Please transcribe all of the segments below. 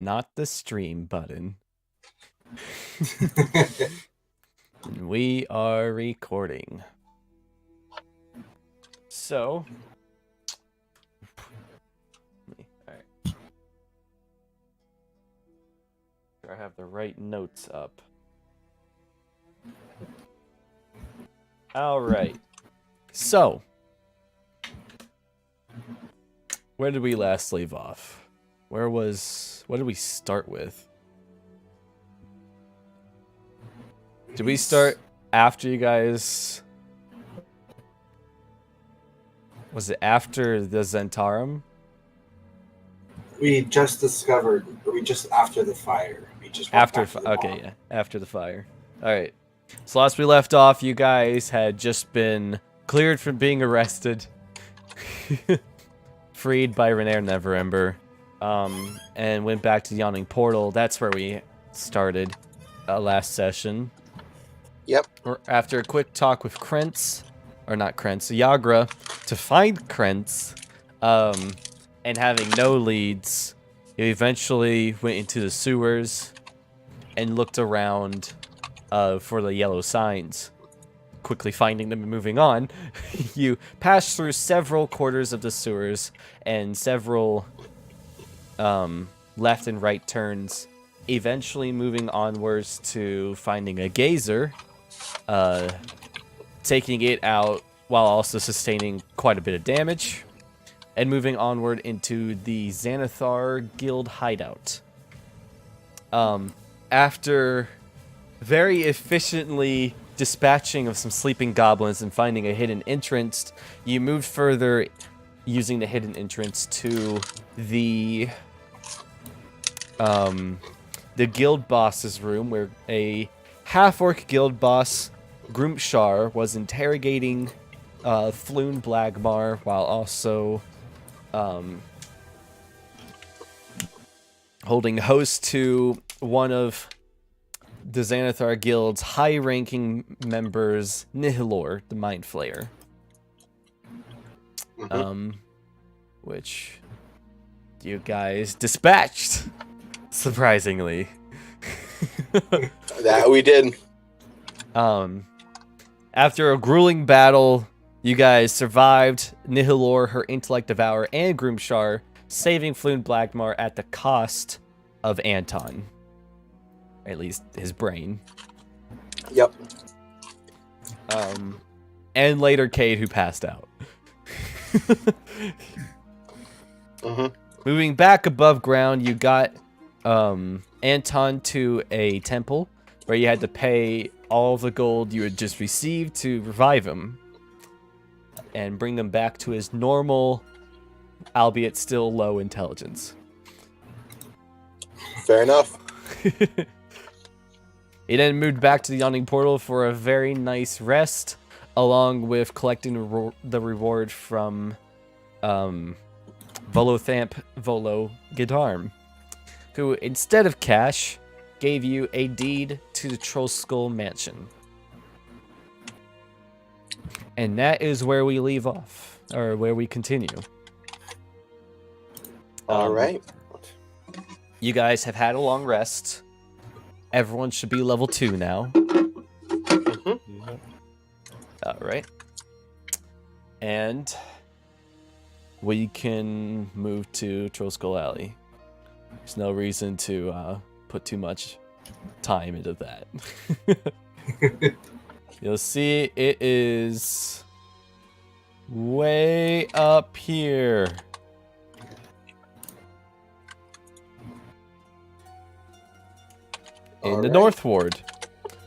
not the stream button. We are recording. So, alright. I have the right notes up. Alright. So, where did we last leave off? What did we start with? Did we start after you guys? Was it after the Zentarum? We just discovered, after the fire. We just After the fire. All right. So last we left off, you guys had just been cleared from being arrested, freed by Renair Neverember, and went back to the Yawning Portal. That's where we started last session. Yep. After a quick talk with Krentz, or not Krentz, Yagra, to find Krentz, and having no leads, you eventually went into the sewers and looked around for the yellow signs. Quickly finding them and moving on, you passed through several quarters of the sewers and several left and right turns, eventually moving onwards to finding a geyser, taking it out while also sustaining quite a bit of damage, and moving onward into the Xanathar Guild hideout. After very efficiently dispatching of some sleeping goblins and finding a hidden entrance, you moved further using the hidden entrance to the guild boss's room, where a half-orc guild boss, Grumpshar, was interrogating Floon Blagmar while also holding host to one of the Xanathar Guild's high-ranking members, Nihilor, the Mind Flayer. Which you guys dispatched, surprisingly. That we did. After a grueling battle, you guys survived Nihilor, her Intellect Devourer, and Grumpshar, saving Floon Blagmar at the cost of Anton. At least his brain. Yep. And later Cade, who passed out. Moving back above ground, you got Anton to a temple where you had to pay all the gold you had just received to revive him and bring them back to his normal, albeit still low intelligence. Fair enough. He then moved back to the Yawning Portal for a very nice rest, along with collecting the reward from Volothamp Volo Gidarm, who, instead of cash, gave you a deed to the Trollskull Mansion. And that is where we leave off, or where we continue. All right. You guys have had a long rest. Everyone should be level 2 now. Alright. And we can move to Trollskull Alley. There's no reason to put too much time into that. You'll see it is way up here. In the North Ward,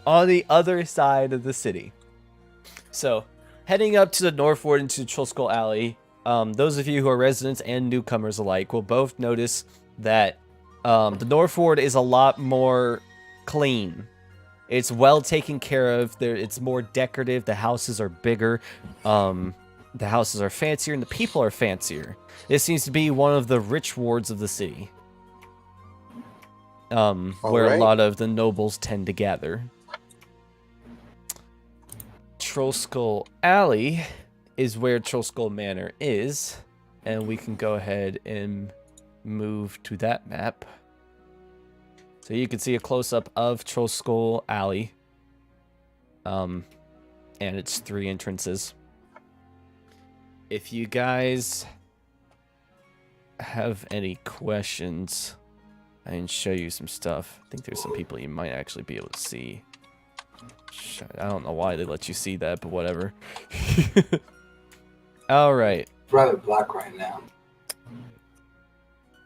on the other side of the city. So, heading up to the North Ward into Trollskull Alley, those of you who are residents and newcomers alike will both notice that the North Ward is a lot more clean. It's well taken care of. It's more decorative. The houses are bigger. The houses are fancier, and the people are fancier. This seems to be one of the rich wards of the city. Where a lot of the nobles tend to gather. Trollskull Alley is where Trollskull Manor is, and we can go ahead and move to that map. So you can see a close-up of Trollskull Alley. And its 3 entrances. If you guys have any questions, I can show you some stuff. I think there's some people you might actually be able to see. I don't know why they let you see that, but whatever. Alright. It's rather black right now.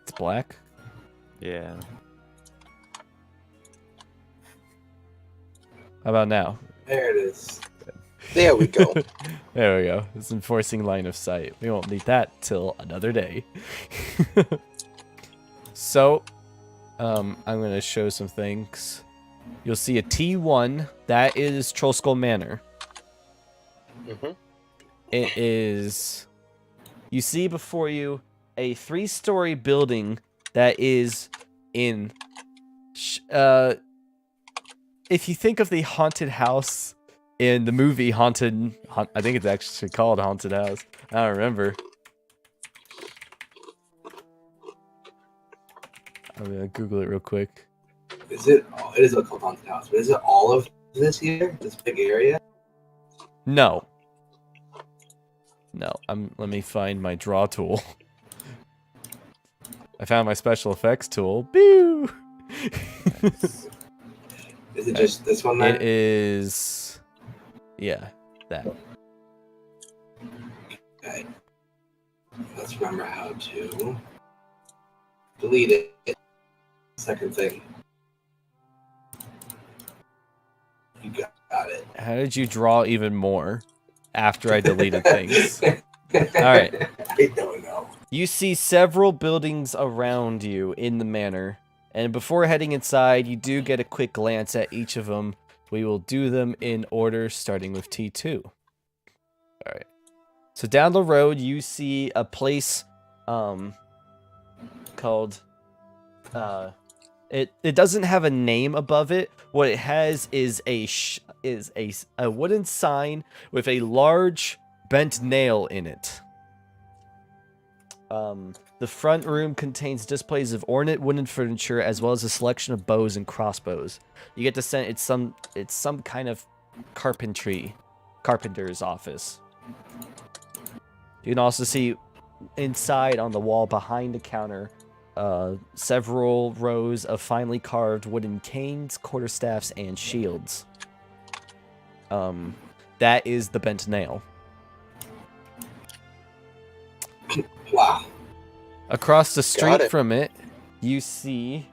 It's black? Yeah. How about now? There it is. There we go. There we go. It's enforcing line of sight. We won't need that till another day. So, I'm going to show some things. You'll see a T1. That is Trollskull Manor. Mm-hmm. It is... You see before you a 3-story building that is in... if you think of the haunted house in the movie I think it's actually called Haunted House. I don't remember. I'm gonna Google it real quick. Is it? It is a called Haunted House, but is it all of this here? This big area? No. No. Let me find my draw tool. I found my special effects tool. Boo! Is it just this one? Then? It is. Yeah, that. Okay. Let's remember how to delete it. Second thing. You got it. How did you draw even more after I deleted things? Alright. I don't know. You see several buildings around you in the manor. And before heading inside, you do get a quick glance at each of them. We will do them in order, starting with T2. Alright. So down the road, you see a place called... It doesn't have a name above it. What it has is a wooden sign with a large bent nail in it. The front room contains displays of ornate wooden furniture as well as a selection of bows and crossbows. You get the sense it's some kind of carpenter's office. You can also see inside on the wall behind the counter several rows of finely carved wooden canes, quarterstaffs, and shields. That is the bent nail. Wow. Across the street from it, you see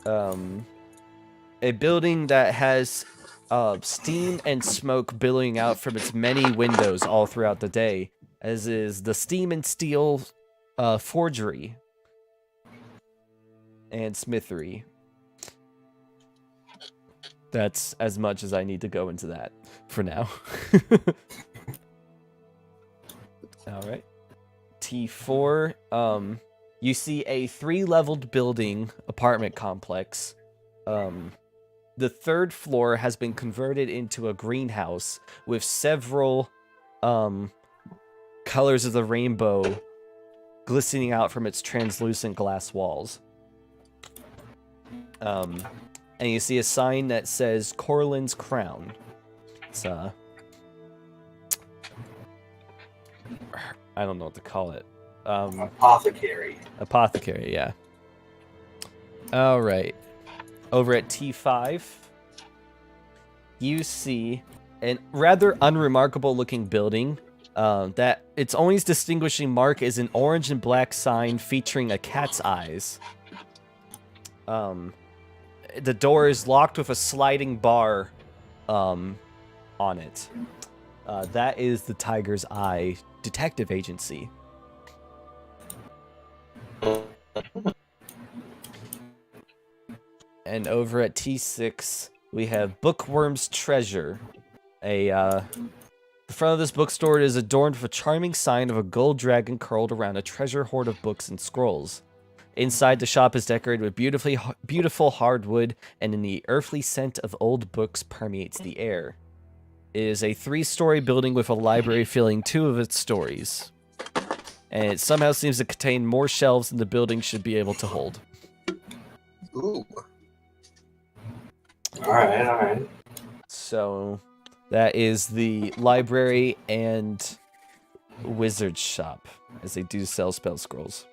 a building that has steam and smoke billowing out from its many windows all throughout the day, as is the Steam and Steel forgery and smithery. That's as much as I need to go into that for now. All right. T4, you see a 3-leveled building apartment complex. The 3rd floor has been converted into a greenhouse with several colors of the rainbow glistening out from its translucent glass walls. And you see a sign that says Corlin's Crown. It's I don't know what to call it. Apothecary. Apothecary, yeah. Alright. Over at T5, you see a rather unremarkable looking building. That its only distinguishing mark is an orange and black sign featuring a cat's eyes. The door is locked with a sliding bar on it. That is the Tiger's Eye Detective Agency. And over at T6, we have Bookworm's Treasure. The front of this bookstore is adorned with a charming sign of a gold dragon curled around a treasure hoard of books and scrolls. Inside, the shop is decorated with beautiful hardwood, and the earthly scent of old books permeates the air. It is a 3-story building with a library filling 2 of its stories. And it somehow seems to contain more shelves than the building should be able to hold. Ooh. All right, all right. So that is the library and wizard shop, as they do sell spell scrolls.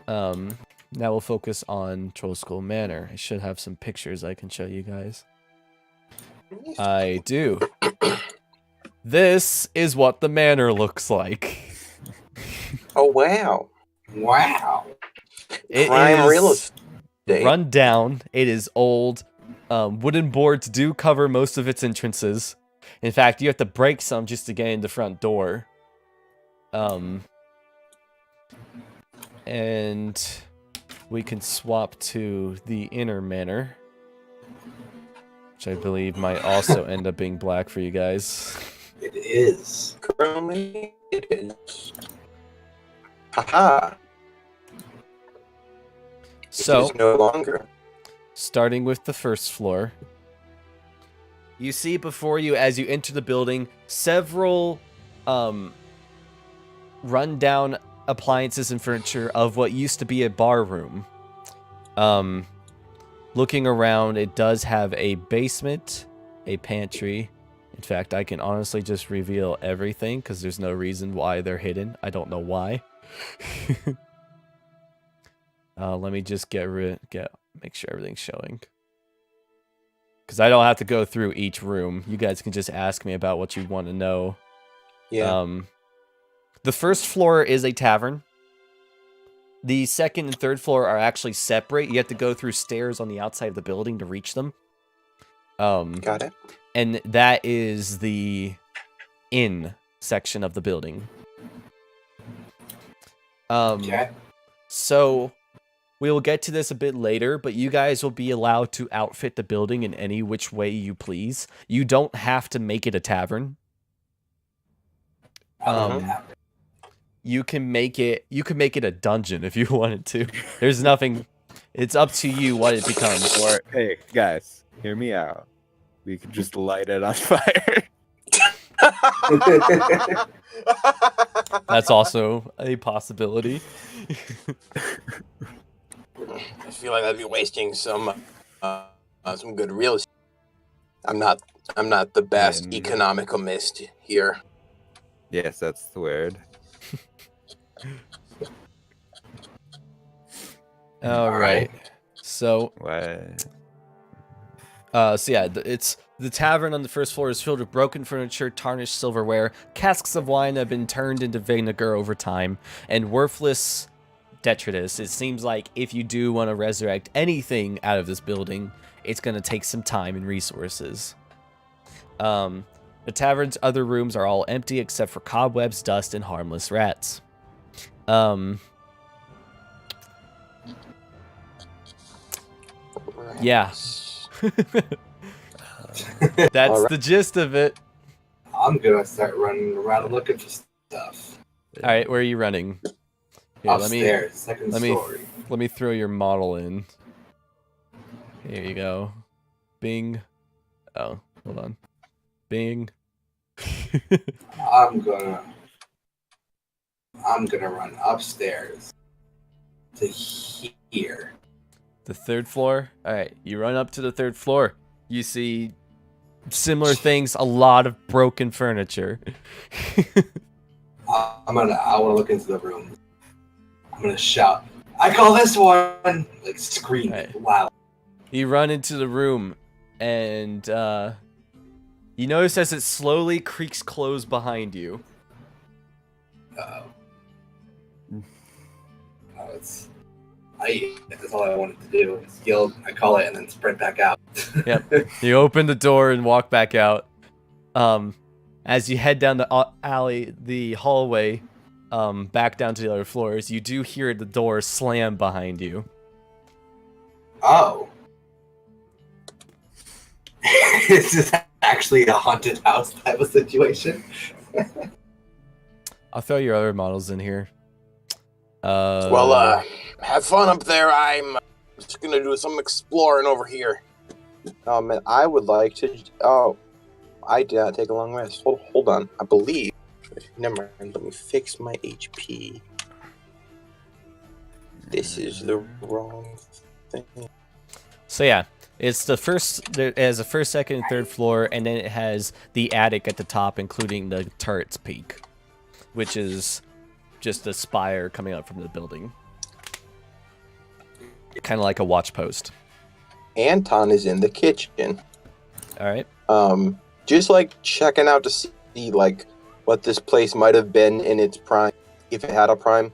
Now we'll focus on Trollskull Manor. I should have some pictures I can show you guys. I do. This is what the manor looks like. Oh wow! Wow. It Prime real is estate. run down. It is old. Wooden boards do cover most of its entrances. In fact, you have to break some just to get in the front door. And we can swap to the inner manor, which I believe might also end up being black for you guys. It is. Currently, it is. Haha! So, it is no longer. starting with the first floor, you see before you, as you enter the building, several run-down appliances and furniture of what used to be a bar room. Looking around, it does have a basement, a pantry. In fact, I can honestly just reveal everything because there's no reason why they're hidden. I don't know why. Let me just make sure everything's showing. Because I don't have to go through each room. You guys can just ask me about what you want to know. Yeah. The first floor is a tavern. The second and third floor are actually separate. You have to go through stairs on the outside of the building to reach them. Got it. And that is the inn section of the building. Okay. So we will get to this a bit later, but you guys will be allowed to outfit the building in any which way you please. You don't have to make it a tavern. You can make it a dungeon if you wanted to. There's nothing. It's up to you what it becomes. Or hey, guys, hear me out. We could just light it on fire. That's also a possibility. I feel like I'd be wasting some good real estate. I'm not the best economicist here. Yes, that's the word. All right. So, What? so yeah, it's the tavern on the first floor is filled with broken furniture, tarnished silverware, casks of wine that have been turned into vinegar over time, and worthless detritus. It seems like if you do want to resurrect anything out of this building, it's going to take some time and resources. The tavern's other rooms are all empty except for cobwebs, dust, and harmless rats. Yeah. That's Alright. the gist of it. I'm gonna start running around looking for stuff. All right, where are you running? Here, Upstairs, second let me- story. Let me throw your model in. Here you go. Bing. Oh, hold on. Bing. I'm gonna run upstairs to here. The third floor? Alright, you run up to the third floor. You see similar things, a lot of broken furniture. I want to look into the room. I'm gonna shout, "I call this one!" Like scream Right. loud. You run into the room, and you notice as it slowly creaks closed behind you. Oh, that's all I wanted to do. Skill, I call it, and then sprint back out. Yep. You open the door and walk back out. As you head down the alley, the hallway, back down to the other floors, you do hear the door slam behind you. Oh. Is this actually a haunted house type of situation? I'll throw your other models in here. Well, have fun up there. I'm just gonna do some exploring over here. Oh man, I would like to. Oh, I did not take a long rest. Hold on. I believe. Never mind. Let me fix my HP. This is the wrong thing. So yeah, it's the first. It has the first, second, and third floor, and then it has the attic at the top, including the turret's peak, which is just a spire coming up from the building, kind of like a watch post. Anton is in the kitchen. All right. Just like checking out to see like what this place might have been in its prime, if it had a prime.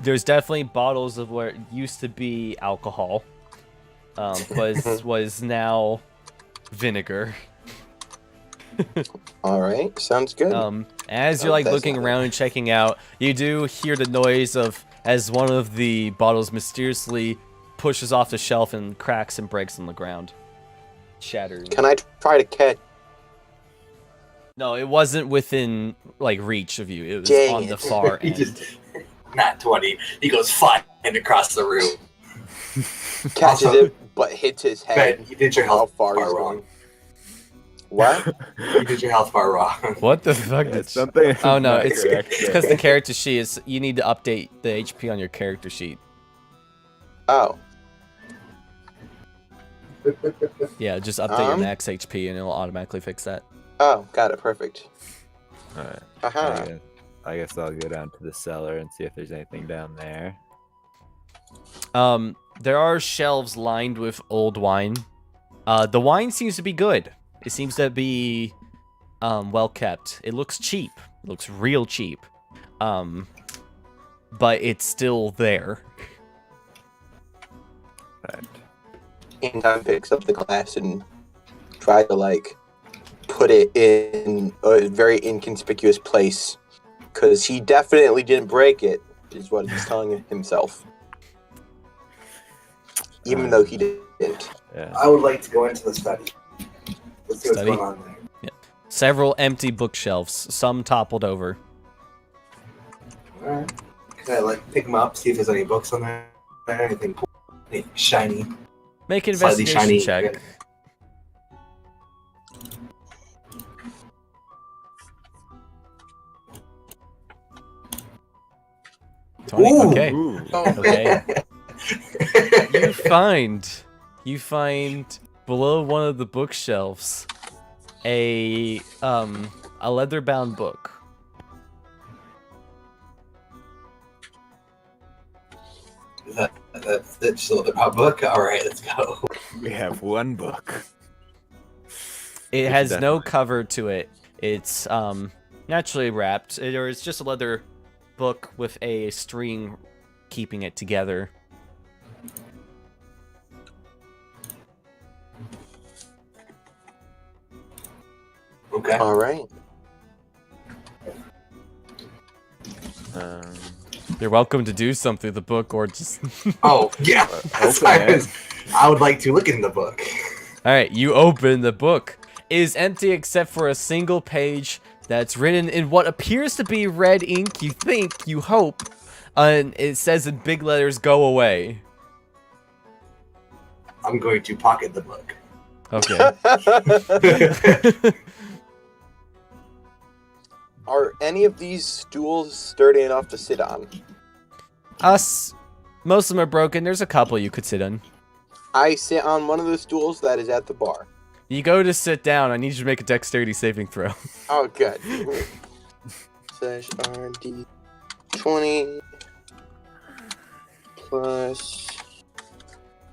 There's definitely bottles of what used to be alcohol, was now vinegar. All right, sounds good. As you're like looking around and checking out, you do hear the noise of as one of the bottles mysteriously pushes off the shelf and cracks and breaks on the ground, shattering. Can I try to catch? No, it wasn't within like reach of you. It was Dang on it. the far He end. just not 20. He goes flying across the room. Catches Also- it, but hits his head. Ben, you did your How health far bar he's wrong. going? What? You did your health bar wrong. What the fuck? Yeah, did something. Oh no, not it's correct because there. the character sheet is. You need to update the HP on your character sheet. Oh, Yeah, just update your Um? max HP and it'll automatically fix that. oh, got it. Perfect. Alright. Aha. I guess I'll go down to the cellar and see if there's anything down there. There are shelves lined with old wine. The wine seems to be good. It seems to be well kept. It looks cheap. It looks real cheap. But it's still there. Right. Anton picks up the glass and try to like put it in a very inconspicuous place because he definitely didn't break it, is what he's telling himself. Even though he didn't. Yeah. I would like to go into the study. Let's see what's Study? going on there. Several empty bookshelves, some toppled over. Alright. Can I like pick them up, see if there's any books on there? Anything cool? Anything shiny? Make an Slightly investigation shiny. check. Ooh. Okay. Ooh. Okay. You find below one of the bookshelves a leather-bound book. That's still the book. All right, let's go. We have one book. It Which has is no definitely- cover to it. It's naturally wrapped, or it's just a leather book with a string keeping it together. Okay. All right. Um, You're welcome to do something with the book, or just. Oh yeah. That's open why it. I would like to look in the book. All right, you open the book. It is empty except for a single page that's written in what appears to be red ink. You think, you hope, and it says in big letters, "Go away." I'm going to pocket the book. Okay. Are any of these stools sturdy enough to sit on? Most of them are broken. There's a couple you could sit on. I sit on one of the stools that is at the bar. You go to sit down. I need you to make a dexterity saving throw. Oh, good. Slash RD 20 plus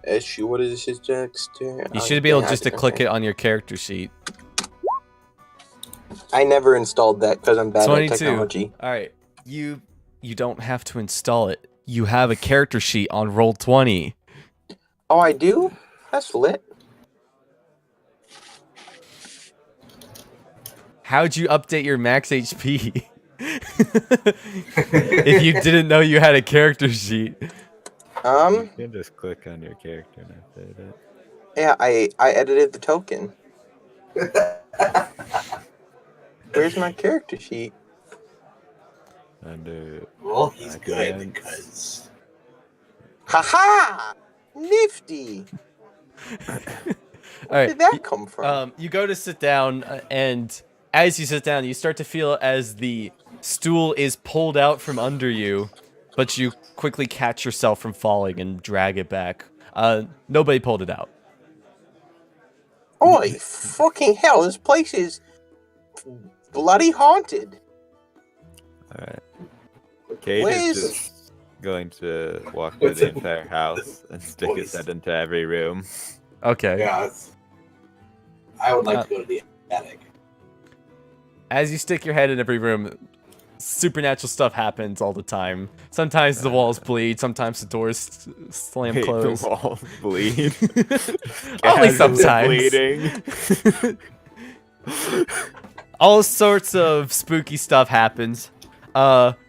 SU. What is his dexterity? You should be able just to click it on your character sheet. I never installed that because I'm bad 22. at technology. All right. You don't have to install it. You have a character sheet on Roll20. Oh, I do? That's lit. How'd you update your max HP? If you didn't know you had a character sheet. you can just click on your character and update it. Yeah, I edited the token. Where's my character sheet? Under Well, he's good Again. because Haha! Nifty! All Where right. did that come from? You go to sit down, and as you sit down, you start to feel as the stool is pulled out from under you, but you quickly catch yourself from falling and drag it back. Nobody pulled it out. Holy fucking hell, this place is bloody haunted. Alright. Cade Where's- is just going to walk through the entire house and stick his head into every room. Okay. Yeah, I would like to go to the attic. As you stick your head in every room, supernatural stuff happens all the time. Sometimes the walls bleed, sometimes the doors slam Wait, closed. the walls bleed. Only Gas is sometimes. bleeding. All sorts of spooky stuff happens.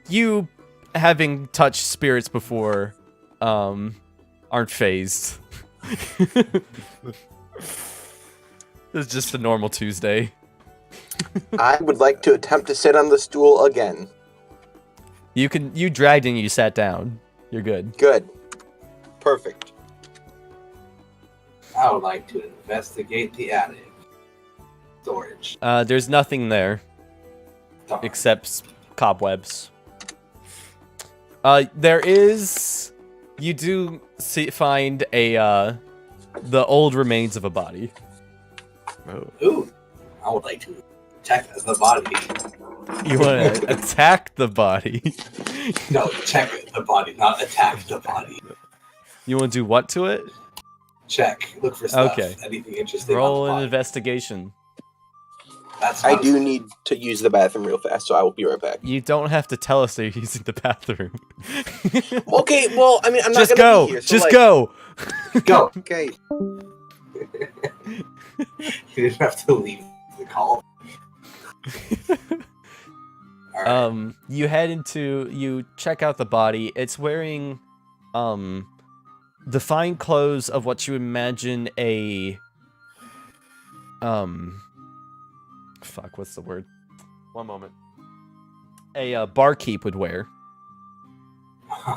You, having touched spirits before, aren't phased. It's just a normal Tuesday. I would like to attempt to sit on the stool again. You dragged and you sat down. You're good. Good. Perfect. I would like to investigate the attic. Storage. There's nothing there Darn. except cobwebs. There is. You do find the old remains of a body. Oh. Ooh, I would like to check the body. You want to attack the body. No, check the body, not attack the body. You want to do what to it? Check. Look for stuff. Okay. Anything interesting. Roll on an the body. investigation. That's I not- do need to use the bathroom real fast, so I will be right back. You don't have to tell us that you're using the bathroom. Okay, well, I mean, I'm not Just gonna go. be here, so Just like, go. Go. Okay. You didn't have to leave the call. Alright. You head into. You check out the body. It's wearing, the fine clothes of what you imagine a. Fuck. What's the word? One moment. A barkeep would wear.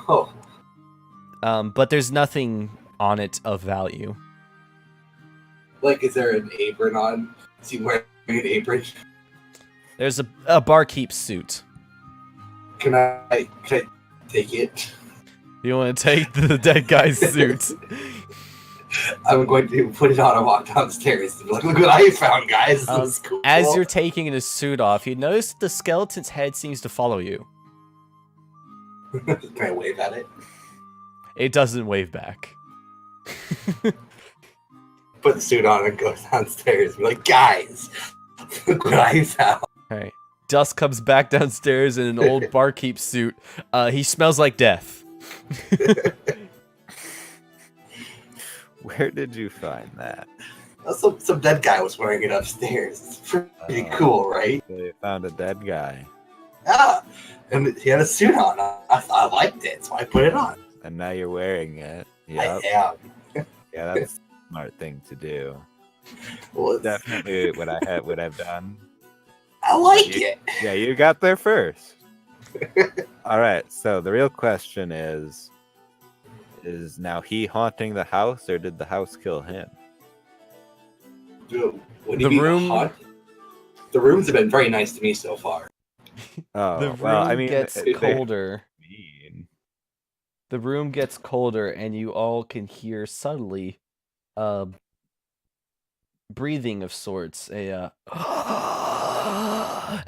Oh, But there's nothing on it of value. like, is there an apron on? Is he wearing an apron? There's a barkeep suit. Can I take it? You want to take the dead guy's suit? I'm going to put it on and walk downstairs. Look what I found, guys. This is cool. As you're taking his suit off, you notice the skeleton's head seems to follow you. Can I wave at it? It doesn't wave back. Put the suit on and go downstairs. Be like, guys, look what I found. Alright. Dust comes back downstairs in an old barkeep suit. He smells like death. Where did you find that? Some dead guy was wearing it upstairs. It's pretty Oh. cool, right? They found a dead guy, Yeah. And he had a suit on. I liked it, so I put it on. and now you're wearing it. Yep. I am. Yeah, that's a smart thing to do. Well, it's- Definitely what I've done. I like You- it. Yeah, you got there first. All right, so the real question is now he haunting the house, or did the house kill him? Dude, what do The you mean, room- haunt? The rooms have been very nice to me so far. Oh, The room well, I mean, gets they're colder. mean. The room gets colder, and you all can hear subtly, breathing of sorts.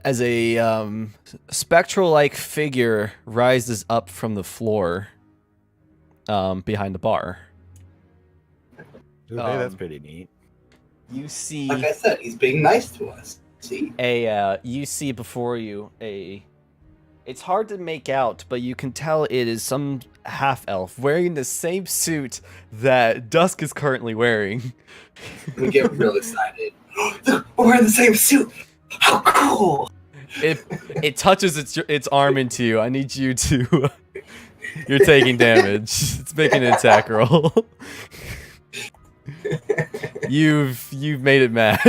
As a spectral-like figure rises up from the floor, behind the bar. Ooh, hey, that's Um, pretty neat. You see Like I said, he's being nice to us. See? you see before you it's hard to make out, but you can tell it is some half elf wearing the same suit that Dusk is currently wearing. We get real excited. Look, we're wearing the same suit. How cool! It touches its arm into you. I need you to you're taking damage. It's making an attack roll. You've made it mad.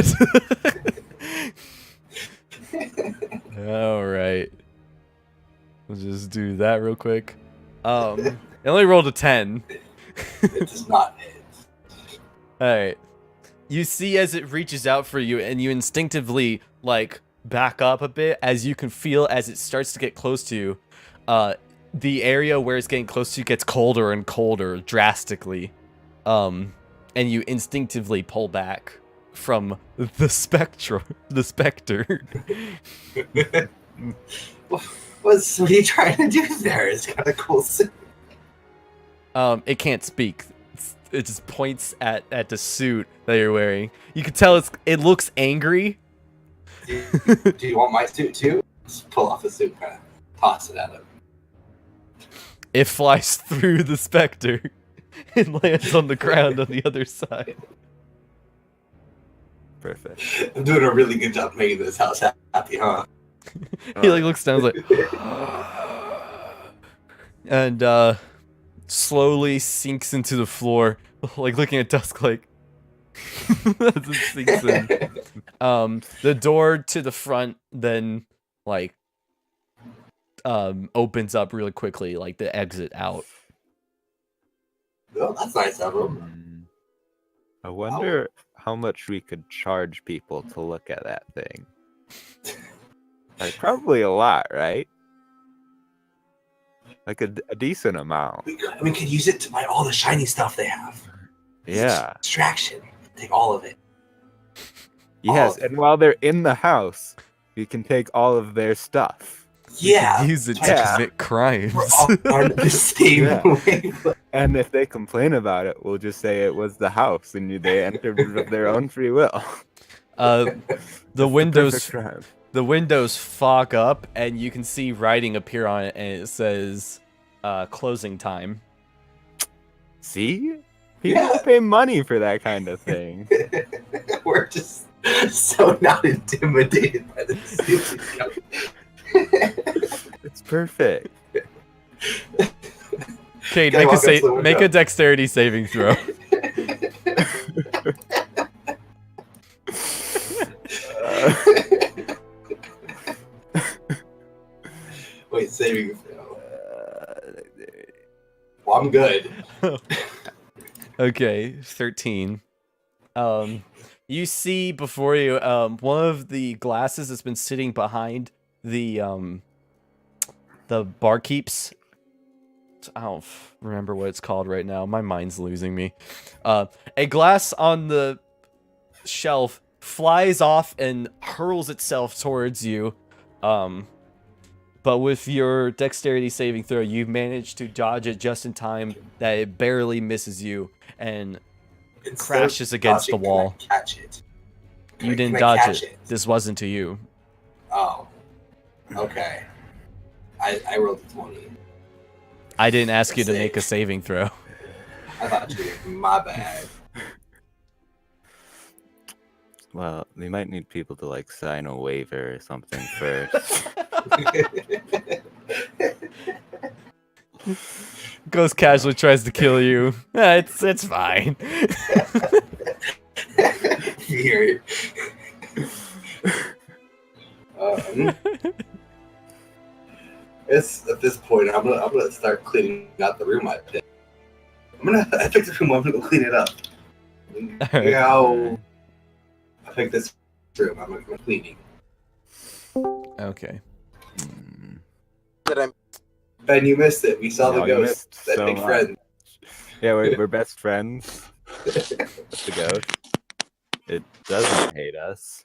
All right. We'll just do that real quick. It only rolled a 10. It does not hit. Alright. You see as it reaches out for you, and you instinctively, like, back up a bit as you can feel as it starts to get close to you. the area where it's getting close to you gets colder and colder drastically. And you instinctively pull back from the spectre. What are you trying to do there? It's kind of cool. It can't speak. It just points at the suit that you're wearing. You can tell it looks angry. Do you want my suit too? Just pull off the suit, kind of toss it at him. It flies through the specter and lands on the ground on the other side. Perfect. I'm doing a really good job making this house happy, huh? He like looks down and is like and slowly sinks into the floor, like looking at dusk like as it sinks in. The door to the front then like opens up really quickly, like the exit out. Well, that's nice of him. I wonder how much we could charge people to look at that thing. Like, probably a lot, right? Like a decent amount. We could use it to buy all the shiny stuff they have. Yeah. Distraction. Take all of it. Yes, and while they're in the house, we can take all of their stuff. Yeah. Use it to Yeah. commit crimes. We're all on the same wavelength. And if they complain about it, we'll just say it was the house and they entered of their own free will. The windows Perfect crime. the windows fog up and you can see writing appear on it and it says closing time. See? People pay money for that kind of thing. We're just so not intimidated by the suit. It's perfect. Okay, Gotta walk up to the window. make a dexterity saving throw. Wait, saving throw. Well, I'm good. Okay, 13. You see before you one of the glasses that's been sitting behind the barkeeps. I don't remember what it's called right now. My mind's losing me. A glass on the shelf flies off and hurls itself towards you. But with your dexterity saving throw, you manage to dodge it just in time that it barely misses you and crashes against the wall. Can I catch it? You didn't can I dodge catch it. This wasn't to you. Oh. Okay. I rolled a 20. I didn't ask you to make a saving throw. I thought you were my bad. Well, they might need people to like sign a waiver or something first. Ghost casually tries to kill you. It's fine. Weird. It's at this point I'm gonna start cleaning out the room I picked. I picked the room. I'm gonna go clean it up. Alright. How I picked this room. I'm gonna go cleaning. Okay. That I'm Ben, you missed it. We saw No, the you ghost. missed That so big much. friend. Yeah, we're best friends with the ghost. It doesn't hate us.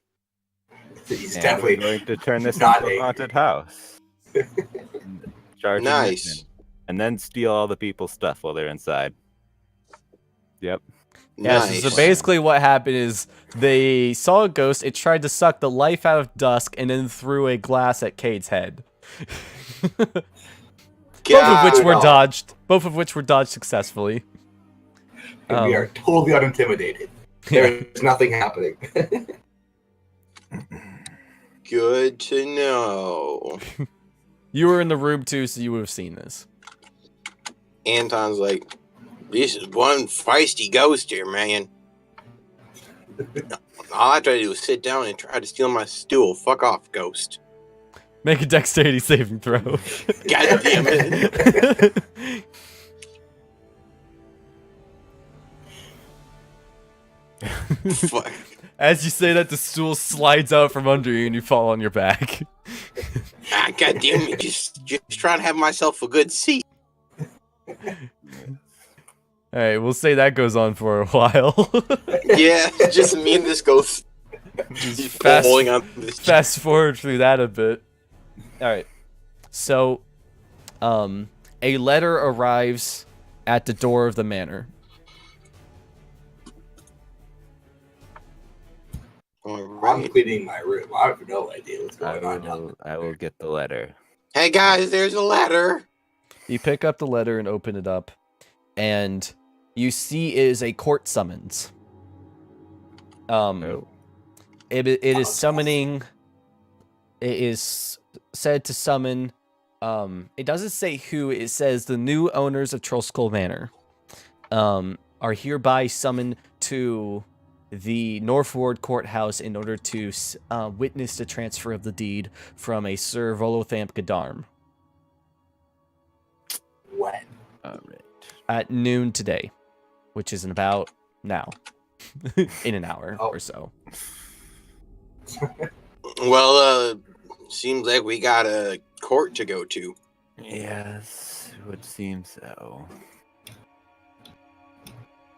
He's And definitely we're going to turn this not into a angry. haunted house. And charge Nice. admission. And then steal all the people's stuff while they're inside. Yep. Yeah, nice. so basically what happened is they saw a ghost, it tried to suck the life out of Dusk, and then threw a glass at Cade's head. Both of which were dodged. Both of which were dodged successfully. And we are totally unintimidated. There's nothing happening. Good to know. You were in the room too, so you would have seen this. Anton's like, this is one feisty ghost here, man. All I try to do is sit down and try to steal my stool. Fuck off, ghost. Make a dexterity saving throw. God damn it. Fuck. As you say that, the stool slides out from under you and you fall on your back. Ah, God damn it! Just trying to have myself a good seat. All right, we'll say that goes on for a while. Yeah, just me and this ghost. Just Falling on this. fast forward through that a bit. All right, so, a letter arrives at the door of the manor. I'm cleaning my room. I have no idea what's going on. I will get the letter. Hey guys, there's a ladder. You pick up the letter and open it up, and you see it is a court summons. It is summoning. It is said to summon. It doesn't say who. It says the new owners of Trollskull Manor, are hereby summoned to the Northward Courthouse in order to witness the transfer of the deed from a Sir Volothamp Gadarm. When? All right. At noon today, which is in about now, in an hour or so. Well, seems like we got a court to go to. Yes, it would seem so.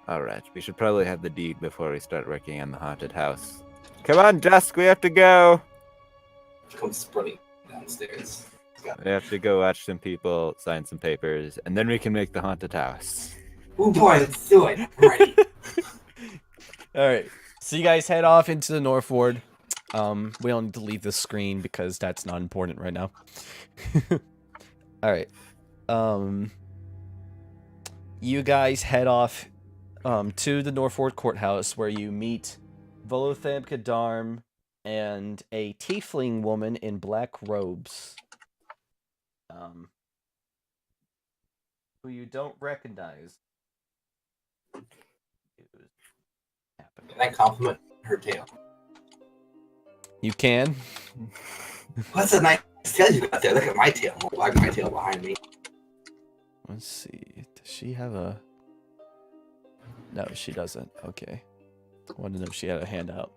All right, we should probably have the deed before we start working on the haunted house. Come on, Dusk, we have to go. Come sprinting downstairs. We have to go watch some people, sign some papers, and then we can make the haunted house. Oh boy, let's do it. Ready. All right, so you guys head off into the North Ward. We don't need to leave the screen because that's not important right now. All right, you guys head off to the Northward Courthouse, where you meet Volothamp Gadarm and a tiefling woman in black robes, who you don't recognize. Can I compliment her tail? You can. What's a nice tail you got there? Look at my tail. I like my tail behind me. Let's see. Does she have a... No, she doesn't. Okay. I wanted to know if she had a handout.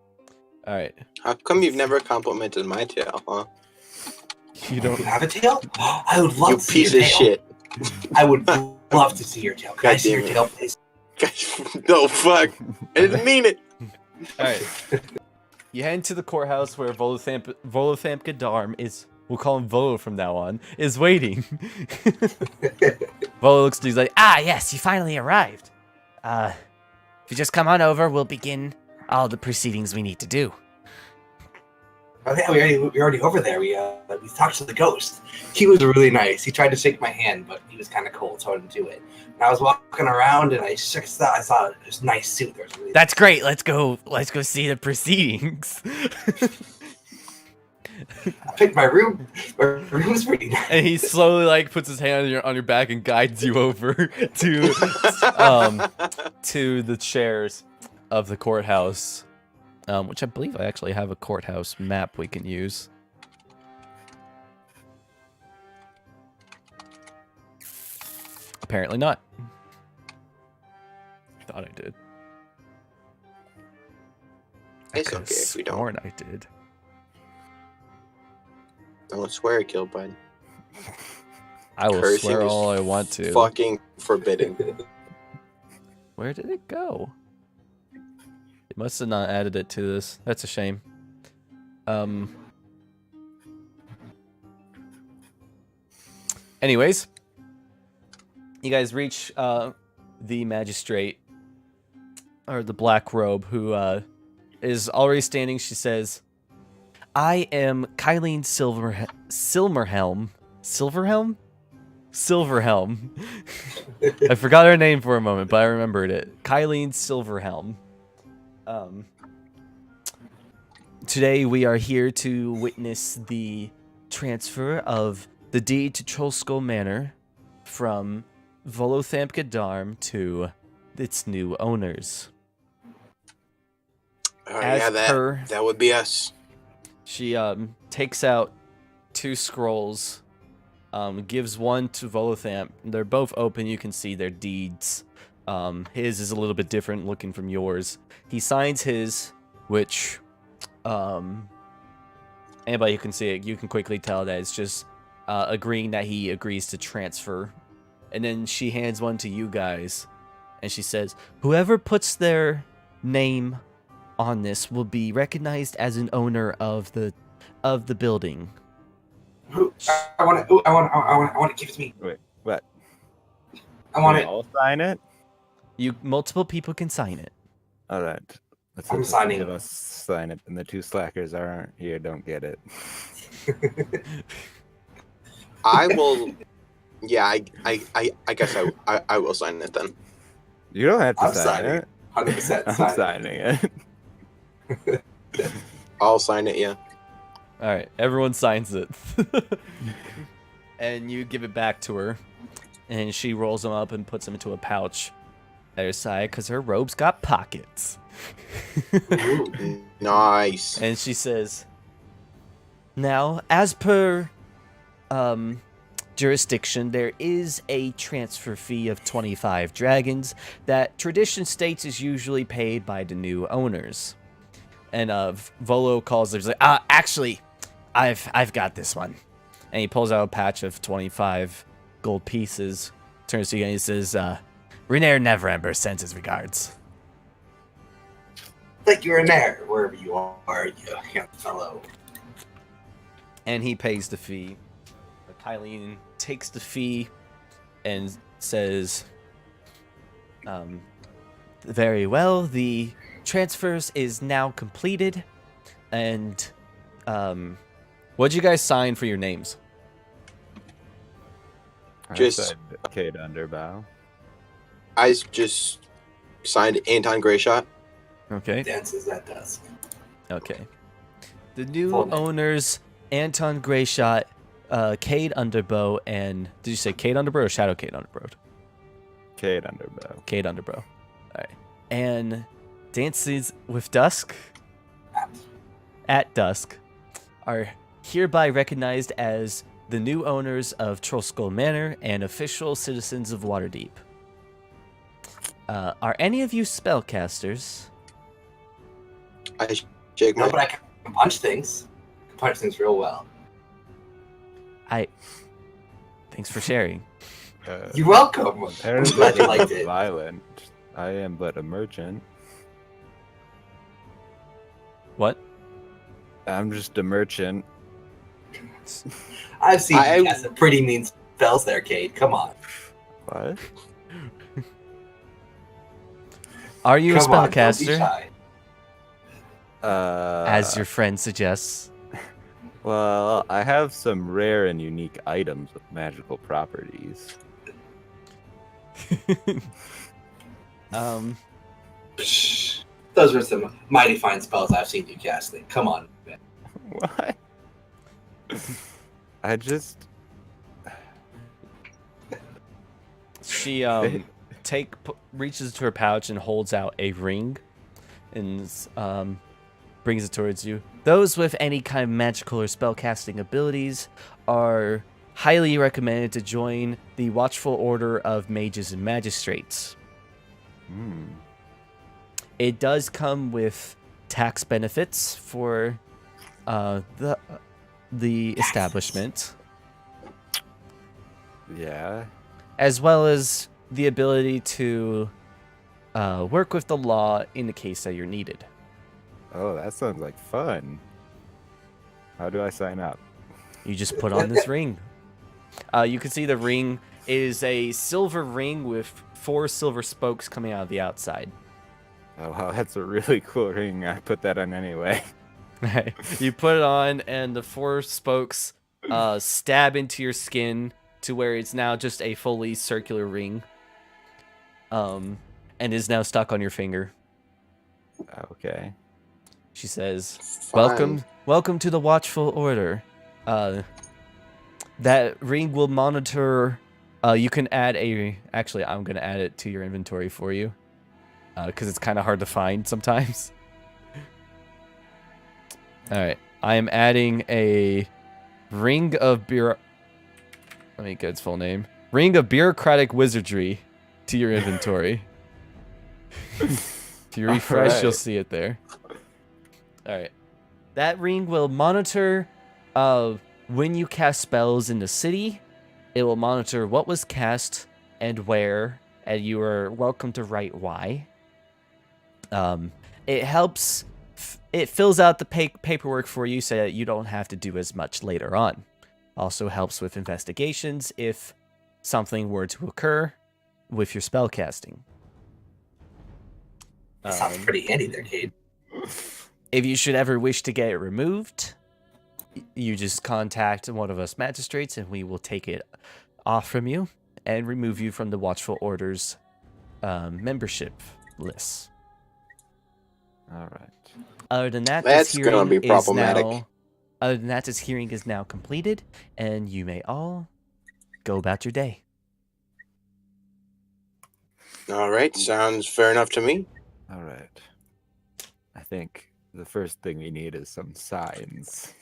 All right. How come you've never complimented my tail, huh? You You don't... have a tail? I would love You to see piece your of tail. shit. I would love to see your tail. Can I God see your damn it. tail, please? No, fuck. I didn't mean it. All right. You head into the courthouse where Volothamp Gadarm is... We'll call him Volo from now on. Is waiting. Volo looks to he's like, Ah, yes, you finally arrived. If you just come on over, we'll begin all the proceedings we need to do. Oh yeah, we're already over there. We talked to the ghost. He was really nice. He tried to shake my hand, but he was kind of cold, so I didn't do it. And I was walking around, and I saw this nice suit. There was really That's great. Let's go see the proceedings. I picked my room. My room's pretty nice. and he slowly like puts his hand on your back and guides you over to the chairs of the courthouse, which I believe I actually have a courthouse map we can use. Apparently not. Thought I did. It's could've okay if we don't. sworn I did. Don't swear, Killbud. I will Cursing swear is all I want to. Fucking forbidden. Where did it go? It must have not added it to this. That's a shame. Anyways, you guys reach the magistrate, or the black robe, who is already standing. She says, I am Kylene Silverhelm. Silverhelm. I forgot her name for a moment, but I remembered it. Kylene Silverhelm. Today we are here to witness the transfer of the deed to Trollskull Manor from Volothamp Gadarm to its new owners. Yeah, that would be us. She takes out 2 scrolls, gives one to Volothamp. They're both open. You can see their deeds. His is a little bit different looking from yours. He signs his, which anybody who can see it, you can quickly tell that it's just agreeing that he agrees to transfer. And then she hands one to you guys, and she says, "Whoever puts their name on this will be recognized as an owner of the building." I want to give it to me. Wait, what? I want Can we it. all sign it? Multiple people can sign it. All right. Let's I'm hope the signing three of it. us sign it, and the two slackers aren't here. Don't get it. I will. Yeah, I guess I will sign it then. You don't have to I'm sign signing it. 100% I'm signing it. I'll sign it. Yeah. All right, everyone signs it. And you give it back to her, and she rolls them up and puts them into a pouch at her side because her robe's got pockets. Nice. And she says, "Now, as per jurisdiction, there is a transfer fee of 25 dragons that tradition states is usually paid by the new owners." And Volo calls her, he's like, "Actually, I've got this one." And he pulls out a patch of 25 gold pieces, turns to you and he says, "Renair Neverember sends his regards." Like you're in there, wherever you are, you young fellow. And he pays the fee. Kylie takes the fee and says, "Very well, the transfers is now completed." And what'd you guys sign for your names? Just- I said Cade Underbow. I just signed Anton Greyshot. Okay. Dances at dusk. Okay. The new Full name. owners, Anton Greyshot, Cade Underbow, and did you say Cade Underbow or Shadow Cade Underbow? Cade Underbow. Cade Underbow. All right. And Dances with Dusk, at dusk, are hereby recognized as the new owners of Trollskull Manor and official citizens of Waterdeep. Are any of you spellcasters? I shake No, my. but I can punch things. I can punch things real well. Thanks for sharing. You're welcome. I'm Apparently glad you liked it. violent. I am but a merchant. What? I'm just a merchant. I've seen I- you cast some pretty mean spells there, Cade. Come on. What? Are you Come a on, don't be spellcaster? shy. As your friend suggests. Well, I have some rare and unique items with magical properties. Psh, those were some mighty fine spells I've seen you casting. Come on, man. What? I just She reaches to her pouch and holds out a ring, and brings it towards you. Those with any kind of magical or spellcasting abilities are highly recommended to join the Watchful Order of Mages and Magistrates. It does come with tax benefits for the establishment, yeah. as well as the ability to work with the law in the case that you're needed. Oh, that sounds like fun. How do I sign up? You just put on this ring. You can see the ring is a silver ring with 4 silver spokes coming out of the outside. Oh wow, that's a really cool ring. I put that on anyway. You put it on, and the 4 spokes stab into your skin to where it's now just a fully circular ring, and is now stuck on your finger. Okay. She says, Fine. Welcome to the Watchful Order. That ring will monitor. You can add actually, I'm gonna add it to your inventory for you, because it's kind of hard to find sometimes. All right, I am adding a ring of Let me get its full name. Ring of Bureaucratic Wizardry to your inventory. If you refresh, Alright. you'll see it there. All right. That ring will monitor When you cast spells in the city, it will monitor what was cast and where, and you are welcome to write why. It helps. It fills out the paperwork for you so that you don't have to do as much later on. Also helps with investigations if something were to occur with your spell casting. That sounds pretty handy there, Cade. If you should ever wish to get it removed, you just contact one of us magistrates and we will take it off from you and remove you from the Watchful Order's membership list. All right. Other than that, That's this gonna hearing be is problematic. now. Other than that, this hearing is now completed, and you may all go about your day. All right, sounds fair enough to me. All right. I think the first thing we need is some signs.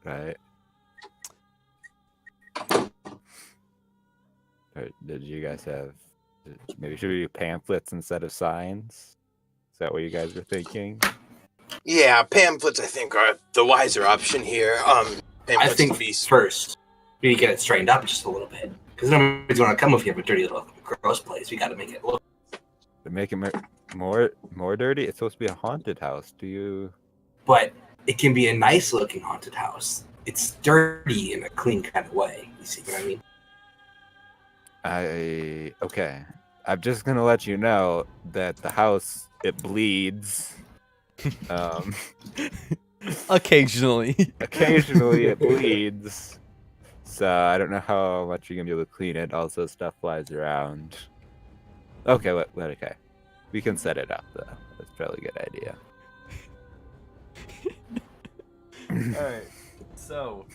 Right? Or did you guys have... Maybe should we do pamphlets instead of signs? Is that what you guys were thinking? Yeah, pamphlets I think are the wiser option here. I Pamphlets think can be first we need to get it straightened up just a little bit. Because nobody's going to come if you have a dirty little gross place. We got to make it look. To make it more dirty? It's supposed to be a haunted house. Do you... But it can be a nice looking haunted house. It's dirty in a clean kind of way. You see what I mean? Okay. I'm just gonna let you know that the house, it bleeds. Occasionally. Occasionally it bleeds. So I don't know how much you're gonna be able to clean it. Also, stuff flies around. Okay, okay. We can set it up though. That's probably a good idea. Alright, so...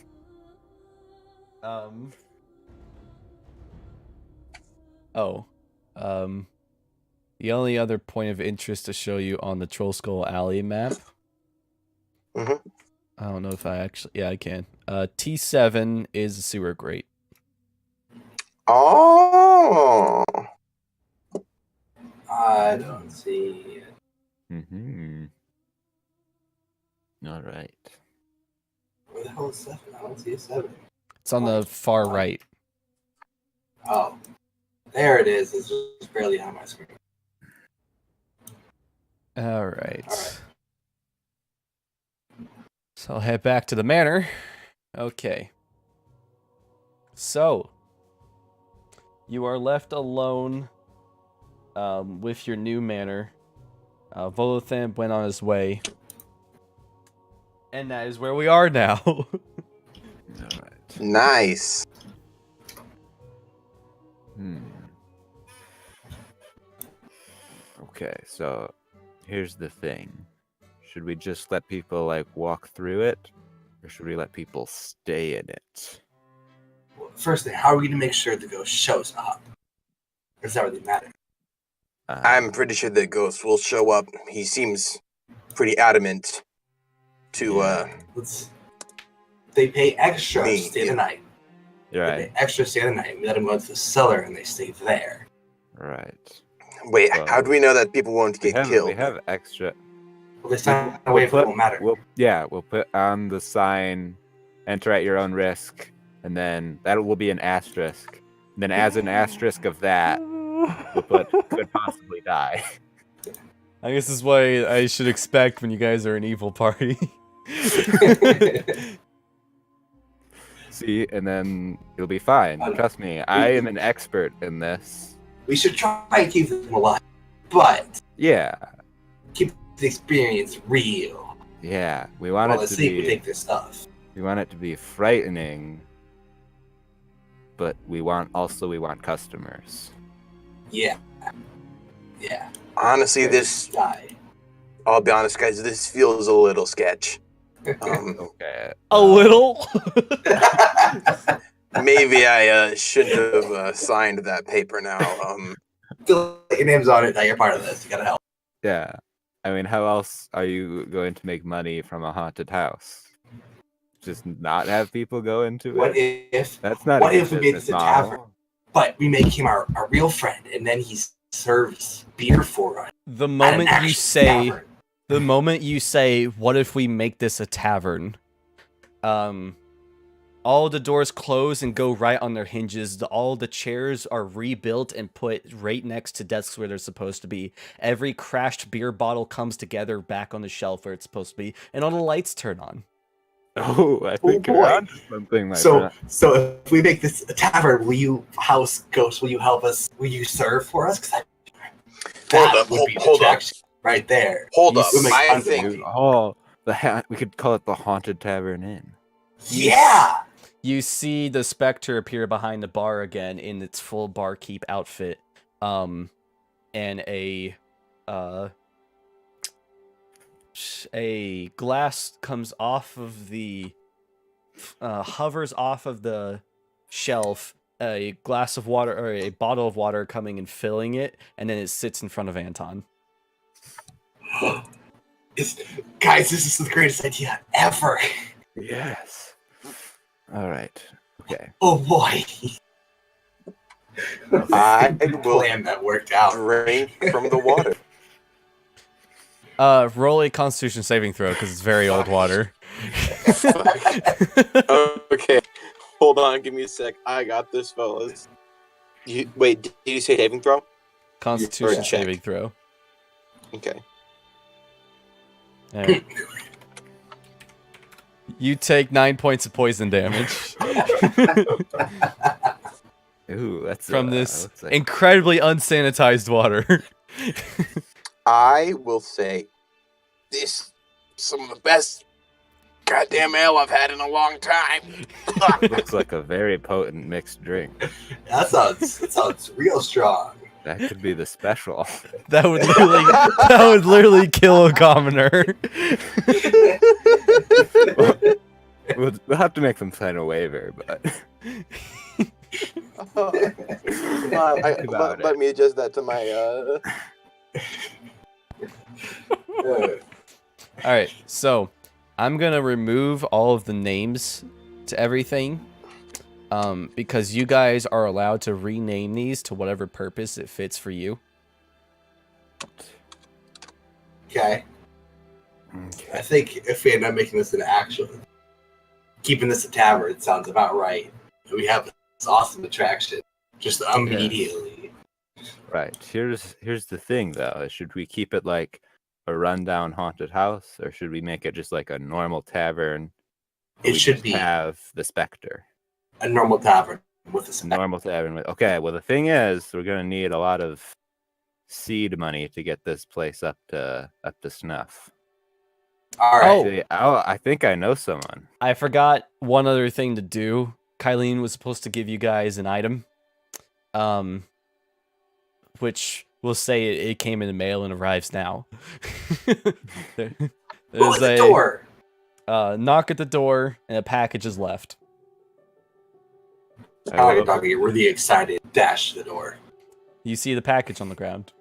The only other point of interest to show you on the Trollskull Alley map... Mhm. I don't know if I actually... Yeah, I can. T7 is a sewer grate. Oh, I don't see it. All right. Where the hell is 7? I don't see a 7. It's on the far right. Oh. There it is. It's just barely on my screen. Alright. So I'll head back to the manor. Okay. So, you are left alone with your new manor. Volothan went on his way. And that is where we are now. All right. nice. Okay, so here's the thing. Should we just let people like walk through it? Or should we let people stay in it? Well, first thing, how are we going to make sure the ghost shows up? Does that really matter? I'm pretty sure the ghost will show up. He seems pretty adamant to They pay extra to Me, stay yeah. the night. You're They right. pay extra to stay the night. We let them go into the cellar and they stay there. Right. Wait, Well, how do we know that people won't get killed? We have extra. Well, they stand away if it won't matter. We'll put on the sign, enter at your own risk, and then that will be an asterisk. And then as an asterisk of that, we'll put could possibly die. I guess this is what I should expect when you guys are an evil party. See, and then it'll be fine. Trust me, I am an expert in this. We should try and keep them alive, but Yeah, keep the experience real. yeah. We want While it the to sleep, we be. take their stuff. We want it to be frightening, but we want customers. Yeah. Yeah. Honestly, this, Die. I'll be honest, guys, this feels a little sketch. Okay. A little? Maybe I shouldn't have signed that paper now. Feel like your name's on it, that you're part of this. You gotta help. Yeah. I mean, how else are you going to make money from a haunted house? Just not have people go into What it? if That's not what a if we made business this a model. tavern? But we make him our real friend, and then he serves beer for us. The at an moment you actual say tavern. The moment you say, "What if we make this a tavern?" All the doors close and go right on their hinges. All the chairs are rebuilt and put right next to desks where they're supposed to be. Every crashed beer bottle comes together back on the shelf where it's supposed to be, and all the lights turn on. Oh, I think you're boy. onto something, my So, friend. so if we make this a tavern, will you house ghosts? Will you help us? Will you serve for us? Because that would be the attraction right there. Hold You up. We'll make I fun of think it. Oh, we could call it the Haunted Tavern Inn. Yeah. You see the specter appear behind the bar again in its full barkeep outfit, and a glass comes off of the hovers off of the shelf. A glass of water or a bottle of water coming and filling it, and then it sits in front of Anton. Guys, this is the greatest idea ever. Yes. All right. Okay. Oh boy. I Good will plan that worked out. drink from the water. Roll a Constitution saving throw because it's very old water. Okay. Hold on, give me a sec. I got this, fellas. Wait, did you say saving throw? Constitution check. saving throw. Okay. Alright. You take 9 points of poison damage Ooh, that's from this looks like- incredibly unsanitized water. I will say this some of the best goddamn ale I've had in a long time. looks like a very potent mixed drink. That sounds real strong. That could be the special. that would literally kill a commoner. We'll have to make them sign a waiver, but Let me adjust that to my Alright, so I'm gonna remove all of the names to everything. Because you guys are allowed to rename these to whatever purpose it fits for you. Okay. I think if we end up making this an actual, keeping this a tavern, it sounds about right. We have this awesome attraction just immediately. right. Here's the thing though. Should we keep it like a rundown haunted house, or should we make it just like a normal tavern? It We should just be have the specter. a normal tavern with a spec. Normal tavern. Okay. Well, the thing is, we're gonna need a lot of seed money to get this place up to snuff. All right. Oh. Actually, I think I know someone. I forgot one other thing to do. Kylene was supposed to give you guys an item. Which we'll say it came in the mail and arrives now. There's Who at the door? knock at the door and a package is left. Doggy, doggy, really excited. Dash to the door. You see the package on the ground.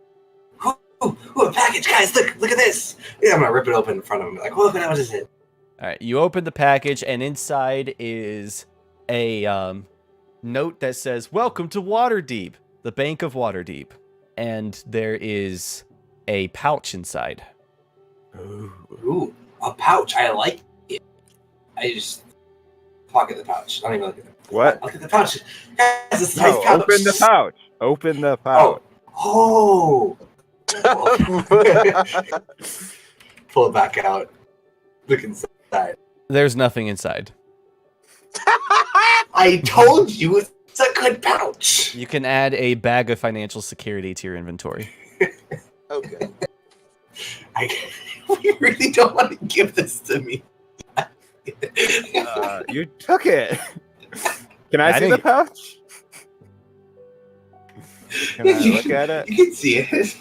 Ooh, a package, guys! Look at this. Yeah, I'm gonna rip it open in front of him. Like, look at that. What is it? All right, you open the package and inside is a note that says, "Welcome to Waterdeep, the Bank of Waterdeep," and there is a pouch inside. Ooh, a pouch. I like it. I just pocket the pouch. Don't even look at it. What? Look at the pouch. Guys, it's a No, nice pouch. open the pouch. Open the pouch. Oh. Pull it back out. Look inside. There's nothing inside. I told you it's a good pouch. You can add a bag of financial security to your inventory. Okay. We really don't want to give this to me. You took it. Can I I see the didn't- pouch? Can I look at it? You can see it.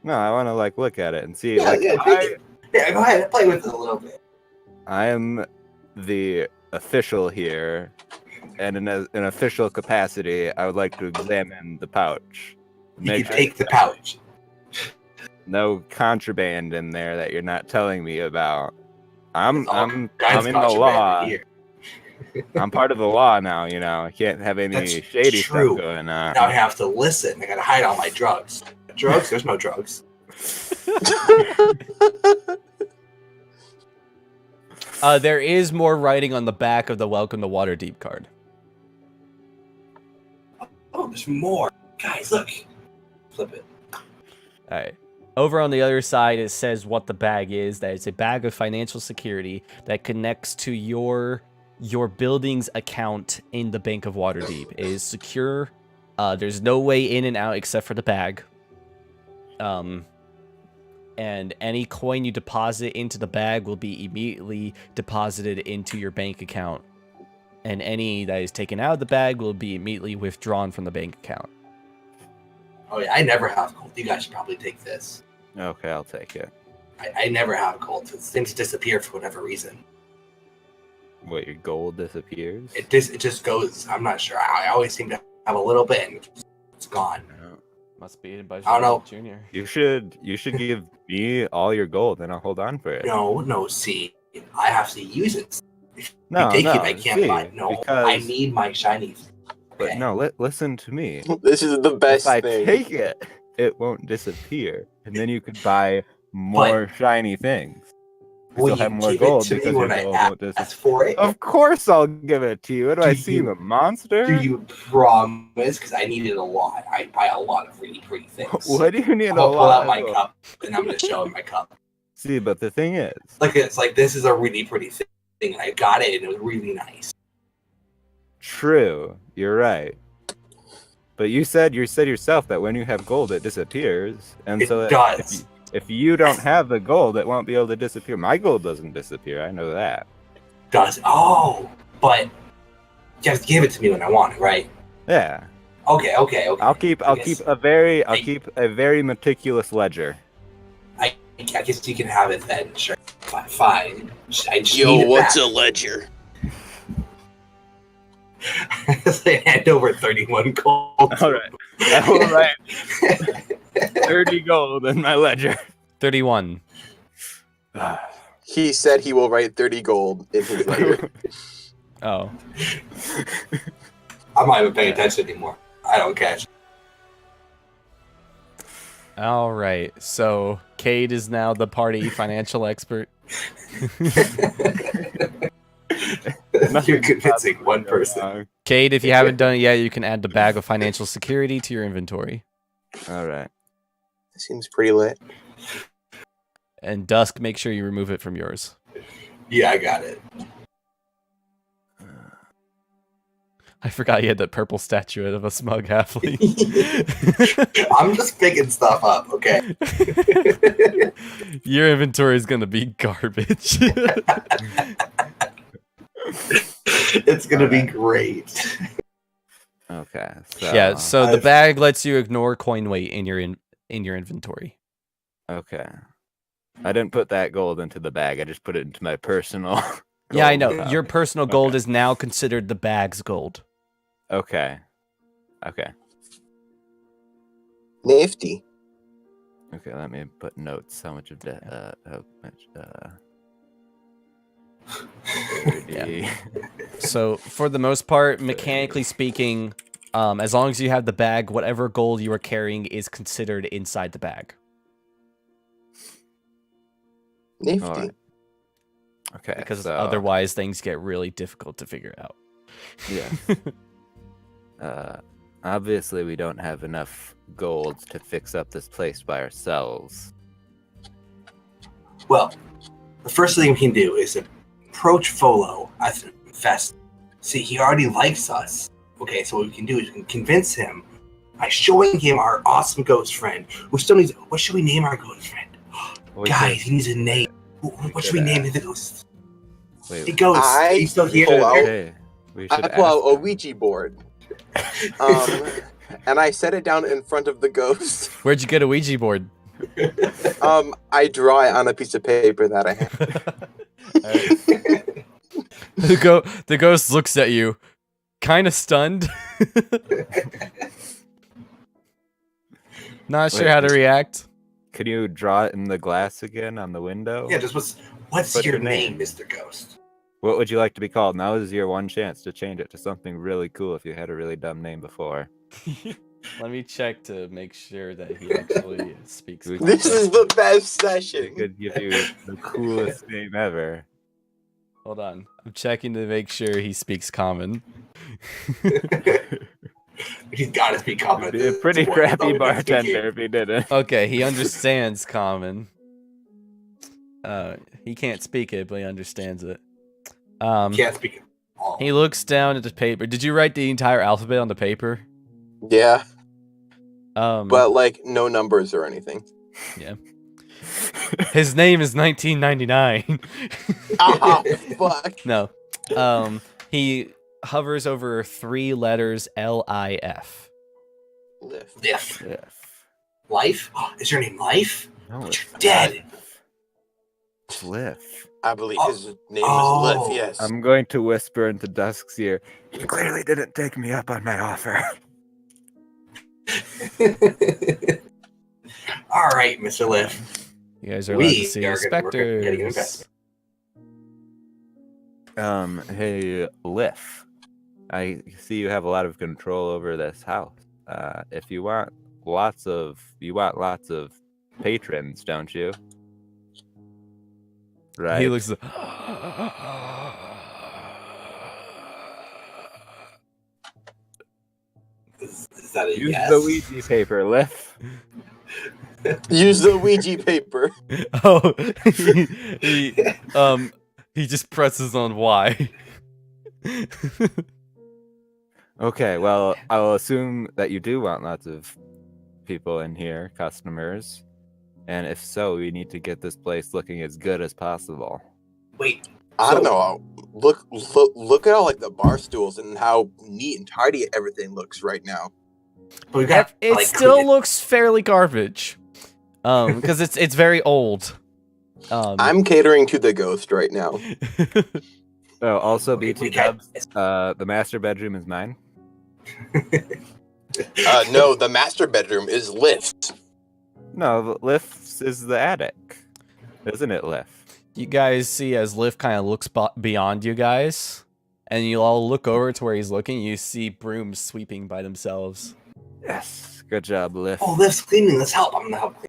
No, I want to like look at it and see. Yeah, like, yeah, take it. Yeah, go ahead. Play with it a little bit. I am the official here, and in an official capacity, I would like to examine the pouch. You Make can sure take the pouch. no contraband in there that you're not telling me about. I'm It's all in kinds the of contraband law. here. I'm part of the law now. You know, I can't have any That's shady true. stuff going on. Now I have to listen. I gotta hide all my drugs. Drugs? There's no drugs. There is more writing on the back of the Welcome to Waterdeep card. Oh, there's more. Guys, look. Flip it. All right. Over on the other side, it says what the bag is. That it's a bag of financial security that connects to your building's account in the Bank of Waterdeep. It is secure. There's no way in and out except for the bag. And any coin you deposit into the bag will be immediately deposited into your bank account. And any that is taken out of the bag will be immediately withdrawn from the bank account. Oh, yeah, I never have gold. You guys should probably take this. Okay, I'll take it. I never have gold. Things disappear for whatever reason. What, your gold disappears? It just goes. I'm not sure. I always seem to have a little bit, and it's gone. Must be by I don't know. Junior. You should give me all your gold, and I'll hold on for it. No. See, I have to use it. If No, you take no, it, I can't see, buy it. No, because- I need my shiny. But Okay. no, listen to me. This is the best If I thing. take it, it won't disappear, and then you could buy more shiny things. Will You'll you have more give gold it to because me when your I gold won't disappear. ask for it? Of course, I'll give it to you. What do I Do see, you- a monster? Do you promise? Because I need it a lot. I buy a lot of really pretty things. What do you need I'm a gonna pull lot out my of? cup, and I'm gonna show him my cup. See, but the thing is, It's like this is a really pretty thing, and I got it, and it was really nice. true, you're right. But you said yourself that when you have gold, it disappears, and It so does. if you don't have the gold, it won't be able to disappear. My gold doesn't disappear. I know that. Does but you have to give it to me when I want it, right? Yeah, Okay. I'll keep a very meticulous ledger. I guess you can have it then. Sure, fine. I just Yo, need it what's back. a ledger? They hand over 31 gold. All right, I will write 30 gold in my ledger. 31. He said he will write 30 gold in his ledger. Oh. I'm not even paying attention anymore. I don't catch. All right. So Cade is now the party financial expert. You're convincing one person. Cade, if you haven't done it yet, you can add the bag of financial security to your inventory. All right. Seems pretty lit. And Dusk, make sure you remove it from yours. Yeah, I got it. I forgot you had that purple statuette of a smug halfling. I'm just picking stuff up, okay? Your inventory is gonna be garbage. It's gonna be great. Okay. So, Yeah, so the I've- bag lets you ignore coin weight in your inventory. Okay. I didn't put that gold into the bag. I just put it into my personal. Yeah, I gold know. cup. Your personal gold Okay. is now considered the bag's gold. Okay. Okay. Nifty. Okay. Let me put notes. How much of that? How much? 30. So for the most part, mechanically speaking, as long as you have the bag, whatever gold you are carrying is considered inside the bag. Nifty. Alright. Okay. Because so, otherwise things get really difficult to figure out. yeah. Obviously, we don't have enough gold to fix up this place by ourselves. Well, the first thing we can do is approach Folo at the fest. See, he already likes us. Okay, so what we can do is we can convince him by showing him our awesome ghost friend, who still needs. What should we name our ghost friend? We Guys, could- he needs a name. What should we name the ghost? wait, The ghost. I He's still here. pull out- okay. We I should pull out a ask him. Ouija board. And I set it down in front of the ghost. Where'd you get a Ouija board? I draw it on a piece of paper that I have. The ghost looks at you, kind of stunned. Not sure Wait. how to react. Could you draw it in the glass again on the window? Yeah, just what's What's your your name, name? Mr. Ghost? What would you like to be called? Now is your one chance to change it to something really cool if you had a really dumb name before. Let me check to make sure that he actually speaks. This This is the best We session. could give you the coolest name ever. Hold on. I'm checking to make sure he speaks common. He's got to speak common. Be a pretty crappy bartender if he didn't. Okay, he understands common. He can't speak it, but he understands it. Can't speak it. all. He looks down at the paper. Did you write the entire alphabet on the paper? Yeah, But but like no numbers or anything. his name is 1999. Ah, fuck. No. He hovers over 3 letters LIF. Lift. Liff. Cliff. Life? Is your name Life? No, But it's you're dead. Cliff. I believe his name Oh. is Lift. Yes. I'm going to whisper into Dusk's ear. You clearly didn't take me up on my offer. All right, Mr. Liff. You guys are allowed to see are gonna work at getting an specters. investment. Hey, Liff. I see you have a lot of control over this house. If you want lots of patrons, don't you? Right. He looks. Is that a Use yes? the Ouija paper, Liff. Use the Ouija paper. Oh, he just presses on Y. Okay, well, I'll assume that you do want lots of people in here, customers. And if so, we need to get this place looking as good as possible. Wait. I don't know. Look at all like the bar stools and how neat and tidy everything looks right now. But we got It like, still clean looks fairly garbage. Because it's very old. I'm catering to the ghost right now. Oh, also, We BT got- Dubs, the master bedroom is mine. No, the master bedroom is Lift. No, Liff is the attic. Isn't it, Liff? You guys see as Liv kind of looks beyond you guys, and you all look over to where he's looking. You see brooms sweeping by themselves. Yes. Good job, Liff. Oh, Lift's cleaning. Let's help. I'm gonna help clean.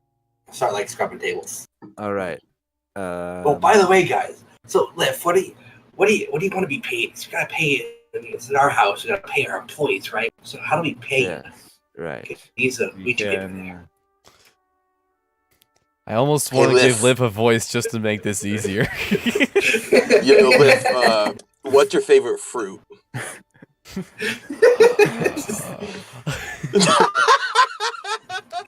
Start like scrubbing tables. All right. Oh, by the way, guys. So, Lift, what do you want to be paid? So we gotta pay. It's in our house. We gotta pay our employees, right? So how do we pay? Yes. Right. These You we can. can- I almost Hey, want to Liv. give Liv a voice just to make this easier. Yo, Lift, what's your favorite fruit?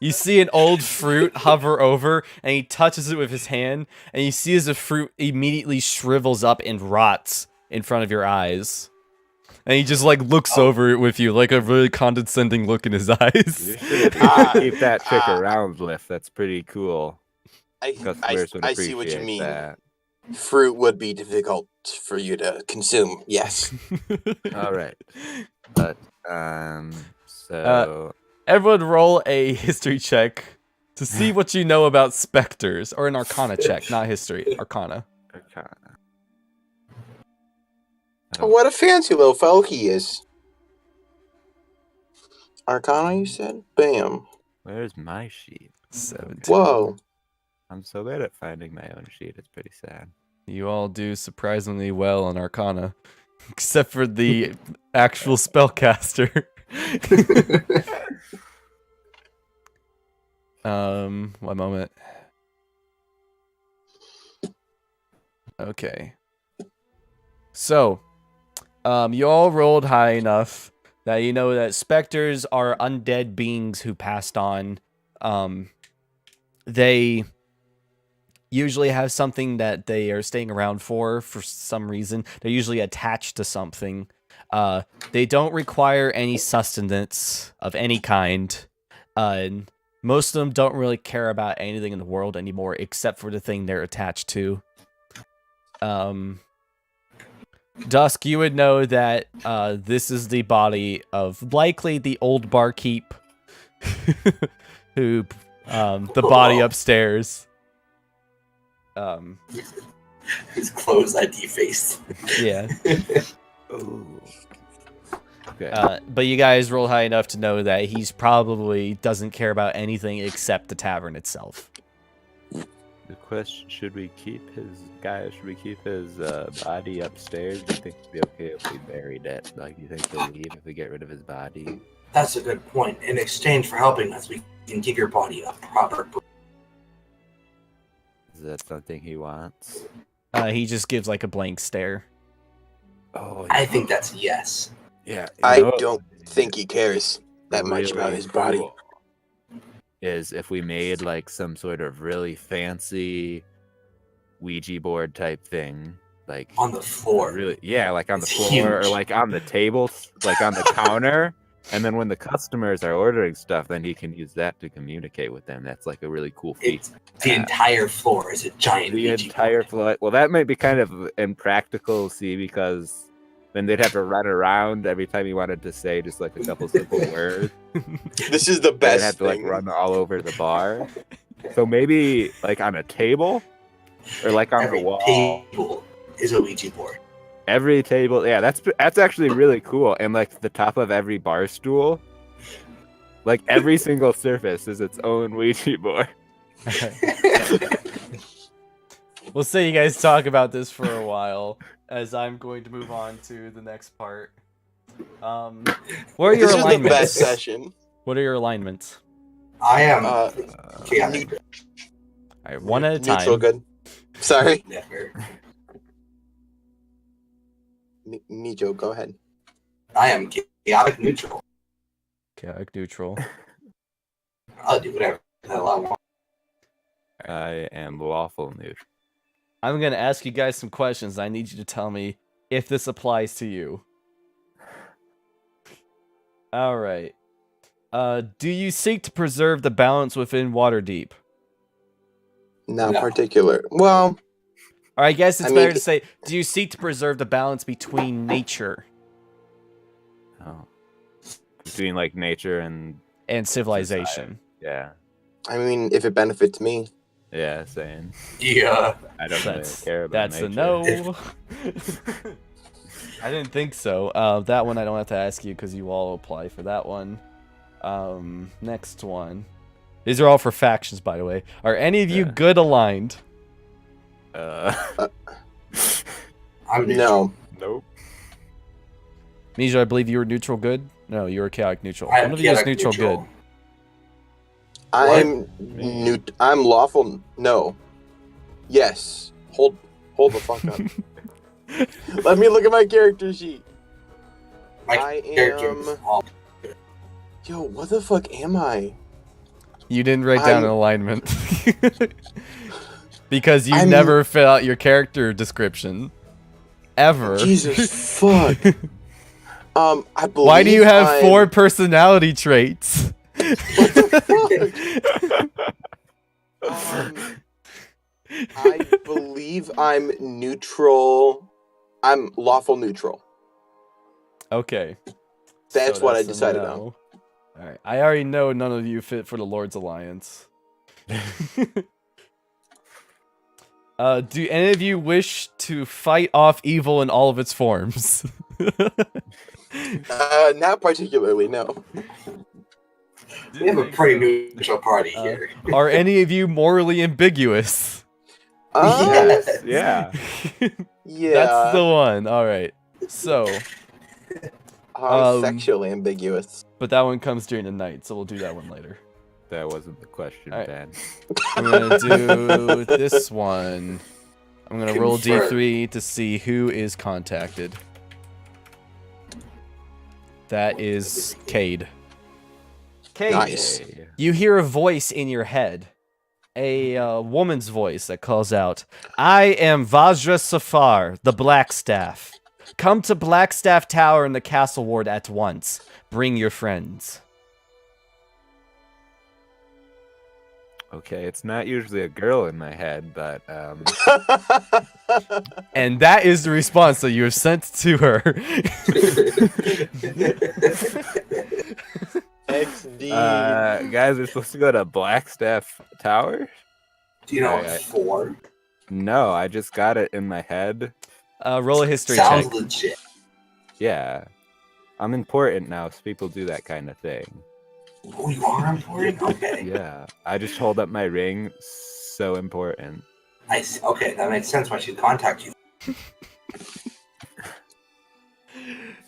You see an old fruit hover over, and he touches it with his hand, and you see as the fruit immediately shrivels up and rots in front of your eyes. And he just like looks over it with you, like a really condescending look in his eyes. You should keep that trick around, Liff. That's pretty cool. Customers would I see what you appreciate mean. that. Fruit would be difficult for you to consume. Yes. All right. But so Everyone roll a history check to see what you know about specters, or an arcana check, not history, arcana. Arcana. What a fancy little fellow he is. Arcana, you said? Bam. Where's my sheet? 17. Whoa. I'm so bad at finding my own sheet. It's pretty sad. You all do surprisingly well on arcana, except for the actual spellcaster. One moment. Okay. So, you all rolled high enough that you know that specters are undead beings who passed on. They usually have something that they are staying around for some reason. They're usually attached to something. They don't require any sustenance of any kind. Most of them don't really care about anything in the world anymore except for the thing they're attached to. Dusk, you would know that this is the body of likely the old barkeep who the body upstairs. His clothes that defaced. Yeah. Ooh. Okay. But you guys roll high enough to know that he's probably doesn't care about anything except the tavern itself. The question: should we keep his body upstairs? Do you think it'd be okay if we buried it? Like, do you think he'll leave if we get rid of his body? That's a good point. In exchange for helping us, we can give your body a proper. Is that something he wants? He just gives like a blank stare. Oh, I think that's yes. yeah. I don't think he cares that much Really about his body. cool is if we made like some sort of really fancy Ouija board type thing, like On the floor. really, yeah, like on the It's floor or huge. like on the tables, like on the counter. And then when the customers are ordering stuff, then he can use that to communicate with them. That's like a really cool feat. The entire floor is a giant The Ouija entire board. floor. Well, that might be kind of impractical, see, because then they'd have to run around every time he wanted to say just like a couple simple words. This is the They'd best have to like thing. run all over the bar. So maybe like on a table or like on Every the wall. table is a Ouija board. Every table, yeah, that's actually really cool. And like the top of every bar stool, like every single surface is its own Ouija board. We'll say you guys talk about this for a while, as I'm going to move on to the next part. What are your This is the best alignments? session. What are your alignments? I am Neut- chaotic. All right, one at a neutral time. good. Sorry. Never. Nijo, go ahead. I am chaotic neutral. Chaotic neutral. I'll do whatever the hell I want. I am lawful neutral. I'm gonna ask you guys some questions. I need you to tell me if this applies to you. All right. Do you seek to preserve the balance within Waterdeep? Not No. particular. Well, Or I guess it's I better mean- to say, do you seek to preserve the balance between nature Oh. Between like nature and and civilization? yeah. I mean, if it benefits me. Yeah, same. Yeah. I don't really That's care about that's a nature. no. I didn't think so. That one I don't have to ask you because you all apply for that one. Next one. These are all for factions, by the way. Are any of you Yeah. good aligned? I'm neutral. No. Nope. Misha, I believe you were neutral good? No, you were chaotic neutral. I One am of you is chaotic neutral good. I'm lawful. No. Yes. Hold the fuck up. Let me look at my character sheet. My I character am. is all Yo, what the fuck am I? You didn't write down an I'm- alignment. Because you I'm- never fill out your character description. Ever. Jesus fuck. I believe. Why do you have I'm- 4 personality traits? What the fuck? I believe I'm neutral. I'm lawful neutral. Okay. That's what I a decided on. no. Alright. I already know none of you fit for the Lord's Alliance. Do any of you wish to fight off evil in all of its forms? Not particularly, no. We have a pretty neutral party here. Are any of you morally ambiguous? Yes. Yeah. Yeah. That's the one. Alright. So, Sexually ambiguous. but that one comes during the night, so we'll do that one later. That wasn't the question, Alright. Ben. I'm gonna do this one. I'm gonna roll Confirm. D3 to see who is contacted. That is Cade. Cade, Nice. you hear a voice in your head. A woman's voice that calls out, I am Vajra Safar, the Blackstaff. Come to Blackstaff Tower in the Castle Ward at once. Bring your friends. Okay, it's not usually a girl in my head, but And that is the response that you have sent to her. XD. guys, we're supposed to go to Blackstaff Tower? Do you know what Alright. for? No, I just got it in my head. Roll a history Sounds check. legit. Yeah. I'm important now, so people do that kind of thing. Oh, you are important? Okay. Yeah, I just hold up my ring. So important. I see. Okay, that makes sense why she'd contact you.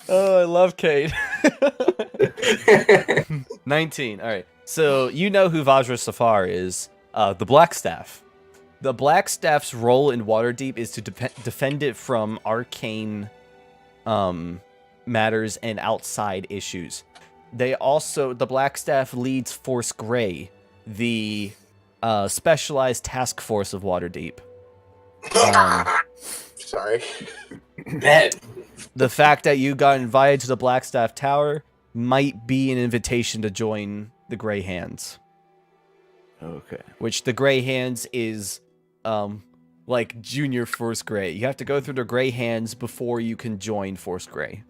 Oh, I love Kate. 19. All right. So you know who Vajra Safar is. The Blackstaff. The Blackstaff's role in Waterdeep is to defend it from arcane matters and outside issues. The Blackstaff leads Force Grey, the specialized task force of Waterdeep. Sorry. Bet. The fact that you got invited to the Blackstaff Tower might be an invitation to join the Grey Hands. Okay. Which the Grey Hands is like Junior Force Grey. You have to go through the Grey Hands before you can join Force Grey.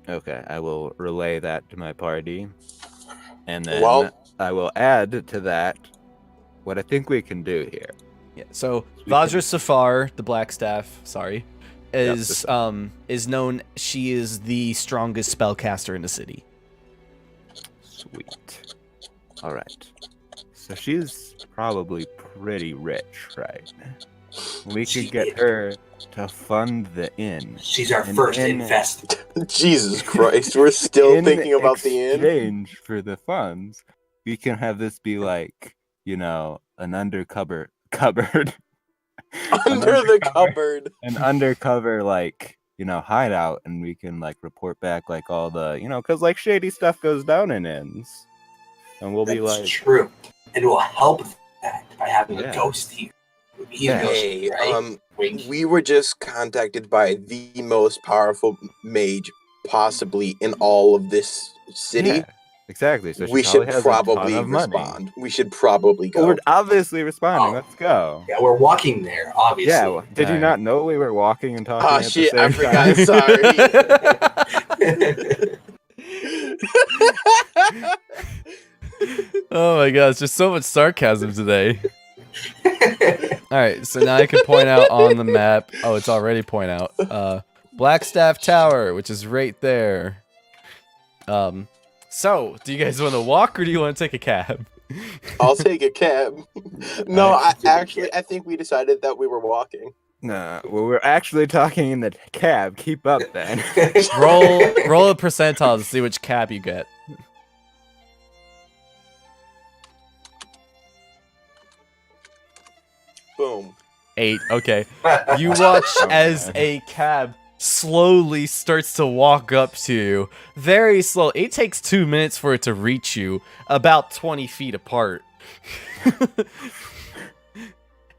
Okay, I will relay that to my party. And then I will add to that what I think we can do here. Yeah. So Vajra Safar, the Blackstaff, is known. She is the strongest spellcaster in the city. Sweet. All right. So she's probably pretty rich, right? We could get her to fund the inn. She's our first investment. Jesus Christ, we're still thinking about the inn. In exchange for the funds, we can have this be like, an undercover cupboard. Under the cupboard. An undercover, hideout, and we can, report back, all the, because, shady stuff goes down in inns. And we'll be like... That's true. And we'll help that by having a ghost here. Hey, we were just contacted by the most powerful mage possibly in all of this city. Yeah, exactly. So we should probably respond. We should probably go. We're obviously responding. Let's go. Yeah, we're walking there, obviously. Yeah. Did you not know we were walking and talking? Oh at shit! the same time? Sorry. Oh my god, it's just so much sarcasm today. Alright, so now I can point out on the map. Oh, it's already point out. Blackstaff Tower, which is right there. So, do you guys want to walk or do you want to take a cab? I'll take a cab. No, I think we decided that we were walking. No, well, we're actually talking in the cab. Keep up, then. roll a percentile to see which cab you get. Boom. 8. Okay. You watch as a cab slowly starts to walk up to you. Very slow. It takes 2 minutes for it to reach you, about 20 feet apart.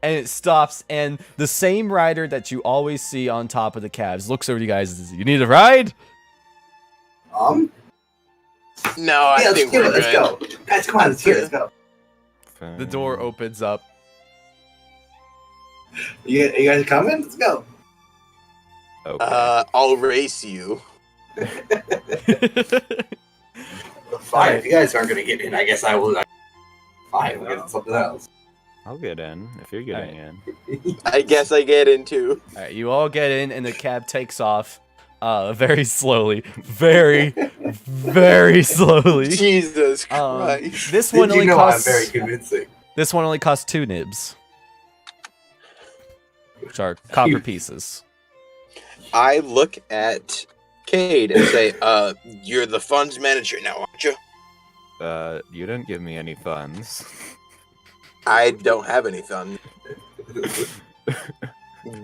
And it stops, and the same rider that you always see on top of the cabs looks over to you guys and says, "You need a ride?" No, I think we're good. Let's go. Guys, come on, let's go. The door opens up. You guys coming? Let's go. Okay. I'll race you. Fine, if you guys aren't gonna get in, I guess I will. Fine, we'll get something else. I'll get in if you're getting in. I guess I get in too. Alright, you all get in, and the cab takes off very slowly. Very, very slowly. Jesus Christ. This one only costs... I'm very convincing. This one only costs 2 nibs. Which are copper pieces. I look at Cade and say, you're the funds manager now, aren't you? You didn't give me any funds. I don't have any funds.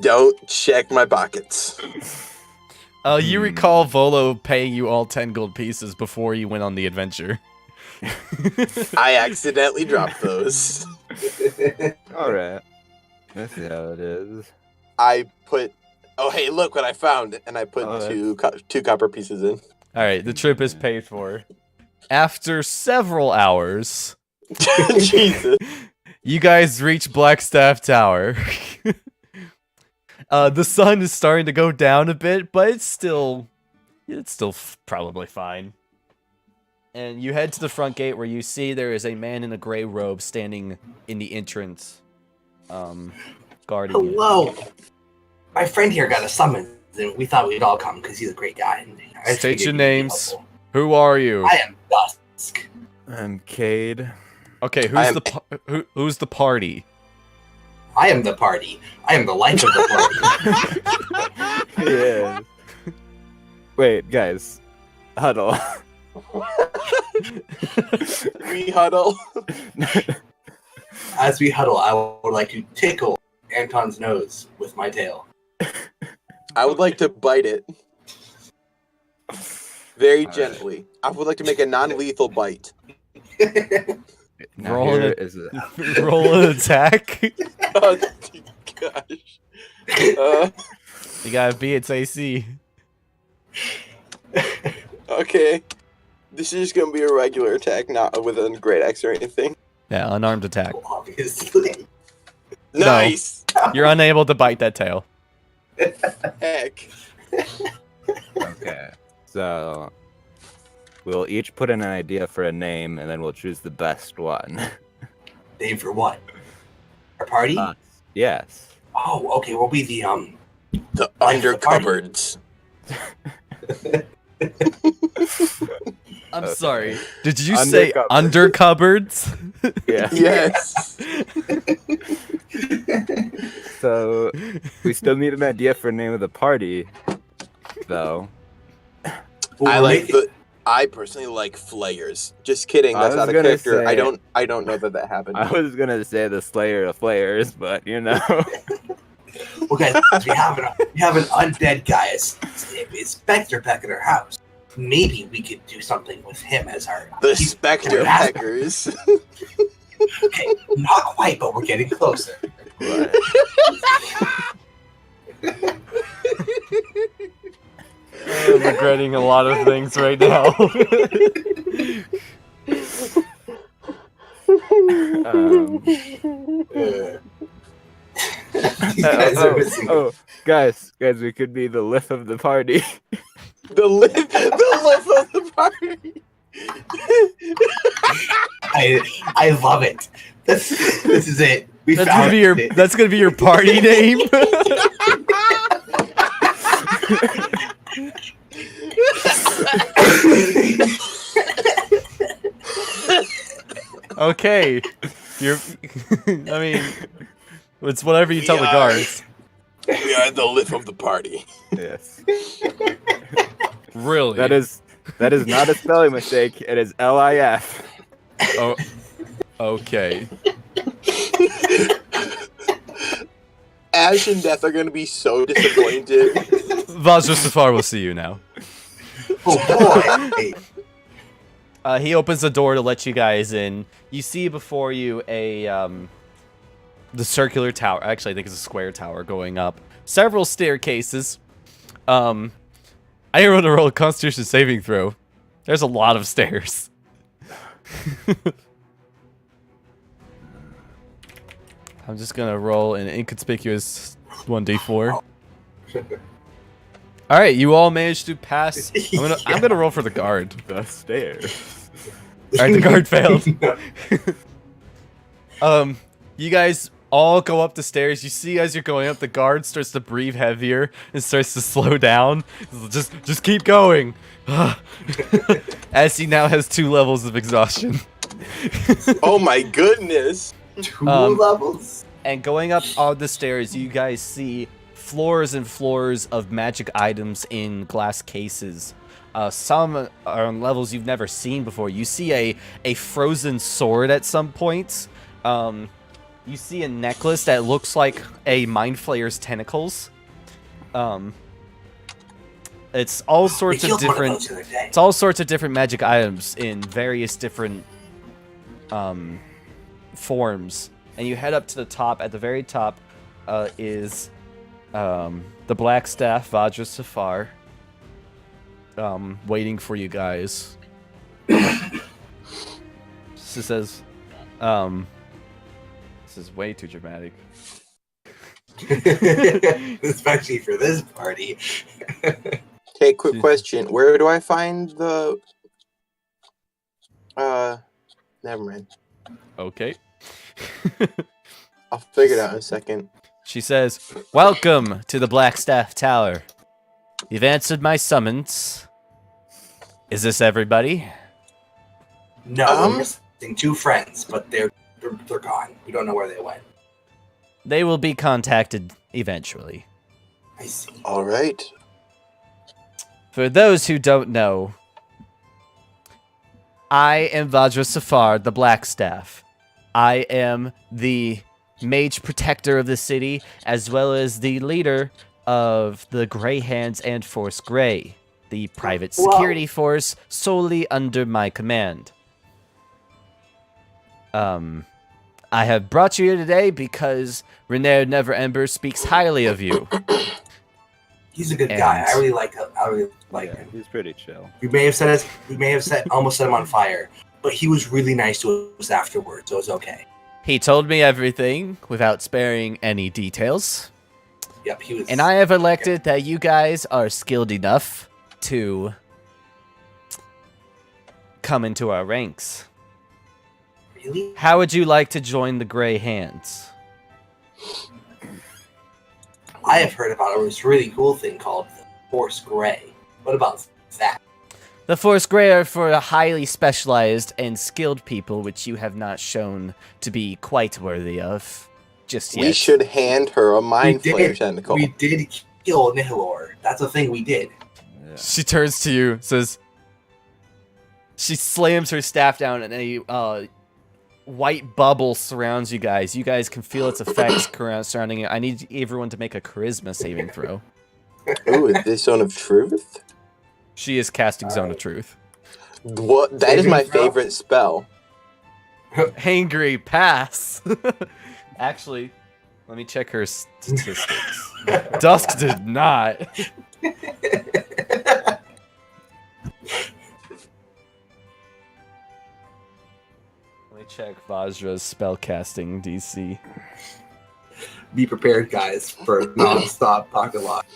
Don't check my pockets. You recall Volo paying you all 10 gold pieces before you went on the adventure. I accidentally dropped those. Alright. Let's see how it is. I put... Oh, hey, look what I found. And I put two copper pieces in. Alright, the trip is paid for. After several hours... Jesus. You guys reach Blackstaff Tower. The sun is starting to go down a bit, but it's still probably fine. And you head to the front gate where you see there is a man in a gray robe standing in the entrance, guarding you. Hello. My friend here got a summons. then we thought we'd all come because he's a great guy. And I State figured your he'd be names. helpful. Who are you? I am Dusk. I'm Cade. Okay, who's the party? I am the party. I am the life of the party. Yeah. Wait, guys. Huddle. We huddle. As we huddle, I would like to tickle Anton's nose with my tail. I would like to bite it. Very gently. I would like to make a non-lethal bite. Now Roll here it. is a Roll an attack. Oh, gosh. You gotta be its AC. Okay. This is just gonna be a regular attack, not with a great axe or anything. Yeah, unarmed attack. Obviously. No. Nice! You're unable to bite that tail. Heck. Okay. So we'll each put in an idea for a name, and then we'll choose the best one. Name for what? Our party? Us. Yes. Oh, okay. We'll be the The Life of the party. undercupboards. I'm Okay. sorry. Did you say Undercupboards. under cupboards? Yeah. Yes. So we still need an idea for a name of the party, though. I personally like flayers. Just kidding. I That's was not a gonna character. I say- don't know that happened. I was gonna say the Slayer of Flayers, but you know. Well, guys, we have an undead guy. It's Spectre back at our house. Maybe we could do something with him as our The he's- Spectre Hackers. Okay, not quite, but we're getting closer. Right. I'm regretting a lot of things right now. You guys are missing. Guys, we could be the lift of the party. the lip of the party. I love it. This is it. We That's found gonna be your it. that's gonna be your party name. Okay. You're I mean it's whatever you tell the guards. We are the lip of the party. Yes. Really? That is not a spelling mistake. It is LIF. Oh, okay. Ash and Death are gonna be so disappointed. Vajra Safar will see you now. Oh boy. He opens the door to let you guys in. You see before you a the circular tower. Actually, I think it's a square tower going up. Several staircases. I want to roll a Constitution saving throw. There's a lot of stairs. I'm just gonna roll an inconspicuous 1d4. All right, you all managed to pass. I'm gonna roll for the guard. The stairs. All right, the guard failed. You guys all go up the stairs. You see as you're going up, the guard starts to breathe heavier and starts to slow down. Just keep going. As he now has 2 levels of exhaustion. Oh my goodness. 2 levels? And going up all the stairs, you guys see floors and floors of magic items in glass cases. Some are on levels you've never seen before. You see a frozen sword at some points. You see a necklace that looks like a Mind Flayer's tentacles. It's all sorts of different. It's all sorts of different magic items in various different forms. And you head up to the top. At the very top is the Black Staff, Vajra Safar, waiting for you guys. She says, this is way too dramatic. Especially for this party. Okay, quick question. Where do I find the... Never mind. Okay. I'll figure it out in a second. She says, welcome to the Black Staff Tower. You've answered my summons. Is this everybody? No, we're missing 2 friends, but they're gone. We don't know where they went. They will be contacted eventually. I see. All right. For those who don't know, I am Vajra Safar, the Blackstaff. I am the mage protector of the city, as well as the leader of the Grey Hands and Force Grey, the private security force solely under my command. I have brought you here today because Renair Neverember speaks highly of you. He's a good guy. I really like him. Him. He's pretty chill. We may have almost set him on fire, but he was really nice to us afterwards, so it was okay. He told me everything without sparing any details. Yep, he was. And I have elected that you guys are skilled enough to come into our ranks. Really? How would you like to join the Grey Hands? I have heard about this really cool thing called the Force Grey. What about that? The Force Grey are for a highly specialized and skilled people which you have not shown to be quite worthy of just yet. We should hand her a mind flayer tentacle. We did kill Nihilor. That's a thing we did. Yeah. She turns to you, says... She slams her staff down and a white bubble surrounds you guys. You guys can feel its effects surrounding it. I need everyone to make a charisma saving throw. Ooh, is this Zone of Truth? She is casting Zone of Truth. What? That is my favorite spell. Hangry, pass. Actually, let me check her statistics. Dusk did not. Let me check Vajra's spellcasting DC. Be prepared, guys, for non-stop pocket lock.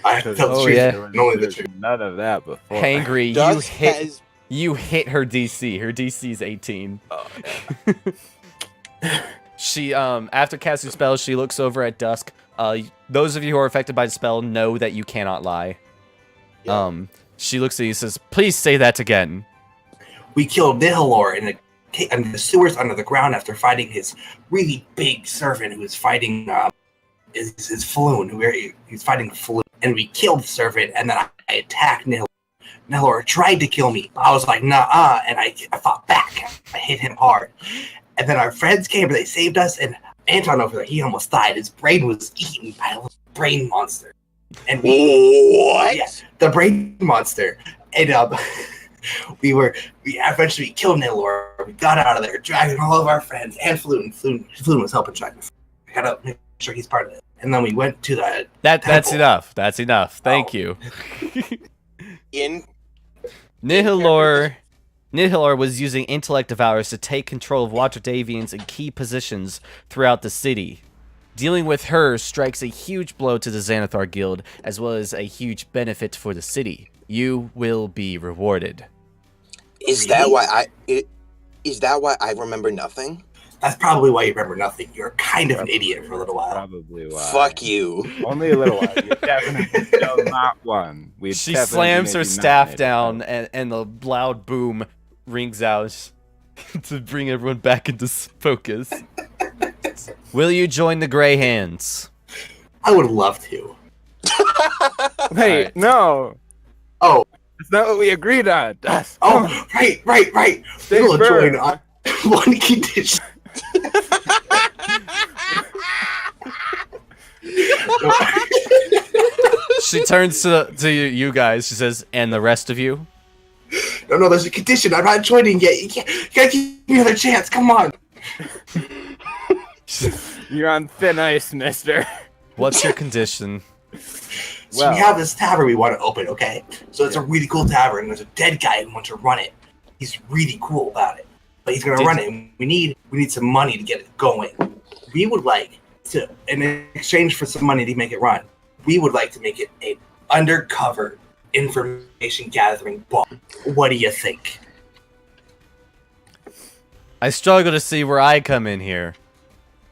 I have to tell the truth. yeah. And only the truth. None of that before. Hangry, Dusk has... you hit her DC. Her DC is 18. Oh, yeah. She after casting spells, she looks over at Dusk. Those of you who are affected by the spell know that you cannot lie. Yeah. She looks at you and says, "Please say that again." We killed Nihilor in the sewers under the ground after fighting his really big servant who was fighting his Floon. He's fighting Floon. And we killed the servant, and then I attacked Nihilor. Nihilor tried to kill me. I was like, nah, and I fought back. I hit him hard. And then our friends came, and they saved us, and Anton over there, he almost died. His brain was eaten by a little brain monster. And What? Yeah, the brain monster. And we eventually killed Nihilor. We got out of there, dragging all of our friends and Floon. Floon was helping try to. I gotta make sure he's part of it. And then we went to the That's temple. enough. That's enough. Thank you. In Nihilor was using intellect devourers to take control of Waterdavians in key positions throughout the city. Dealing with her strikes a huge blow to the Xanathar Guild, as well as a huge benefit for the city. You will be rewarded. Is that why I remember nothing? That's probably why you remember nothing. You're kind of an idiot for a little while. Probably why. Fuck you. Only a little while. You definitely know not one. She slams her staff down, and the loud boom rings out to bring everyone back into focus. Will you join the Grey Hands? I would love to. Wait, Alright. no. Oh, That's not what we agreed on. right. Stay We'll firm. join on one condition. She turns to you guys. She says, "And the rest of you?" No, there's a condition. I'm not joining yet. You gotta give me another chance. Come on. You're on thin ice, mister. What's your condition? So we have this tavern we want to open, okay? So it's a really cool tavern. There's a dead guy who wants to run it. He's really cool about it. But he's gonna run it. And we need some money to get it going. We would like to, in exchange for some money to make it run, we would like to make it an undercover information gathering bar. What do you think? I struggle to see where I come in here.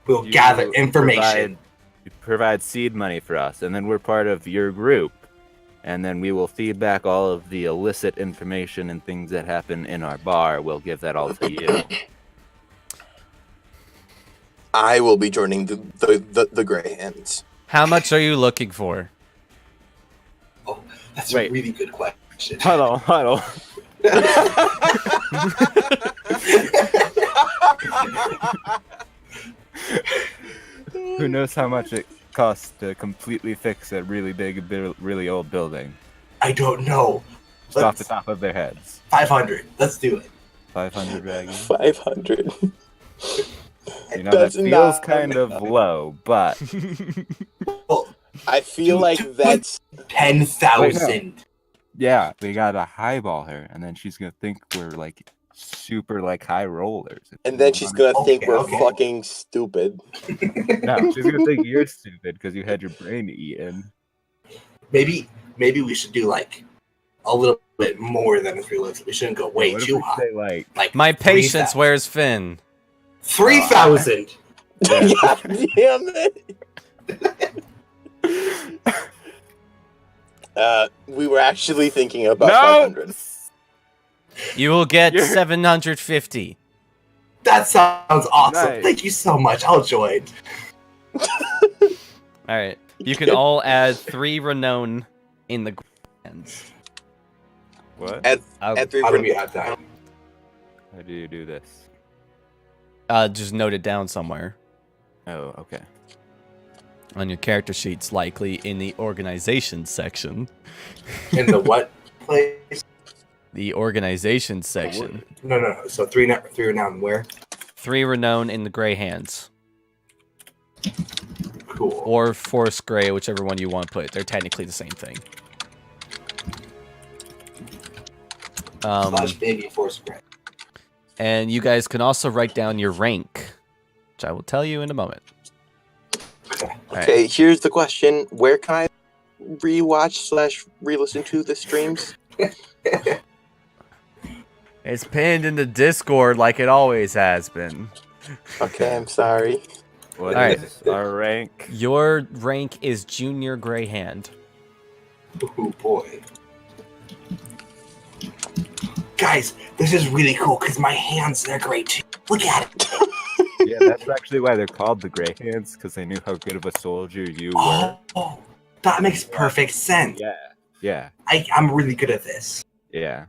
We'll You gather information. provide seed money for us, and then we're part of your group. And then we will feed back all of the illicit information and things that happen in our bar. We'll give that all to you. I will be joining the Grey Hands. How much are you looking for? Oh, that's Wait. a really good question. Huddle. Who knows how much it costs to completely fix a really big, really old building? I don't know. Just off the top of their heads. 500. Let's do it. 500 Raggy. 500. You know, that That's feels not kind of low, but Well, I feel like that's 10,000. yeah, we gotta highball her, and then she's gonna think we're like super like high rollers. and then she's gonna think we're Okay. fucking stupid. No, she's gonna think you're stupid because you had your brain eaten. Maybe we should do like a little bit more than 3 lifts. We shouldn't go way What if too we high. say like Like My patience 3,000. wears thin. 3,000. God damn it. We were actually thinking about no? 500. You will get You're- 750. That sounds awesome. Nice. Thank you so much. I'll join. All right. You can all add 3 renown in the hands. What? At I'll- 3 How do we have that? How do you do this? Just note it down somewhere Oh, okay. on your character sheets, likely in the organization section. In the what place? The organization section. No. So 3 renown where? 3 renown in the gray hands. Cool. Or force gray, whichever one you want to put. They're technically the same thing. Slash baby force grant. And you guys can also write down your rank, which I will tell you in a moment. Okay, here's the question. Where can I rewatch / re-listen to the streams? It's pinned in the Discord like it always has been. Okay, I'm sorry. What All right. is our rank? Your rank is Junior Gray Hand. Oh boy. Guys, this is really cool because my hands, they're great too. Look at it. Yeah, that's actually why they're called the Grey Hands, because they knew how good of a soldier you were. Oh, that makes perfect sense. Yeah, I'm really good at this. yeah.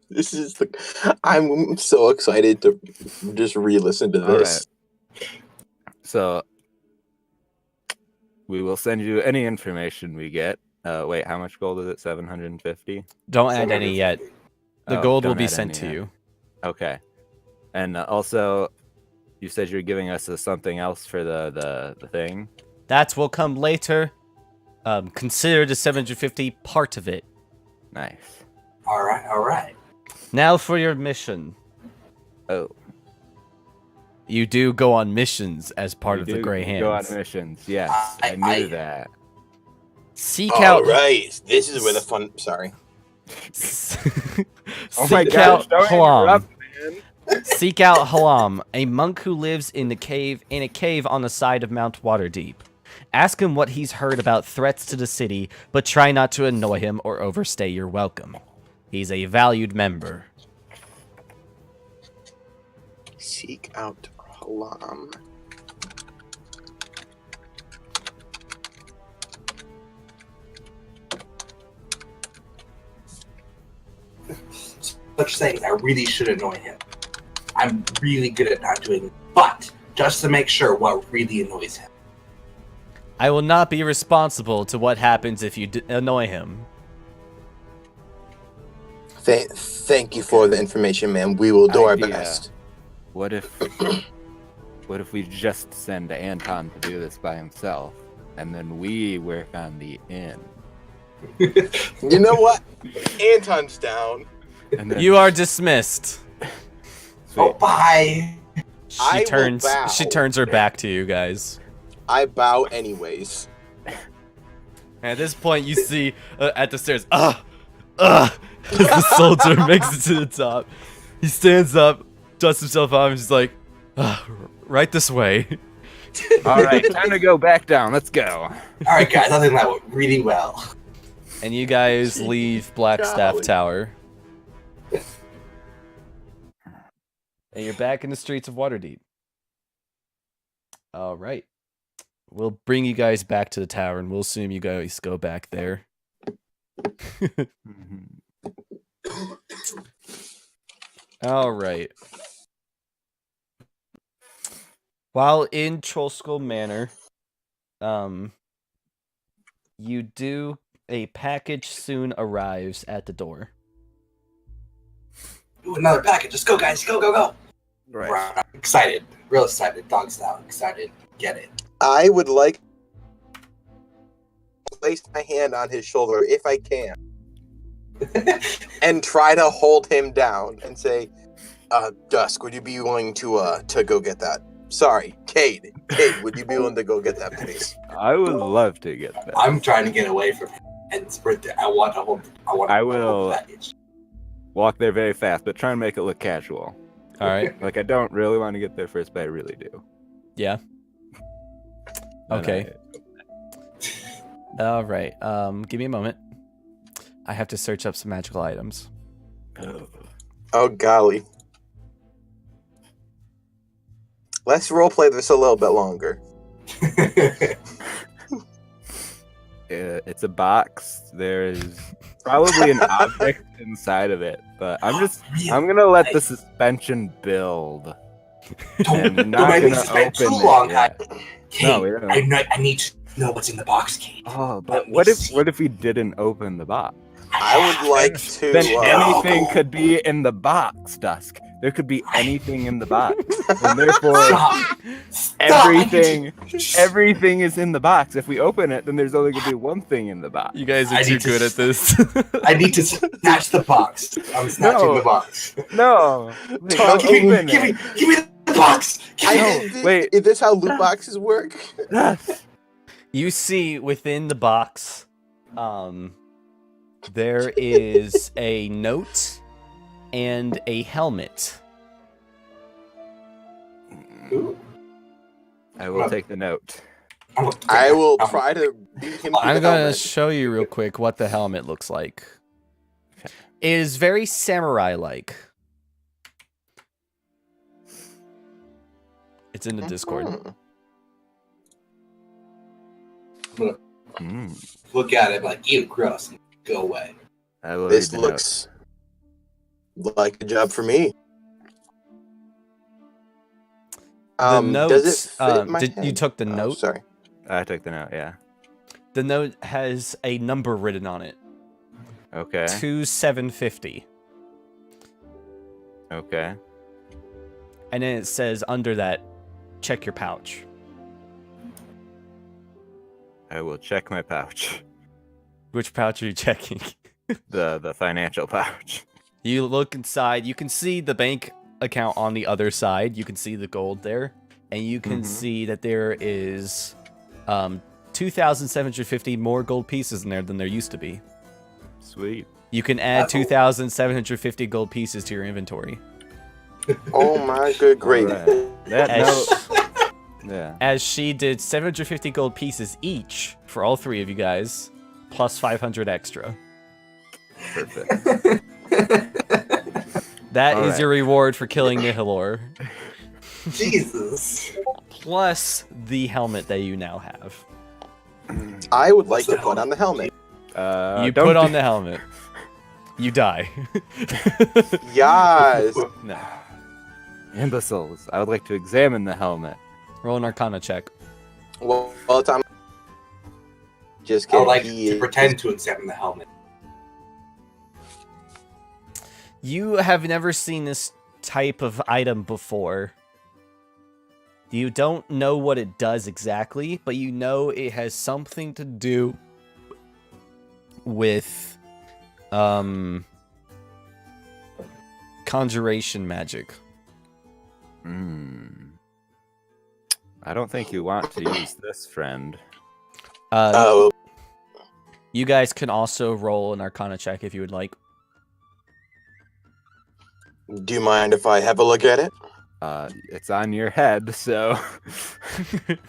This is I'm so excited to just re-listen to this. So, we will send you any information we get. Wait, how much gold is it? 750? Don't add any yet. The Oh, gold will don't be add sent any to yet. you. Okay. And also, you said you're giving us something else for the thing? That will come later. Consider the 750 part of it. Nice. All right. Now for your mission. Oh, You do go on missions as part we of the do Grey go on Hands. missions, yes. I- I knew I- that. Seek All out right, this is where the fun. Sorry. Seek Oh my out gosh, don't Halam. interrupt, man. Seek out Halam, a monk who lives in a cave on the side of Mount Waterdeep. Ask him what he's heard about threats to the city, but try not to annoy him or overstay your welcome. He's a valued member. Seek out Halam. Such saying, I really should annoy him. I'm really good at not doing it. But just to make sure what really annoys him. I will not be responsible to what happens if you annoy him. Thank you for the information, man. We will do our Idea. best. What if we just send Anton to do this by himself, and then we work on the inn? You know what? Anton's down. And then You are dismissed. Oh, bye. I She will bow. turns her back to you guys. I bow anyways. And at this point, you see at the stairs, as the soldier makes it to the top. He stands up, dusts himself off, and he's like, right this way. All right, time to go back down. Let's go. All right, guys, I think that went really well. And you guys leave Blackstaff Golly. Tower. And you're back in the streets of Waterdeep. All right. We'll bring you guys back to the tower, and we'll assume you guys go back there. All right. While in Trollskull Manor, a package soon arrives at the door. Ooh, another package. Let's go, guys. Go, go, go. Right. Excited. Real excited. Dog style. Excited. Get it. I would like to place my hand on his shoulder if I can, and try to hold him down and say, "Dusk, would you be willing to go get that?" Sorry, Cade, would you be willing to go get that, please? I would love to get that. I'm trying to get away from him and sprint there. I want to hold. I hold will- the package. Walk there very fast, but try and make it look casual. All right. Like, I don't really want to get there first, but I really do. Yeah. Then Okay. All right. Give me a moment. I have to search up some magical items. Oh golly. Let's roleplay this a little bit longer. It's a box. There's probably an object inside of it, but I'm gonna let the suspension build. Don't I'm not make me gonna spend too open it long. yet. Kate, No, we don't. I need to know what's in the box, Kate. Oh, Let but me what see. if we didn't open the box? I would like to. Then No. anything could be in the box, Dusk. There could be anything in the box, and therefore Stop. Stop. everything is in the box. If we open it, then there's only gonna be one thing in the box. You guys I are too need to good at this. I need to snatch the box. I'm snatching No. the box. No, wait, Talk- don't Give me, open give me, it. give me the box. Give me No, wait. Is this how loot boxes work? Dusk. You see within the box, there is a note and a helmet. Ooh. I will take the note. I will try to beat him. to I'm the going to helmet. show you real quick what the helmet looks like. It is very samurai-like. It's in the Discord. Look at it like, ew, gross. Go away. I will This read the note. looks like a job for me. The note, does it fit my you head? took the Oh, note? Sorry. I took the note. Yeah. The note has a number written on it. Okay. 2750. Okay. And then it says under that, check your pouch. I will check my pouch. Which pouch are you checking? The financial pouch. You look inside, you can see the bank account on the other side. You can see the gold there. And you can see that there is 2,750 more gold pieces in there than there used to be. Sweet. You can add Uh-oh. 2,750 gold pieces to your inventory. Oh my good gravy. Alright. That As, note. Yeah. as she did 750 gold pieces each for all three of you guys, plus 500 extra. Perfect. That is Alright. your reward for killing Nihilor. Jesus. Plus the helmet that you now have. I would like to put on the helmet. You don't put on do- the helmet. You die. Yes. No. Imbeciles. I would like to examine the helmet. Roll an Arcana check. Well, Tom. Just I kidding. would like He to is- pretend to examine the helmet. You have never seen this type of item before. You don't know what it does exactly, but you know it has something to do with conjuration magic. I don't think you want to use this, friend. Oh, You guys can also roll an Arcana check if you would like. do you mind if I have a look at it? It's on your head, so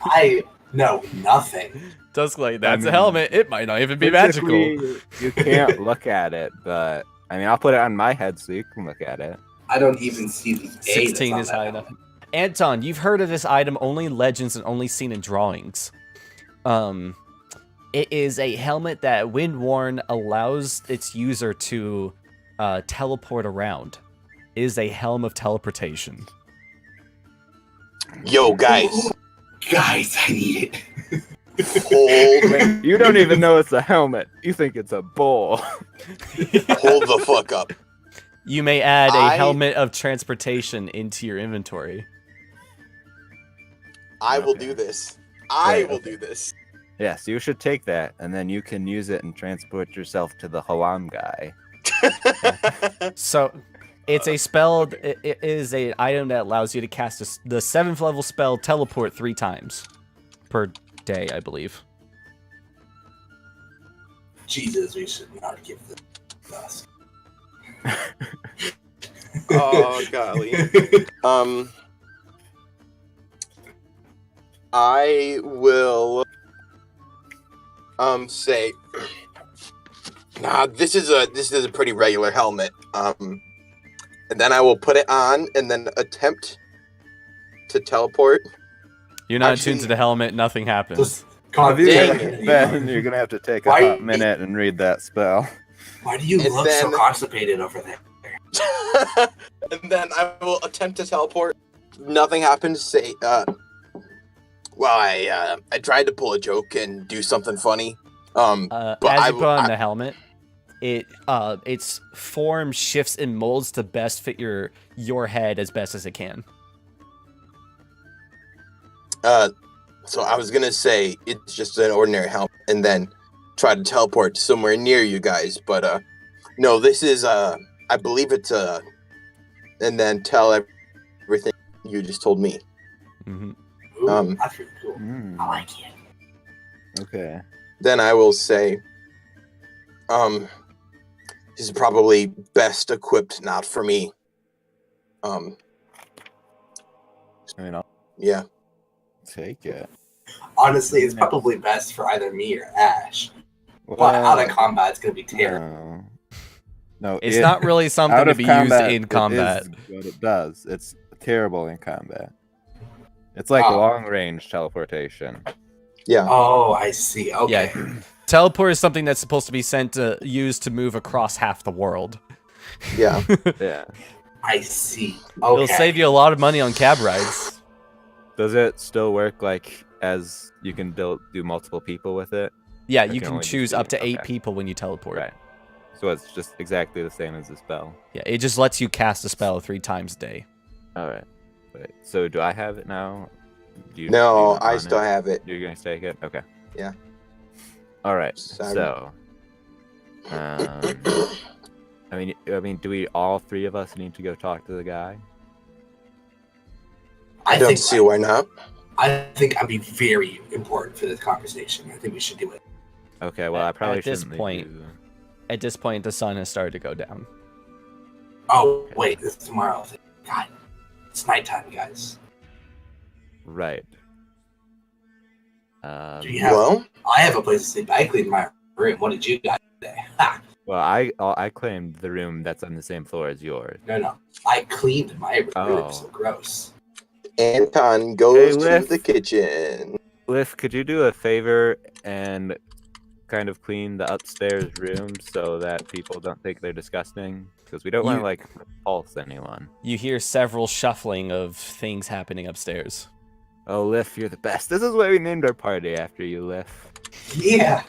I know nothing. Dusklight, that's a mean, helmet. It might not even be magical. physically, you can't look at it, but I mean, I'll put it on my head so you can look at it. I don't even see the A that's 16 on is that high helmet. enough. Anton, you've heard of this item only in legends and only seen in drawings. It is a helmet that, when worn, allows its user to teleport around. It is a helm of teleportation. Yo, guys, Guys, I need it. hold You don't even know it's a helmet. You think it's a bowl. hold the fuck up. You may add a I- helmet of transportation into your inventory. I will Okay. do this. I Right, will okay. do this. Yes, you should take that, and then you can use it and transport yourself to the Halam guy. So, it's a spell. It is an item that allows you to cast the 7th level spell Teleport 3 times per day, I believe. Jesus, we should not give this to us. Oh golly. I will say this is a pretty regular helmet. And then I will put it on and then attempt to teleport. You're not Actually- attuned to the helmet, nothing happens. Just God Dang damn it. Ben, you're gonna have to take a Why- hot minute and read that spell. Why do you And look so then- constipated over there? And then I will attempt to teleport. Nothing happens. Say, I tried to pull a joke and do something funny. But As I you will- put on I- the helmet, its form shifts and molds to best fit your head as best as it can. So I was gonna say it's just an ordinary helmet, and then try to teleport somewhere near you guys. But no, this is I believe it's and then tell everything you just told me. Hmm Ooh, that's really cool. Hmm, I like it. okay. Then I will say, this is probably best equipped not for me. I mean, I'll Yeah. take it. Honestly, it's probably best for either me or Ash. But out of combat, it's gonna be terrible. No, It's not really something out to of be combat, used in combat. It is what it does. It's terrible in combat. It's like Oh. long range teleportation. Yeah. Oh, I see. Okay. Yeah. Teleport is something that's supposed to be used to move across half the world. Yeah. Yeah. I see. Okay. It'll save you a lot of money on cab rides. Does it still work like as you can do multiple people with it? Yeah, Or you can can only just choose be- up to 8 okay. people when you teleport. Right. So it's just exactly the same as the spell. Yeah, it just lets you cast a spell 3 times a day. All right. Wait. So do I have it now? Do you No, want I on still it? have it. You're gonna take it? Okay. Yeah. All right. Sorry. So, I mean, do we all 3 of us need to go talk to the guy? I don't see why not. I think I'd be very important for this conversation. I think we should do it. Okay. Well, I probably At this shouldn't leave point- you- At this point, the sun has started to go down. Oh, wait, this is tomorrow. God, it's nighttime, guys. Right. Do you have? Well, I have a place to sleep. I cleaned my room. What did you guys do today? Ha! Well, I claimed the room that's on the same floor as yours. No. I cleaned my room. Oh. So gross. Anton goes to Liff. the kitchen. Liff, could you do a favor and kind of clean the upstairs room so that people don't think they're disgusting? Because we don't want You- to like repulse anyone. You hear several shuffling of things happening upstairs. Oh, Liff, you're the best. This is why we named our party after you, Liff. Yeah.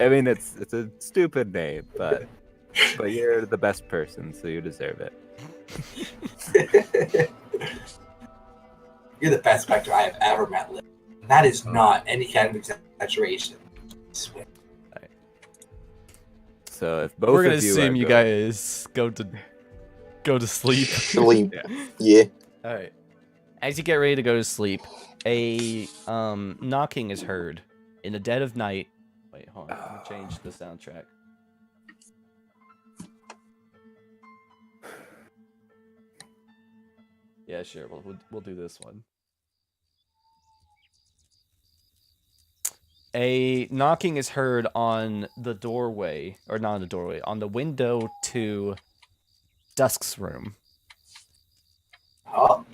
I mean, it's a stupid name, but you're the best person, so you deserve it. You're the best Spectre I have ever met, Liv. That is not any kind of exaggeration. I swear. So if both We're gonna of you assume are you going- guys go to sleep. Sleep. Yeah. Yeah. All right. As you get ready to go to sleep, a knocking is heard in the dead of night. Wait, hold on. Let me change the soundtrack. Yeah, sure. We'll do this one. A knocking is heard on the doorway, or not on the doorway, on the window to Dusk's room. Oh,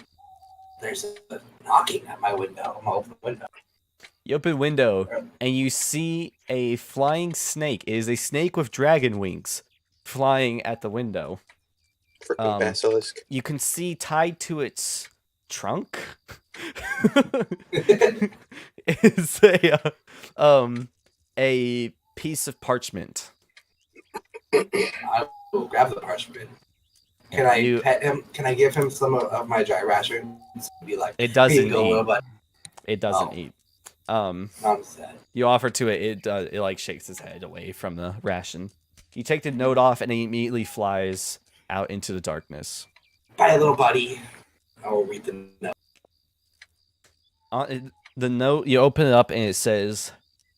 there's a knocking at my window. I'm gonna open the window. You open window, and you see a flying snake. It is a snake with dragon wings flying at the window. Freaking basilisk. You can see tied to its trunk is a piece of parchment. I will grab the parchment. Can I pet him? Can I give him some of my dry rations? Be like, It doesn't "Here you go, eat. little buddy." It doesn't eat. I'm sad. You offer to it. It like shakes its head away from the ration. You take the note off, and it immediately flies out into the darkness. Bye, little buddy. I will read the note. The note, you open it up, and it says,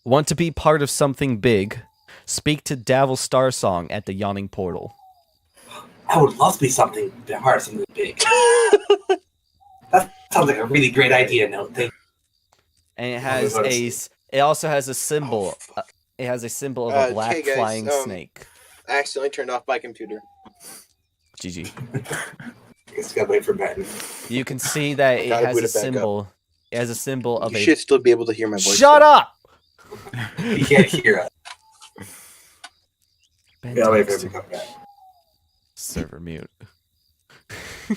"Want to be part of something big? Speak to Davil Starsong at the Yawning Portal." I would love to be something hard, something big. That sounds like a really great idea, note. Thank you. And it has it also has a symbol. It has a symbol of a black hey guys, flying snake. I accidentally turned off my computer. GG. Just gotta wait for Ben. You can see that it Gotta has boot a it back up. symbol. It has a symbol of You a. should still be able to hear my voice. Shut up! He can't hear us. Ben Gotta wait for him texted. to come back. Server mute.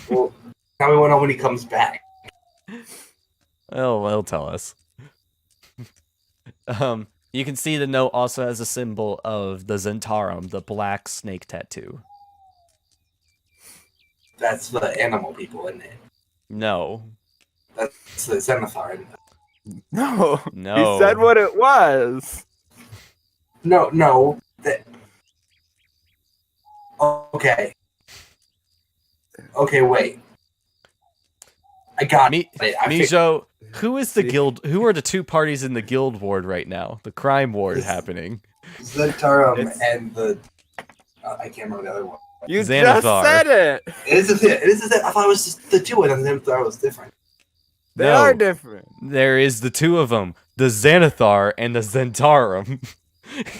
Well, now we want to know when he comes back. Oh, he'll tell us. You can see the note also has a symbol of the Zentarum, the black snake tattoo. That's the animal people, isn't it? No. That's the Zenithar, isn't it? No. No. He said what it was. No. Okay. Okay, wait. I got it. Mijo, who is the guild? Who are the two parties in the guild ward right now? The crime ward It's- happening. Zentarum and the... I can't remember the other one. You Xanathar. just said it. It is I thought it was just the two, and then Zentarum was different. They No. are different. There is the two of them, the Xanathar and the Zentarum.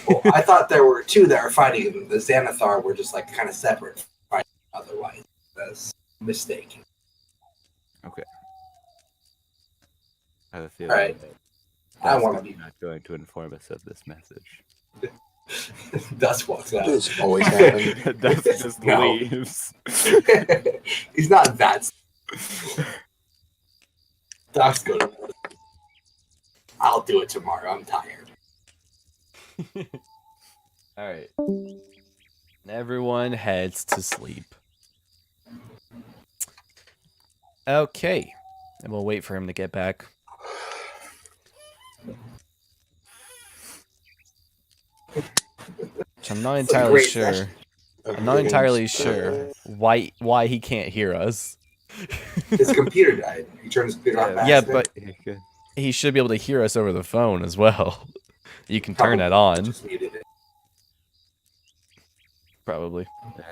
Well, I thought there were two that were fighting, and the Xanathar were just like kind of separate. Fighting otherwise, that's a mistake. Okay. I have a feeling Alright. that I Dusk want to is be. not going to inform us of this message. Dusk walks out. This always happens. Dusk just No. leaves. He's not that. Dusk goes. I'll do it tomorrow. I'm tired. All right. Everyone heads to sleep. Okay. And we'll wait for him to get back. Which I'm not entirely great sure. session. I'm not entirely sure why he can't hear us. His computer died. He turned his computer off. by Yeah, accident. but he should be able to hear us over the phone as well. You can turn that on, Just muted it. probably.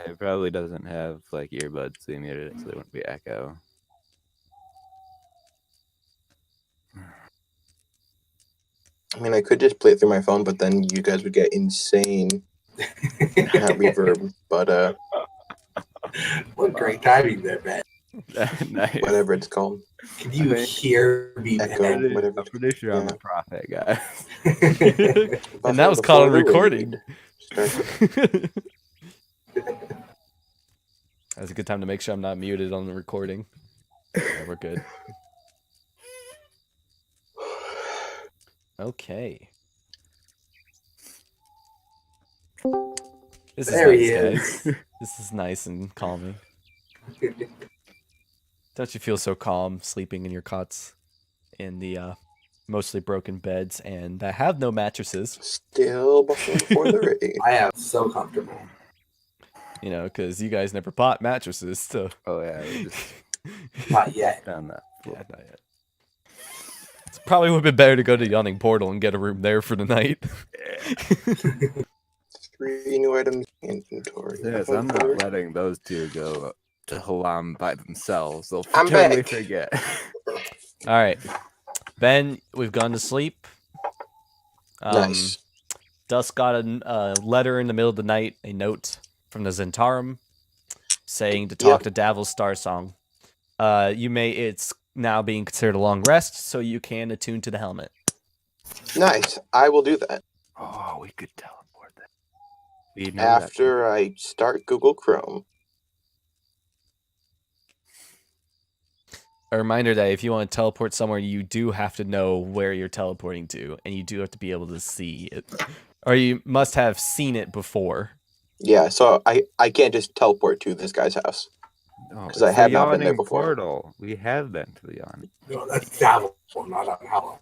It probably doesn't have like earbuds, so you muted it so there wouldn't be echo. I mean, I could just play it through my phone, but then you guys would get insane reverb. But What great timing there, Ben. Nice. whatever it's called, Can you hear me, echo, Ben? whatever. I'm pretty sure I'm Yeah. a prophet, guys. And that was caught on Before the recording. raid. Start- That's a good time to make sure I'm not muted on the recording. Yeah, we're good. Okay. This is There he nice, guys. This is nice and calming. Don't you feel so calm sleeping in your cots in the mostly broken beds and that have no mattresses? Still before the raid. I am so comfortable. You know, because you guys never bought mattresses, so Oh yeah, we just Not yet. found that. yeah, not yet. It probably would have been better to go to Yawning Portal and get a room there for the night. 3 new items in inventory. Yes, I'm not letting those two go to Halam by themselves, they'll I'm totally back. forget. All right, Ben, we've gone to sleep. Nice. Dusk got a letter in the middle of the night, a note from the Zentarum saying to talk to Davil's Starsong. It's now being considered a long rest, so you can attune to the helmet. Nice. I will do that Oh, we could teleport that. We know that. after I start Google Chrome. A reminder that if you want to teleport somewhere, you do have to know where you're teleporting to, and you do have to be able to see it. Or you must have seen it before. Yeah, so I can't just teleport to this guy's house. Oh, 'Cause I it's have the not been there yawning before. portal. We have been to the yawning. No, that's Davil, not on Hallow.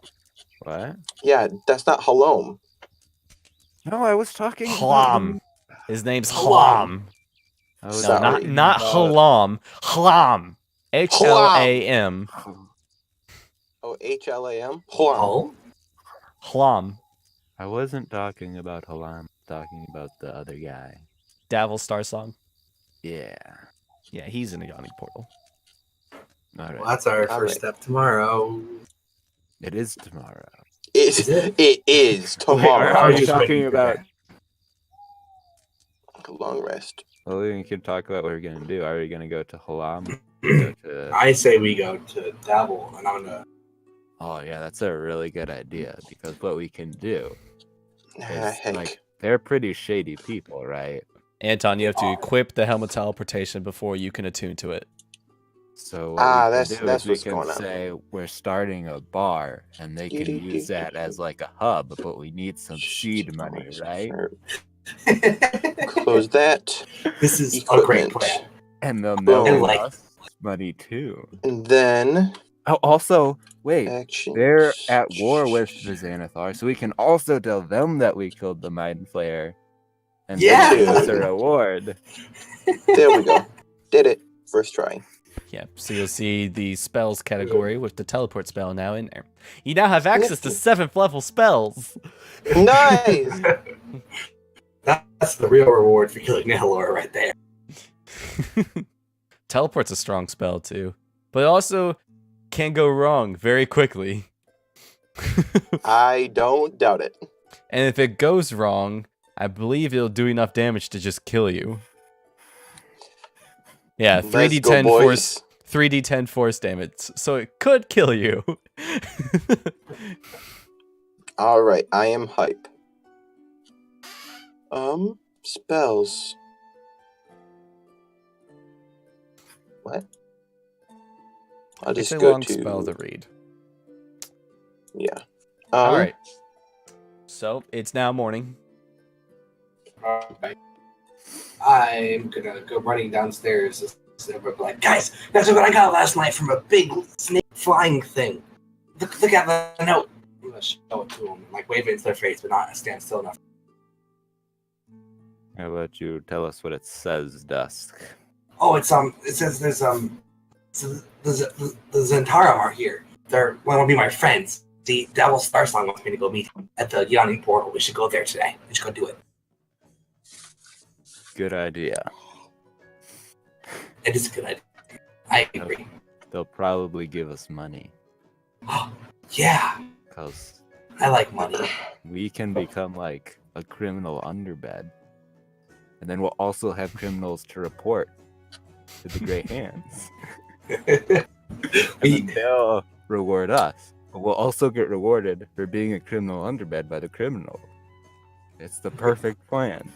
What? Yeah, that's not Halom. No, I was talking Hlam. His name's Hlam. Hlam. I was No, Sorry. not Halam. Hlam. Hlam. Oh, HLAM? Hold on. Oh, Hlam. I wasn't talking about Halam. Talking about the other guy. Davil Starsong. Yeah. Yeah, he's in the yawning portal. All right. well, that's our All first right. step tomorrow. It is tomorrow. Is it? It is Or tomorrow. are you just talking waiting for about? Long rest. Well, we can talk about what we're gonna do. Are we gonna go to Halam? Go to... I say we go to Davil, and I'm gonna. Oh yeah, that's a really good idea because what we can do is Heck. like they're pretty shady people, right? Anton, you have to equip the helmet teleportation before you can attune to it. So what we can that's do that's is we what's can going on. say we're starting a bar and they can use that as like a hub, but we need some seed money, right? Close that. This is a great Equipment. plan. And they'll Boom. know And, like- us money too. And then Oh, also, wait, action. they're at war with the Xanathar, so we can also tell them that we killed the Mind Flayer. And Yeah. give us a reward. There we go. Did it. First try. Yeah, so you'll see the spells category with the teleport spell now in there. You now have access to 7th level spells. Nice. That's the real reward for killing Nihilor right there. Teleport's a strong spell too, but it also can go wrong very quickly. I don't doubt it. And if it goes wrong, I believe it'll do enough damage to just kill you. Yeah, Let's go, 3d10 boys. force 3d10 force damage. So it could kill you. All right, I am hype. Spells. What? I'll It's just a go long to spell to read. yeah. All right. So it's now morning. Alright. I'm gonna go running downstairs and be like, guys, that's what I got last night from a big snake flying thing. Look at the note. I'm gonna show it to them, like wave it into their face, but not stand still enough. How about you tell us what it says, Dusk? Oh, it says there's so the Zentarum are here. They're want to be my friends. The Devil Starsong wants me to go meet them at the Yawning Portal. We should go there today. We should go do it. Good idea. It is a good idea. I agree. They'll probably give us money Yeah, because I like money. we can become like a criminal underbed, and then we'll also have criminals to report to the Great Hands. And then they'll reward us, but we'll also get rewarded for being a criminal underbed by the criminal. It's the perfect plan.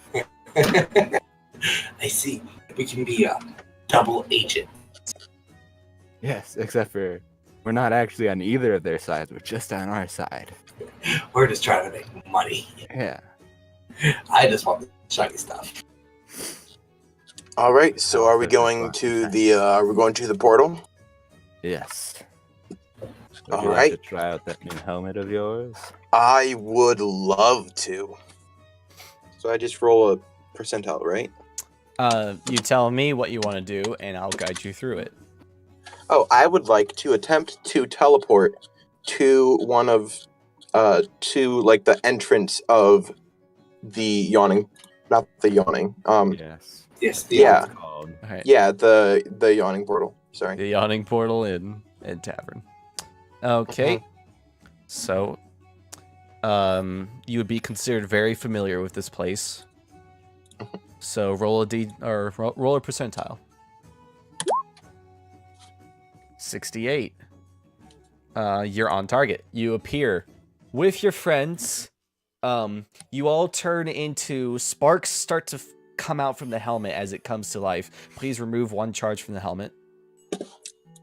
I see. We can be a double agent. Yes, except for we're not actually on either of their sides. We're just on our side. We're just trying to make money. Yeah. I just want the shiny stuff. All right. So are we going to the portal? Yes. Would All you like right. to try out that new helmet of yours? I would love to. So I just roll a percentile, right? You tell me what you want to do, and I'll guide you through it. Oh, I would like to attempt to teleport to one of to like the entrance of the yawning not the yawning. Yes. Yes, the Yeah. It's called. All right. Yeah, the yawning portal. Sorry. The yawning portal in tavern. Okay. So, you would be considered very familiar with this place. So roll a roll a percentile. 68. You're on target. You appear with your friends. You all turn into sparks. Start to come out from the helmet as it comes to life. Please remove 1 charge from the helmet.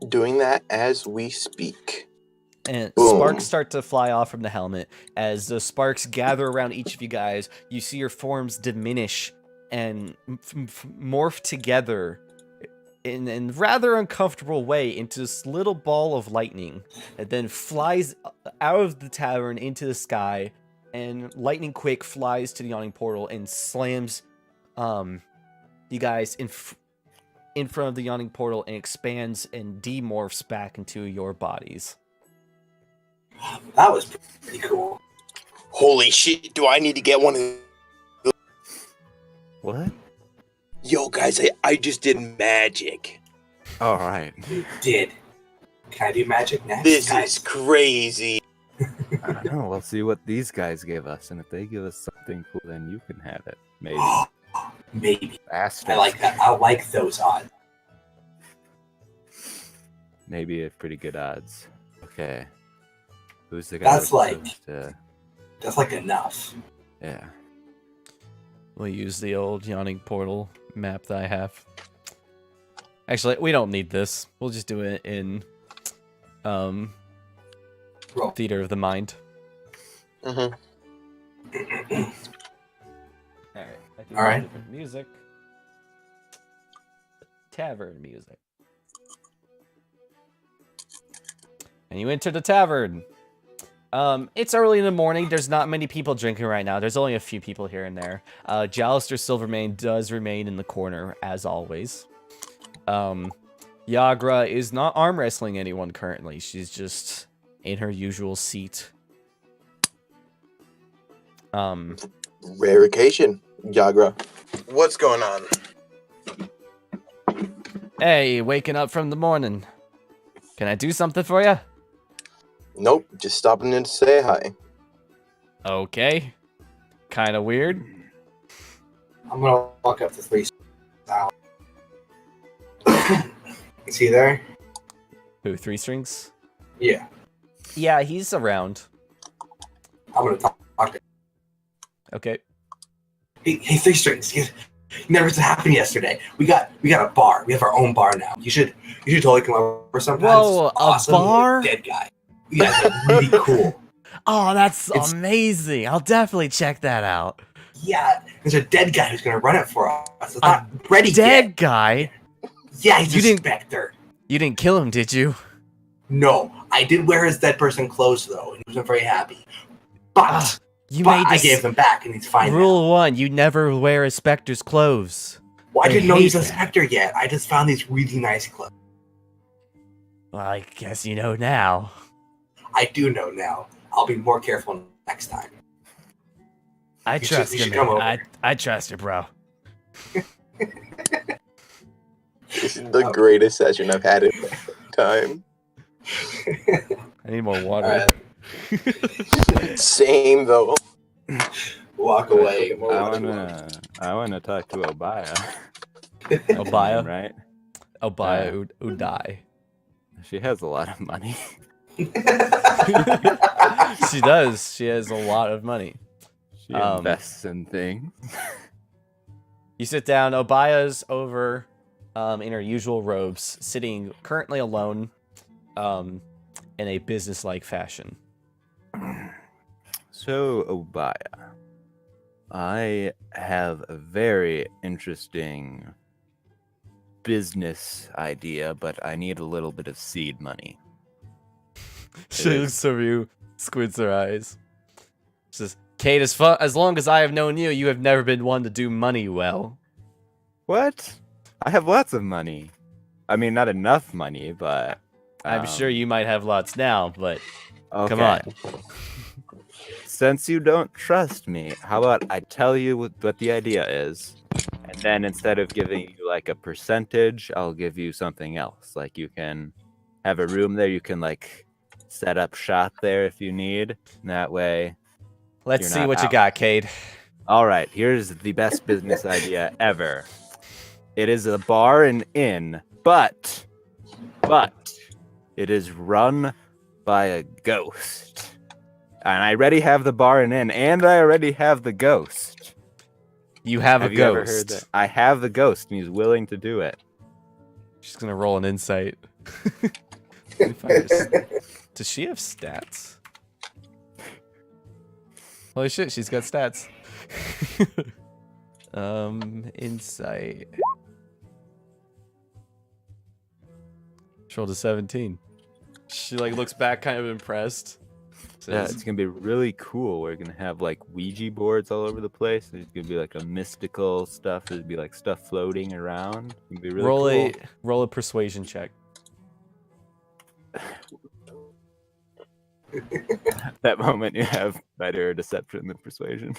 Doing that as we speak. And Boom. sparks start to fly off from the helmet. As the sparks gather around each of you guys, you see your forms diminish and morph together in a rather uncomfortable way into this little ball of lightning that then flies out of the tavern into the sky, and lightning quick flies to the yawning portal and slams you guys in front of the yawning portal and expands and demorphs back into your bodies. That was pretty cool. Holy shit! Do I need to get one of? What? Yo, guys, I just did magic. All right. You did. Can I do magic next? This guys? is crazy. I don't know. We'll see what these guys give us, and if they give us something cool, then you can have it. Maybe. Maybe. Asterisk. I like that. I like those odds. Maybe a pretty good odds. Okay. Who's the guy? That's like- supposed to- That's like enough. Yeah. We'll use the old yawning portal map that I have. Actually, we don't need this. We'll just do it in Roll. Theater of the Mind. Mm-hmm. All right. Music. Tavern music. And you enter the tavern. It's early in the morning. There's not many people drinking right now. There's only a few people here and there. Jalister Silvermane does remain in the corner, as always. Yagra is not arm wrestling anyone currently. She's just in her usual seat. Rare occasion, Yagra. What's going on? Hey, waking up from the morning. Can I do something for you? Nope, just stopping in to say hi. Okay. Kind of weird. I'm gonna walk up to 3 now. Is he there? Who, 3 strings? Yeah. Yeah, he's around. I'm gonna talk to him. Okay. Hey, 3 strings. You never happened yesterday. We got a bar. We have our own bar now. You should totally come over sometime. Whoa, It's awesome. a bar? Dead guy. You guys are really cool. Oh, that's It's- amazing. I'll definitely check that out. Yeah, there's a dead guy who's gonna run it for us. It's not ready Dead yet. guy? Yeah, he's You a didn't- specter. You didn't kill him, did you? No, I did wear his dead person clothes though, and he wasn't very happy. But, Ah, You but made I this gave them back, and he's fine. Now. rule 1. You never wear a specter's clothes. Well, I I didn't know he was hate a that. specter yet. I just found these really nice clothes. Well, I guess you know now. I do know now. I'll be more careful next time. I You should- trust you you, should man. come over. I trust you, bro. This is the greatest session I've had in a long time. I need more water. Same though. Walk away. I wanna talk to Obaya. Obaya? Right? Obaya Udai. She has a lot of money. She does. She has a lot of money. She invests in things. You sit down. Obaya's over in her usual robes, sitting currently alone in a business-like fashion. So, Obaya, I have a very interesting business idea, but I need a little bit of seed money. She looks over you, squints her eyes. She says, Kate, as long as I have known you, you have never been one to do money well. What? I have lots of money. I mean, not enough money, but... I'm sure you might have lots now, but okay. come on. since you don't trust me, how about I tell you what the idea is, and then instead of giving you like a percentage, I'll give you something else. Like you can have a room there, you can like set up shop there if you need. And that way, Let's you're see not what you out. got, Cade. All right, here's the best business idea ever. It is a bar and inn, but it is run by a ghost. And I already have the bar and inn, and I already have the ghost. You have a you ever heard ghost. that? I have the ghost, and he's willing to do it. She's gonna roll an insight. Let me find her Does she have stats? Holy shit, she's got stats. Insight. She rolled a 17. She like looks back kind of impressed. Yeah, Says, it's gonna be really cool. We're gonna have like Ouija boards all over the place. There's gonna be like a mystical stuff. There'd be like stuff floating around. It'd be really cool. roll a persuasion check. That moment you have better deception than persuasion.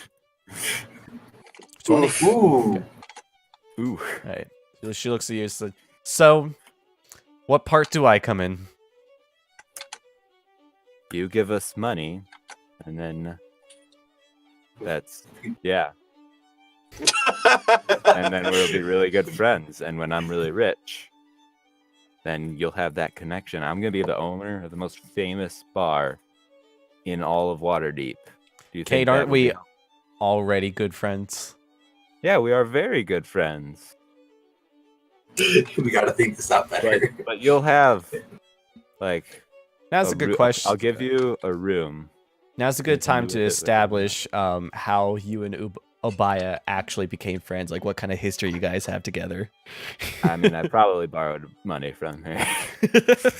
20. Ooh. Ooh. Alright. She looks at you and says, so, what part do I come in? You give us money, and then that's yeah. And then we'll be really good friends. And when I'm really rich, then you'll have that connection. I'm gonna be the owner of the most famous bar in all of Waterdeep. Do you think Kate, that aren't would we be- already good friends? Yeah, we are very good friends. We got to think this out better. But you'll have like That's a good question. I'll give you a room. Now's a good Continue time with to it, establish how you and Obaya actually became friends. Like, what kind of history you guys have together. I mean, I probably borrowed money from her.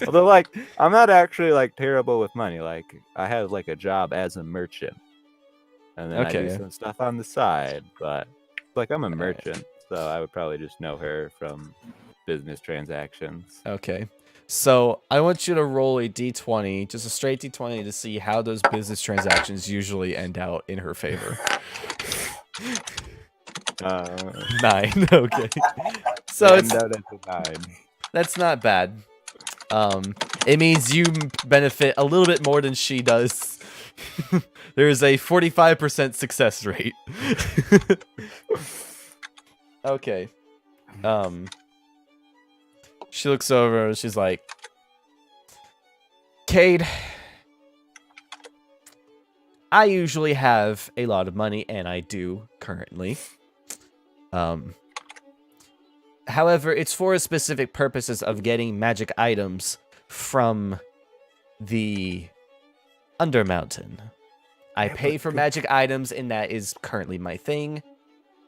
Although, like, I'm not actually like terrible with money. Like, I have like a job as a merchant, and then I do Okay. some stuff on the side. But like, I'm a merchant, so I would probably just know her from business transactions. Okay. So I want you to roll a d20, just a straight d20, to see how those business transactions usually end out in her favor. 9. Okay. So it's Out at the 9. that's not bad. It means you benefit a little bit more than she does. There's a 45% success rate. Okay. She looks over and she's like, Cade, I usually have a lot of money, and I do currently. However, it's for specific purposes of getting magic items from the Undermountain. I pay for magic items, and that is currently my thing,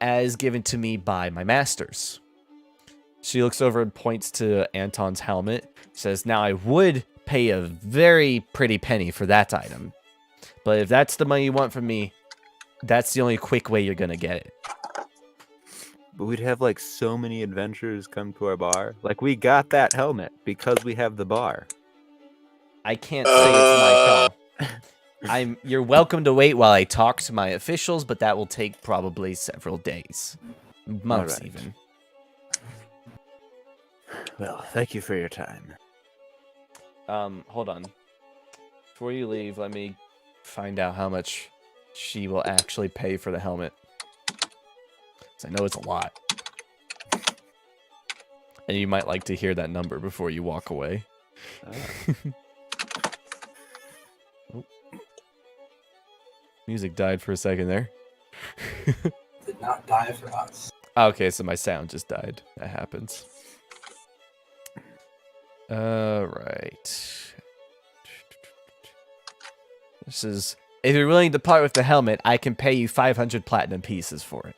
as given to me by my masters. She looks over and points to Anton's helmet. Says, now I would pay a very pretty penny for that item. But if that's the money you want from me, that's the only quick way you're going to get it. But we'd have like so many adventurers come to our bar. Like, we got that helmet because we have the bar. I can't say it's my call. You're welcome to wait while I talk to my officials, but that will take probably several days. Months, Alright. even. Well, thank you for your time. Hold on. Before you leave, let me find out how much she will actually pay for the helmet. 'Cause I know it's a lot. And you might like to hear that number before you walk away. Oh. Music died for a second there. Did not die for us. Okay, so my sound just died. That happens. Right. This is... If you're willing to part with the helmet, I can pay you 500 platinum pieces for it.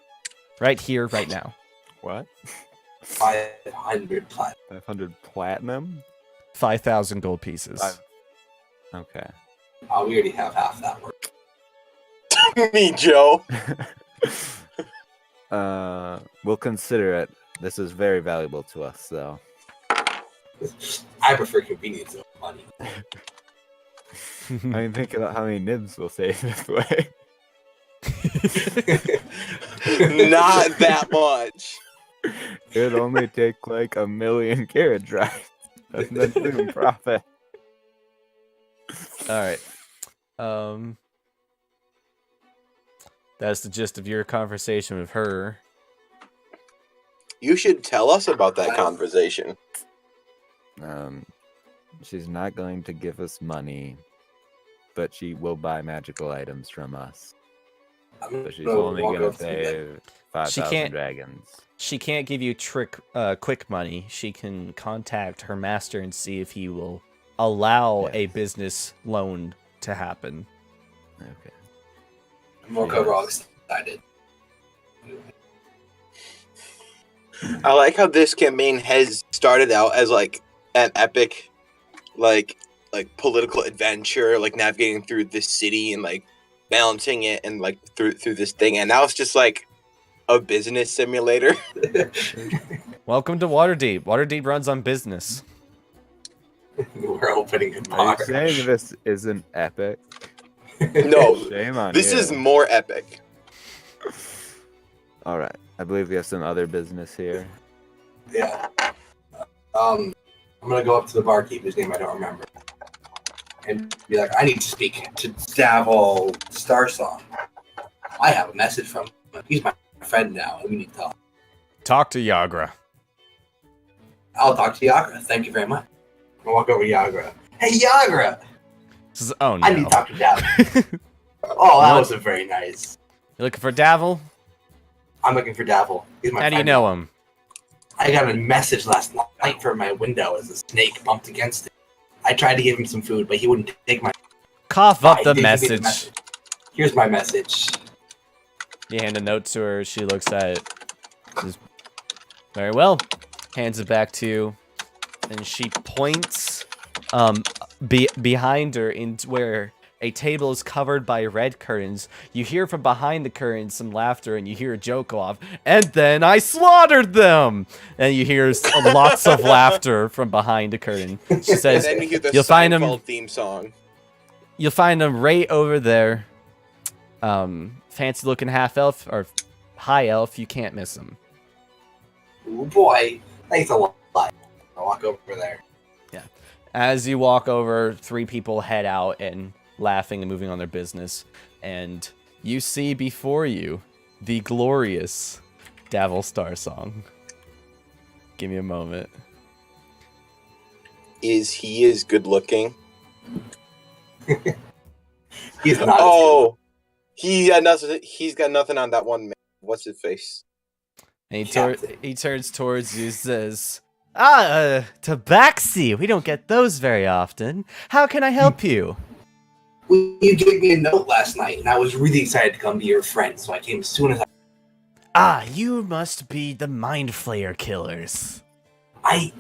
Right here, right now. What? 500 platinum. 500 platinum? 5,000 gold pieces. Okay. Oh, we already have half that work. Me, Joe. We'll consider it. This is very valuable to us, though. I prefer convenience over money. I mean, think about how many nibs we'll save this way. Not that much. It'd only take like 1,000,000 carriage rides, and then boom, profit. All right. That's the gist of your conversation with her. You should tell us about that conversation. She's not going to give us money, but she will buy magical items from us. So she's only gonna pay 5,000 dragons. She can't give you quick money. She can contact her master and see if he will allow a business loan to happen. Okay. Mocha Rocks decided. I like how this campaign has started out as like an epic, like political adventure, like navigating through this city and like balancing it and like through this thing, and now it's just like a business simulator. Welcome to Waterdeep. Waterdeep runs on business. We're opening a Are bar. you saying this isn't epic? No, Shame on this you. is more epic. All right. I believe we have some other business here. Yeah. I'm gonna go up to the barkeep, whose name I don't remember, and be like, I need to speak to Davil Starsong. I have a message from him. He's my friend now, and we need to talk. Talk to Yagra. I'll talk to Yagra. Thank you very much. I'll walk over to Yagra. Hey, Yagra! Oh, no. I need to talk to Davil. Oh, that wasn't very nice. You looking for Davil? I'm looking for Davil. He's my How do you friend know now. him? I got a message last night from my window as a snake bumped against it. I tried to give him some food, but he wouldn't take my... Cough up the He didn't give me message. Here's my message. You hand a note to her. She looks at it. Says, very well. Hands it back to you. And she points behind her into where a table is covered by red curtains. You hear from behind the curtains some laughter, and you hear a joke go off. And then I slaughtered them! And you hear lots of laughter from behind the curtain. She And says, then you hear the you'll find him. Seinfeld theme song. You'll find him right over there. Fancy looking half elf or high elf. You can't miss him. Oh boy. Thanks a lot. I'll walk over there. As you walk over, 3 people head out and laughing and moving on their business. And you see before you the glorious Davil Starsong. Give me a moment. Is he as good looking? He's not. Oh, he got nothing. He's got nothing on that one man. What's his face? And Captain. he turns towards you and says, Tabaxi. We don't get those very often. How can I help you? Well, you gave me a note last night, and I was really excited to come be your friend, so I came as soon as You must be the Mind Flayer killers. I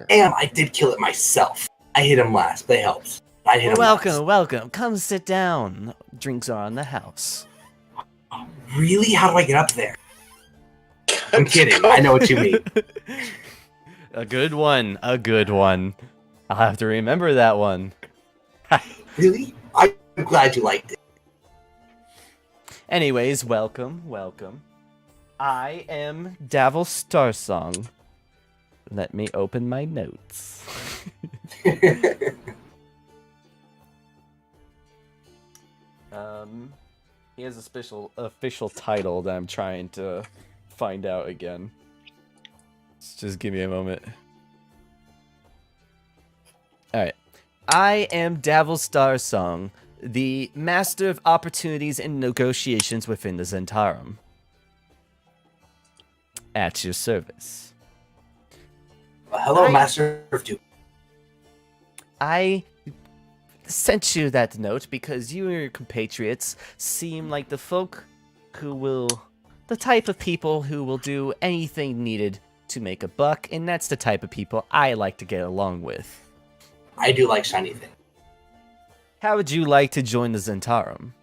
am. I did kill it myself. I hit him last, but it helps. I hit him last. Welcome. Come sit down. Drinks are on the house. Really? How do I get up there? I'm kidding. I know what you mean. A good one. I'll have to remember that one. Really? I'm glad you liked it. Anyways, welcome. I am Davil Starsong. Let me open my notes. He has a official title that I'm trying to find out again. Just give me a moment. Alright. I am Davil Starsong, the master of opportunities and negotiations within the Zentarum. At your service. Well, hello, Master of Doom. I sent you that note because you and your compatriots seem like the type of people who will do anything needed to make a buck, and that's the type of people I like to get along with. I do like shiny things. How would you like to join the Zentarum?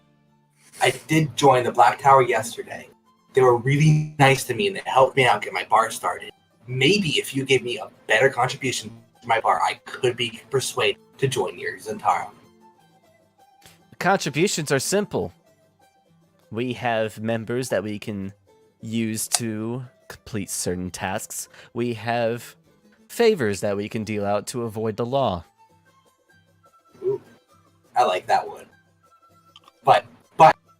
I did join the Black Tower yesterday. They were really nice to me, and they helped me out get my bar started. Maybe if you gave me a better contribution to my bar, I could be persuaded to join your Zentarum. contributions are simple. We have members that we can use to complete certain tasks. We have favors that we can deal out to avoid the law. Ooh, I like that one. But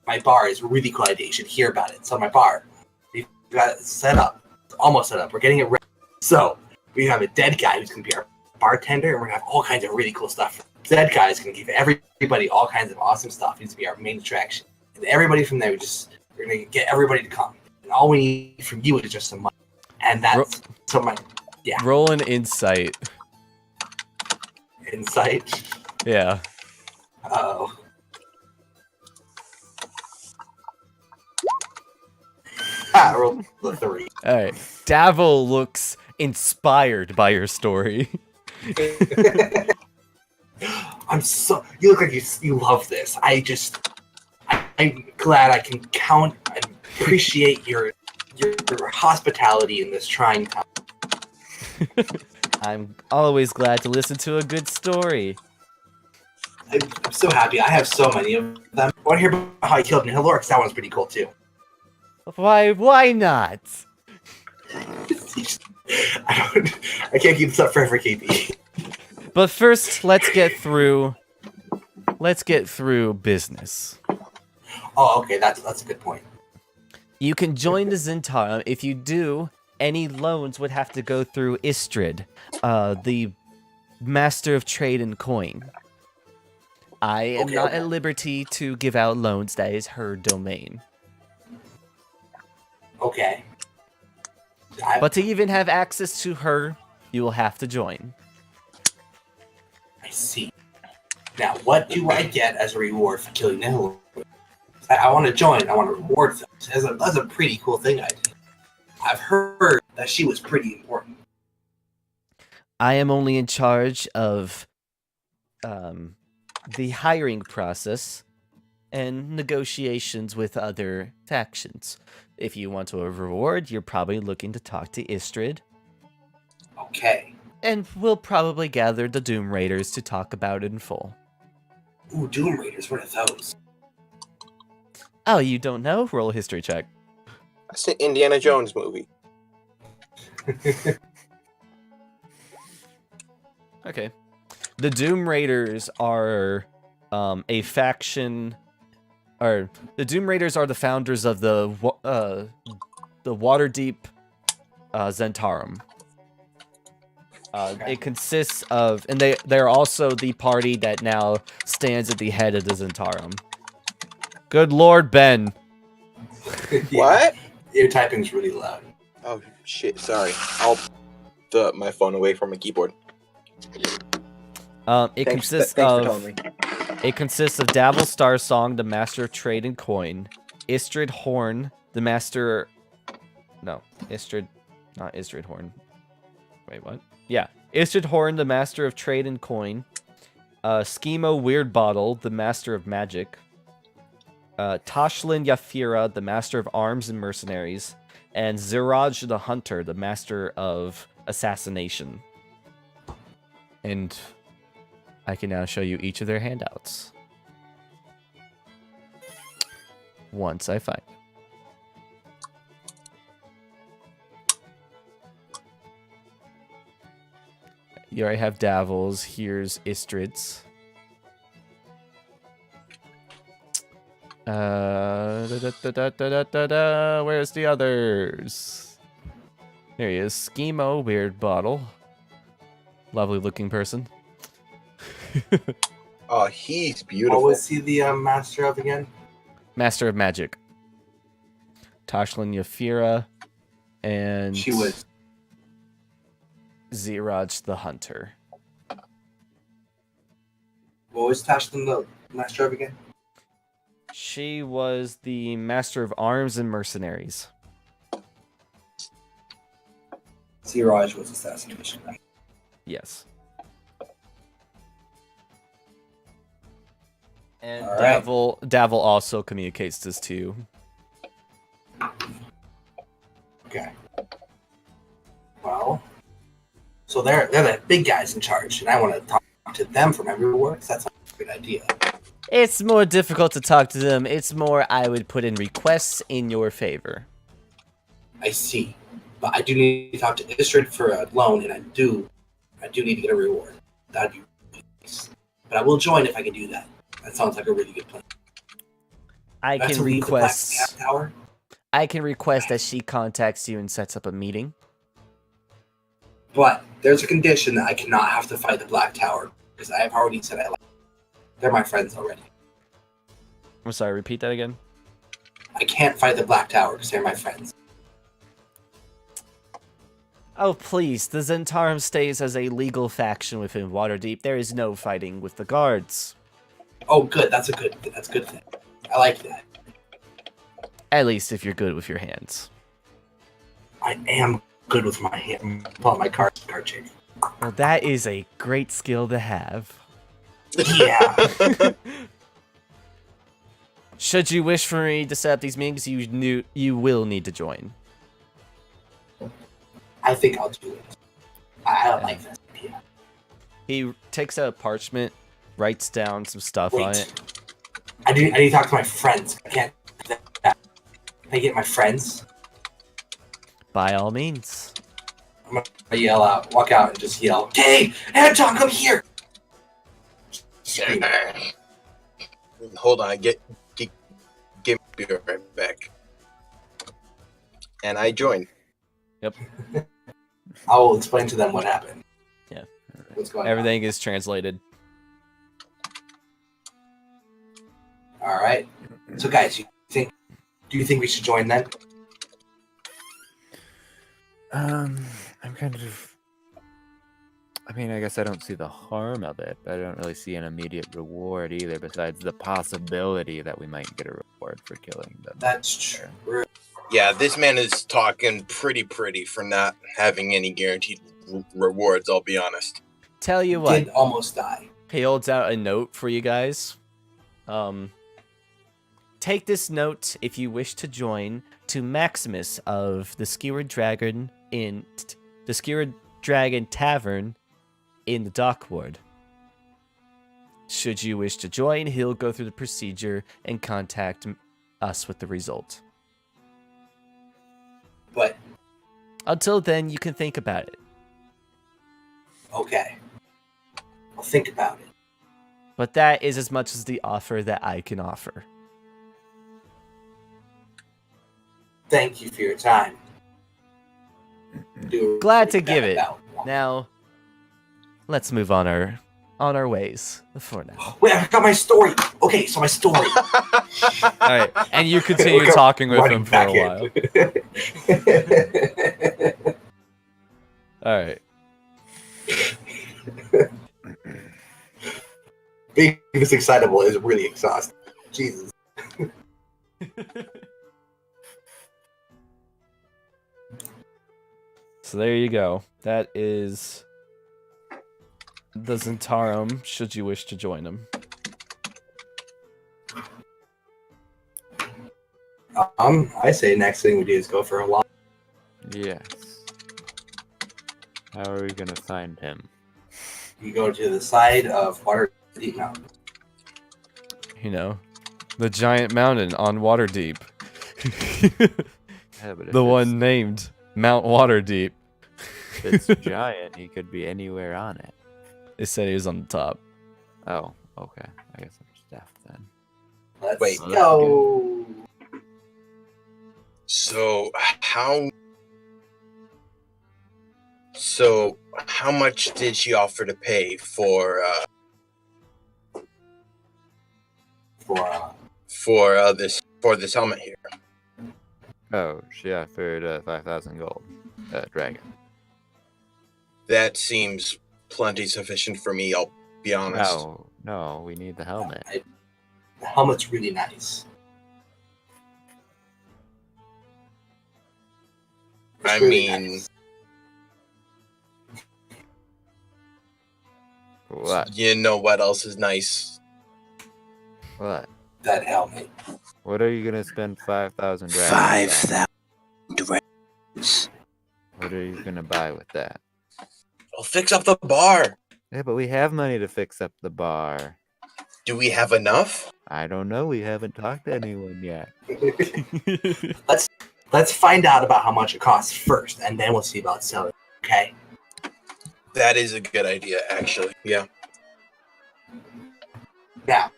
my bar is really cool idea. You should hear about it. So my bar, we've got it set up. It's almost set up. We're getting it ready. So we have a dead guy who's going to be our bartender, and we're going to have all kinds of really cool stuff. The dead guy is going to give everybody all kinds of awesome stuff. He's going to be our main attraction. And everybody from there, we're going to get everybody to come. And all we need from you is just some money. And that's so my, yeah. Roll an insight. Insight. Yeah. Oh. I rolled the 3. All right. Davil looks inspired by your story. You look like you love this. I'm glad I can count and appreciate your hospitality in this trying time. I'm always glad to listen to a good story. I'm so happy. I have so many of them. I want to hear about how I killed Nihilorix. That one's pretty cool too. Why not? I can't keep this up forever, KP. But first, let's get through business. Oh, okay, that's a good point. You can join the Zentarum. If you do, any loans would have to go through Istrid, the Master of Trade and Coin. I am not at liberty to give out loans. That is her domain. Okay. But to even have access to her, you will have to join. I see. Now, what do I get as a reward for killing Nihilorix? I want to join. I want to reward them. That's a pretty cool thing I did. I've heard that she was pretty important. I am only in charge of the hiring process and negotiations with other factions. If you want a reward, you're probably looking to talk to Istrid. Okay. And we'll probably gather the Doom Raiders to talk about it in full. Ooh, Doom Raiders, what are those? Oh, you don't know? Roll a history check. That's an Indiana Jones movie. Okay. The Doom Raiders are a faction... the Doom Raiders are the founders of the Waterdeep Zentarum. It consists of... And they're also the party that now stands at the head of the Zentarum. Good Lord, Ben. What? Your typing's really loud. Oh shit! Sorry. I'll put my phone away from my keyboard. It Thanks consists for telling me. It consists of Davil Starsong, the Master of Trade and Coin, Istrid Horn, the Master... No, Istrid... Not Istrid Horn. Wait, what? Yeah, Istrid Horn, the Master of Trade and Coin, Schemo Weirdbottle, the Master of Magic, Tashlin Yafira, the Master of Arms and Mercenaries, and Ziraj the Hunter, the Master of Assassination. And I can now show you each of their handouts. Once I find it. Here I have Davil's. Here's Istrid's. Where's the others? There he is. Schemo Weirdbottle. Lovely looking person. Oh, he's beautiful. What was he the master of again? Master of Magic. Tashlin Yafira. And She was. Ziraj the Hunter. What was Tashlin the master of again? She was the Master of Arms and Mercenaries. Ziraj was assassination. Yes. And All right. Davil also communicates this to you. Okay. Well, so they're the big guys in charge, and I want to talk to them from everywhere. That's a good idea. It's more difficult to talk to them. It's more I would put in requests in your favor. I see. But I do need to talk to Istrid for a loan, and I do need to get a reward. That'd be really nice. But I will join if I can do that. That sounds like a really good plan. I That's can where we need the Black request. Tower. I can request that she contacts you and sets up a meeting. But there's a condition that I cannot have to fight the Black Tower because I have already said I like. They're my friends already. I'm sorry. Repeat that again. I can't fight the Black Tower because they're my friends. Oh, please. The Zentarum stays as a legal faction within Waterdeep. There is no fighting with the guards. Oh, good. That's a good thing. I like that. At least if you're good with your hands. I am good with my hand. Pull out my card trick. Well, that is a great skill to have. Yeah. Should you wish for me to set up these meetings, you will need to join. I think I'll do it. I like this idea. He takes out a parchment, writes down some stuff on it. I need to talk to my friends. I can't. Can I get my friends? By all means. I'm gonna yell out, walk out, and just yell, "Hey, Anton, come here!" Scream. Hold on, give me right back. And I join. Yep. I will explain to them what happened. Yeah. What's going Everything is translated. on? All right. So, guys, do you think we should join then? I'm kind of. I mean, I guess I don't see the harm of it, but I don't really see an immediate reward either, besides the possibility that we might get a reward for killing them. That's true. Yeah, this man is talking pretty for not having any guaranteed rewards, I'll be honest. Tell you what. Did almost die. He holds out a note for you guys. Take this note if you wish to join to Maximus of the Skewered Dragon in the Skewered Dragon Tavern in the Dock Ward. Should you wish to join, he'll go through the procedure and contact us with the result. But Until then, you can think about it. okay, I'll think about it. But that is as much as the offer that I can offer. Thank you for your time. Glad to give it. Now, let's move on our ways for now. Wait, I got my story. Okay, so my story. All right, and you continue We're talking with running him for a back while. All right. Being this excitable is really exhausting. Jesus. So there you go. That is the Zentarum, should you wish to join them. I say next thing we do is go for a walk. Yes. How are we gonna find him? You go to the side of Waterdeep Mountain. You know, the giant mountain on Waterdeep. Yeah, but if The it's- one named Mount Waterdeep. If it's giant, he could be anywhere on it. It said he was on the top. Oh, okay. I guess I'm just deaf then. Let's Wait. go. So how much did she offer to pay for this helmet here? Oh, she offered 5,000 gold. Dragon. That seems plenty sufficient for me, I'll be honest. No, we need the helmet. The helmet's really nice. It's I really mean, nice. What? you know what else is nice? What? That helmet. What are you gonna spend 5,000 dragons on? 5,000 dragons. What are you gonna buy with that? I'll fix up the bar. Yeah, but we have money to fix up the bar. Do we have enough? I don't know. We haven't talked to anyone yet. Let's find out about how much it costs first, and then we'll see about selling. Okay. That is a good idea, actually. Yeah. Now,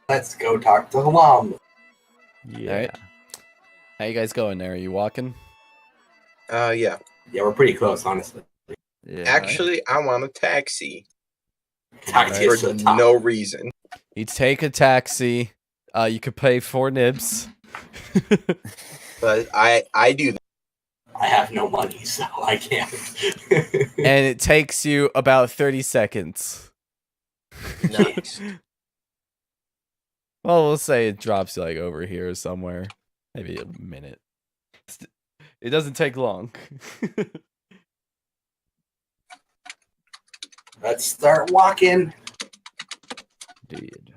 let's go talk to Halam. Yeah. Alright. How you guys going there? Are you walking? Yeah. Yeah, we're pretty close, honestly. Yeah. Actually, I want a taxi Taxi for is to the top. no reason. You take a taxi. You could pay 4 nibs. But I do that. I have no money, so I can't. And it takes you about 30 seconds. Nice. Well, we'll say it drops you like over here somewhere. Maybe a minute. It doesn't take long. Let's start walking. Dude.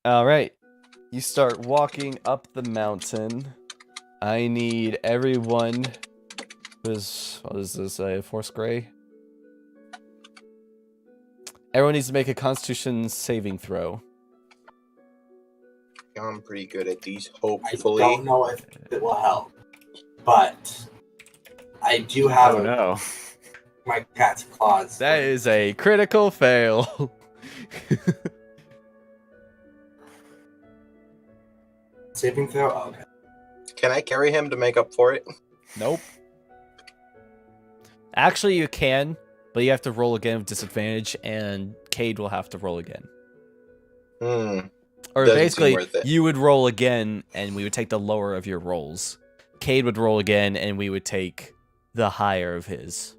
All right. You start walking up the mountain. I need everyone. What does this say? Force Gray? Everyone needs to make a Constitution saving throw. I'm pretty good at these, I hopefully. don't know if it will help, but I do have Oh no. my cat's claws. That is a critical fail. Saving throw? Oh, okay. Can I carry him to make up for it? Nope. Actually, you can, but you have to roll again with disadvantage, and Cade will have to roll again. Hmm. Or Doesn't seem basically, worth it. you would roll again, and we would take the lower of your rolls. Cade would roll again, and we would take the higher of his.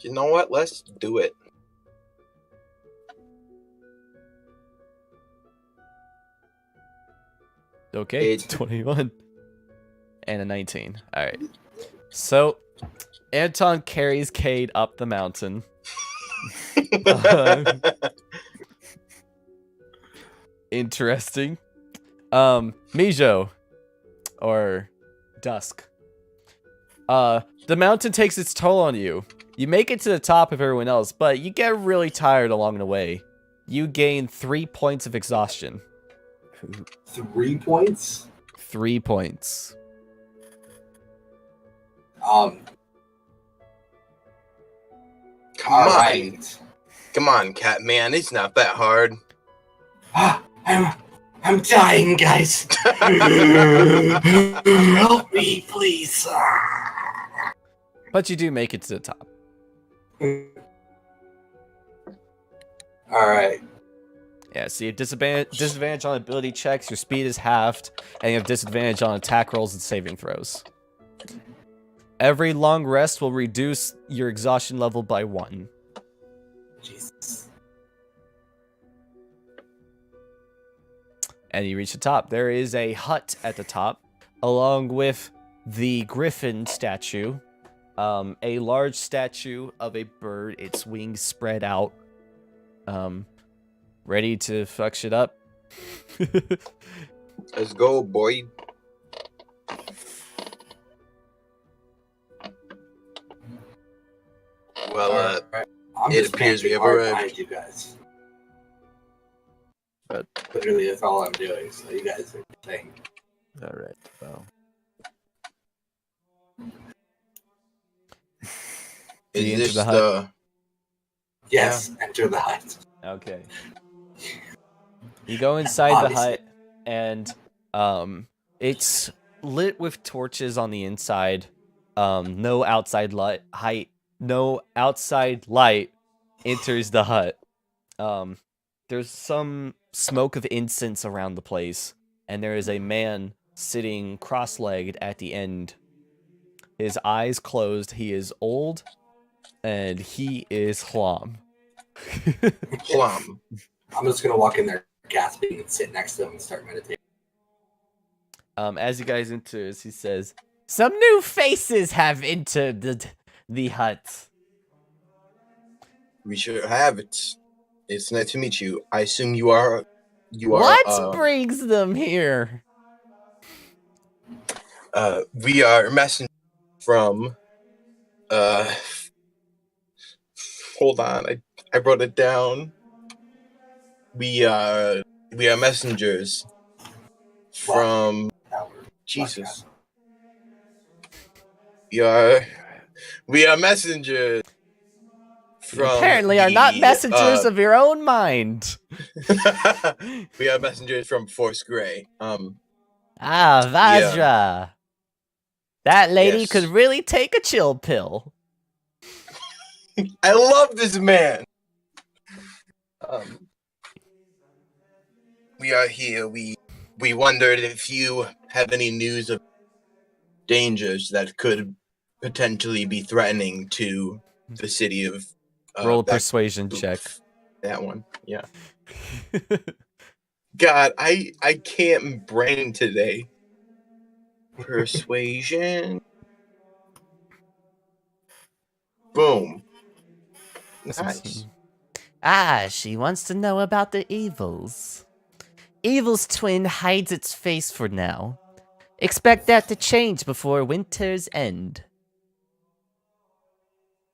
You know what? Let's do it. Okay, It's- 21. And a 19. Alright. So, Anton carries Cade up the mountain. Interesting. Mijo. Or Dusk. The mountain takes its toll on you. You make it to the top of everyone else, but you get really tired along the way. You gain 3 points of exhaustion. 3 points? 3 points. Come All on. right. Come on, Catman. It's not that hard. I'm dying, guys. Help me, please. But you do make it to the top. All right. Yeah, so you have disadvantage on ability checks, your speed is halved, and you have disadvantage on attack rolls and saving throws. Every long rest will reduce your exhaustion level by 1. Jesus. And you reach the top. There is a hut at the top, along with the griffin statue. A large statue of a bird, its wings spread out. Ready to fuck shit up. Let's go, boy. Well, All right. I'm it just appears we camping have hard arrived. behind you guys. But Literally, that's all I'm doing. So you guys are saying. alright, well. Do you is enter this the hut? the... Yes, enter the hut. Okay. You go inside the Obviously. hut, and it's lit with torches on the inside. No outside light. No outside light enters the hut. There's some smoke of incense around the place, and there is a man sitting cross-legged at the end. His eyes closed. He is old, and he is Hlam. Plum. I'm just gonna walk in there, gasping, and sit next to him and start meditating. As you guys enter, as he says, "Some new faces have entered the hut." We sure have it. It's nice to meet you. I assume you are... What brings them here? We are messengers from... Hold on, I wrote it down. we are messengers from Jesus. We are messengers You from apparently are not messengers of your own mind. we are messengers from Force Grey. Ah, Vajra. That lady Yes. could really take a chill pill. I love this man. We are here. We wondered if you have any news of dangers that could potentially be threatening to the city of Roll a that- persuasion check. That one, yeah. God, I can't brain today. Persuasion. Boom. Nice. Ah, she wants to know about the evils. Evil's twin hides its face for now. Expect that to change before winter's end.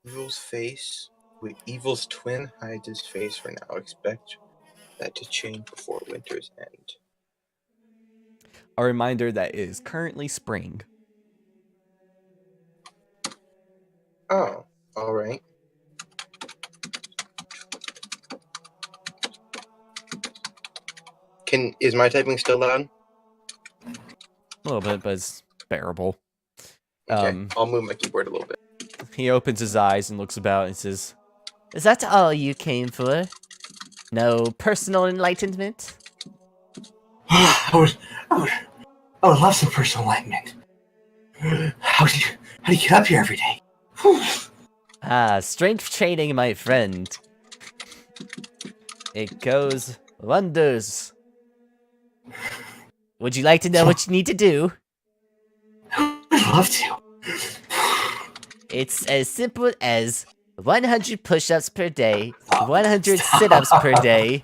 Evil's face. Wait, Evil's twin hides his face for now. Expect that to change before winter's end. A reminder that it is currently spring. Oh, all right. Is my typing still loud? A little bit, but it's bearable. Okay, I'll move my keyboard a little bit. He opens his eyes and looks about and says, Is that all you came for? No personal enlightenment? I would love some personal enlightenment. How do you get up here every day? Whew. Ah, strength training, my friend. It goes wonders. Would you like to know what you need to do? I'd love to. It's as simple as 100 push-ups per day, 100 sit-ups per day,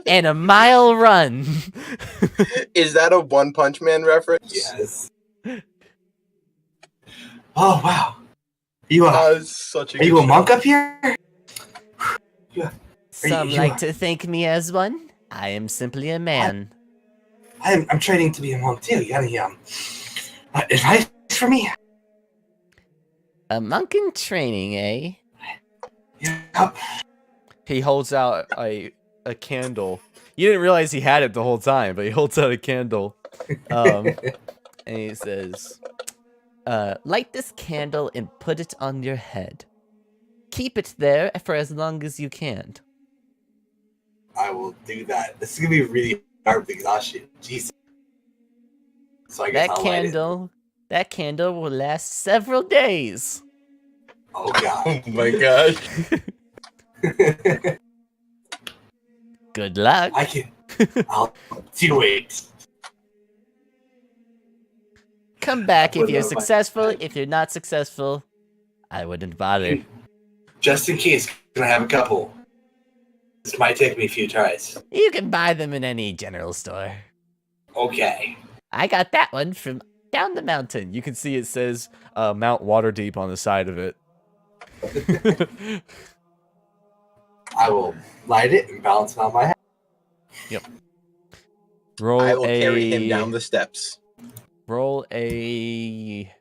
and a mile run. Is that a One Punch Man reference? Yes. Oh wow. Such a Are you a monk up here? Some like to think me as one. I am simply a man. I'm training to be a monk too. You got any advice for me? A monk in training, eh? Yep. he holds out a candle. You didn't realize he had it the whole time, but he holds out a candle. And he says, Light this candle and put it on your head. Keep it there for as long as you can. I will do that. This is gonna be really hard with exhaustion. Jesus. So I guess I'll light it. That candle will last several days. Oh god. Oh my gosh. Good luck. I'll do it. Come back if Put it you're on my successful. head. If you're not successful, I wouldn't bother. Just in case, gonna have a couple. This might take me a few tries. You can buy them in any general store. Okay. I got that one from down the mountain. you can see it says Mount Waterdeep on the side of it. I will light it and balance it on my head. Roll I will carry him down the steps. Roll a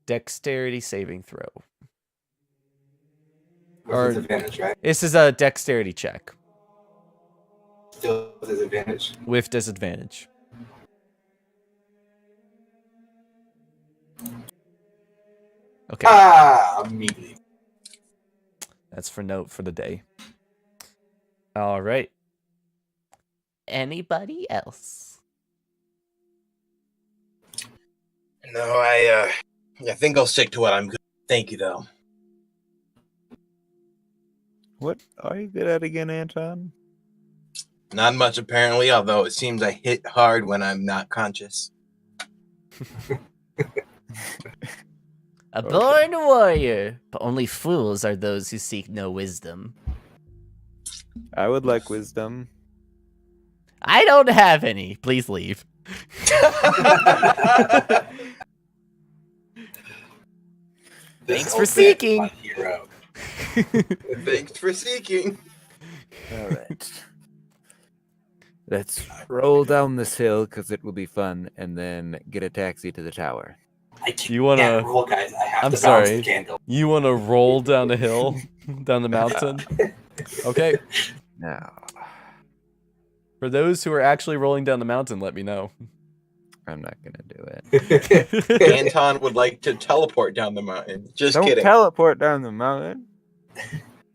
dexterity saving throw. Or disadvantage, right? This is a dexterity check Still disadvantage. with disadvantage. Okay, Immediately. that's for note for the day. All right. Anybody else? No, I think I'll stick to what I'm good. Thank you, though. What are you good at again, Anton? Not much, apparently, although it seems I hit hard when I'm not conscious. A born warrior, but only fools are those who seek no wisdom. I would like wisdom. I don't have any. Please leave. This Thanks old for man is seeking. my hero. Thanks for seeking. All right. Let's roll down this hill because it will be fun, and then get a taxi to the tower. I can't You wanna- roll, guys. I have I'm to balance sorry. the candle. You want to roll down the hill, down the mountain? Okay. Now, For those who are actually rolling down the mountain, let me know. I'm not gonna do it. Anton would like to teleport down the mountain. Just Don't kidding. teleport down the mountain.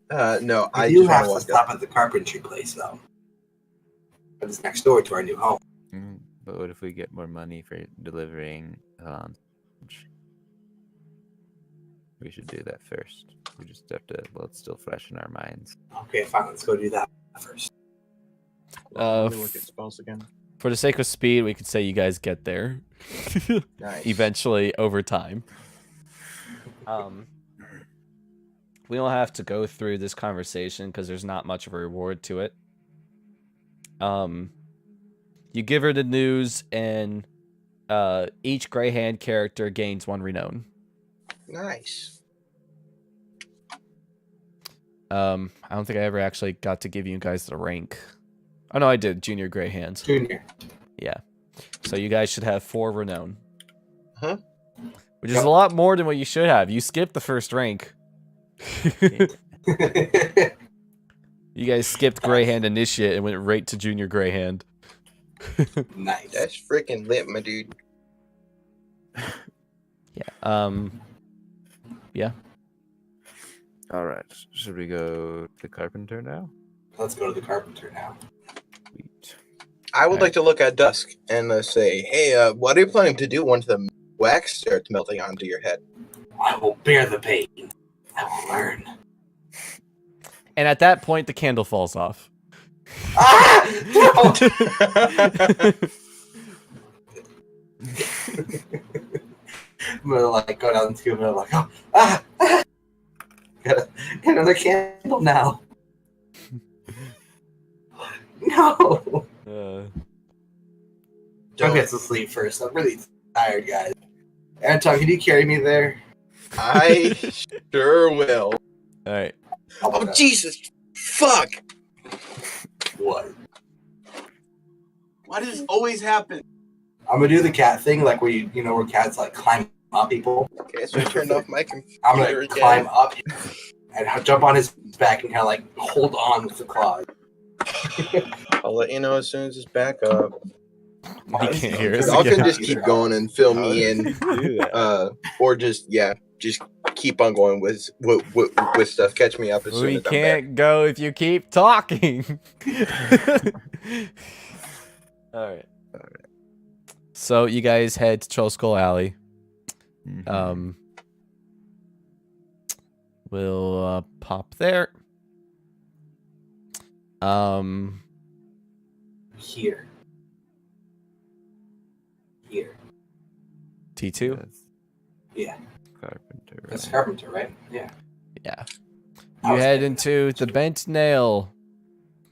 No, I I do just have want to to walk stop at the carpentry place, though. It's next door to our new home. But what if we get more money for delivering? We should do that first. We just have to. Well, it's still fresh in our minds. Okay, fine. Let's go do that first. Let me look at spells again. For the sake of speed, we could say you guys get there Nice. eventually over time. We don't have to go through this conversation because there's not much of a reward to it. You give her the news, and each Grey Hand character gains 1 renown. Nice. I don't think I ever actually got to give you guys the rank. Oh no, I did. Junior Grey Hands. Junior. Yeah. So you guys should have 4 renown. Huh? Which is a lot more than what you should have. You skipped the first rank. You guys skipped Grey Hand Initiate and went right to Junior Grey Hand. Nice. That's freaking lit, my dude. Yeah. Yeah. All right. Should we go to Carpenter now? Let's go to the carpenter now. Sweet. I would like to look at Dusk and say, hey, what are you planning to do once the wax starts melting onto your head? I will bear the pain. I will learn. And at that point, the candle falls off. Ah! No! I'm gonna like go down the tube and I'm like, oh, Got another candle now. No. Don't get to sleep first. I'm really tired, guys. Anton, can you carry me there? I sure will. All right. Oh, Jesus. Fuck. What? Why does this always happen? I'm gonna do the cat thing, like where you know where cats like climb up people. Okay, so I turned off my computer I'm gonna again. climb up and jump on his back and kind of like hold on with the claws. I'll let you know as soon as it's back up. He can't hear us Y'all can again. just keep going and fill How me did in, you do that? or just keep on going with stuff. Catch me up as soon We as I'm back. can't go if you keep talking. All right. So you guys head to Trollskull Alley. Mhm. We'll pop there. Here. T2. Yes. Yeah. Carpenter. That's Right? carpenter, right? Yeah. Yeah. I You was head thinking into the Bent Nail.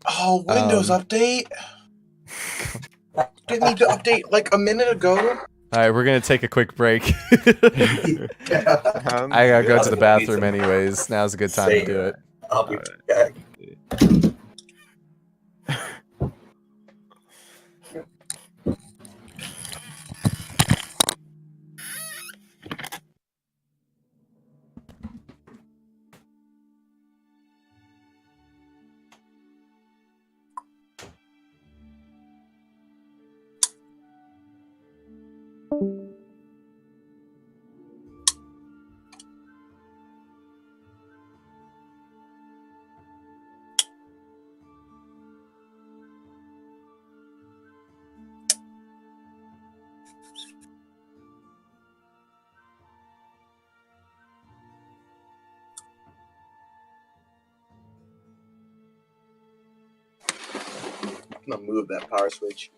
Oh, Windows update. Didn't need to update like a minute ago. All right, we're gonna take a quick break. Sounds I gotta go good. to the bathroom anyways. Now's a good time to do it. I'll be Alright. back. I'm gonna move that power switch.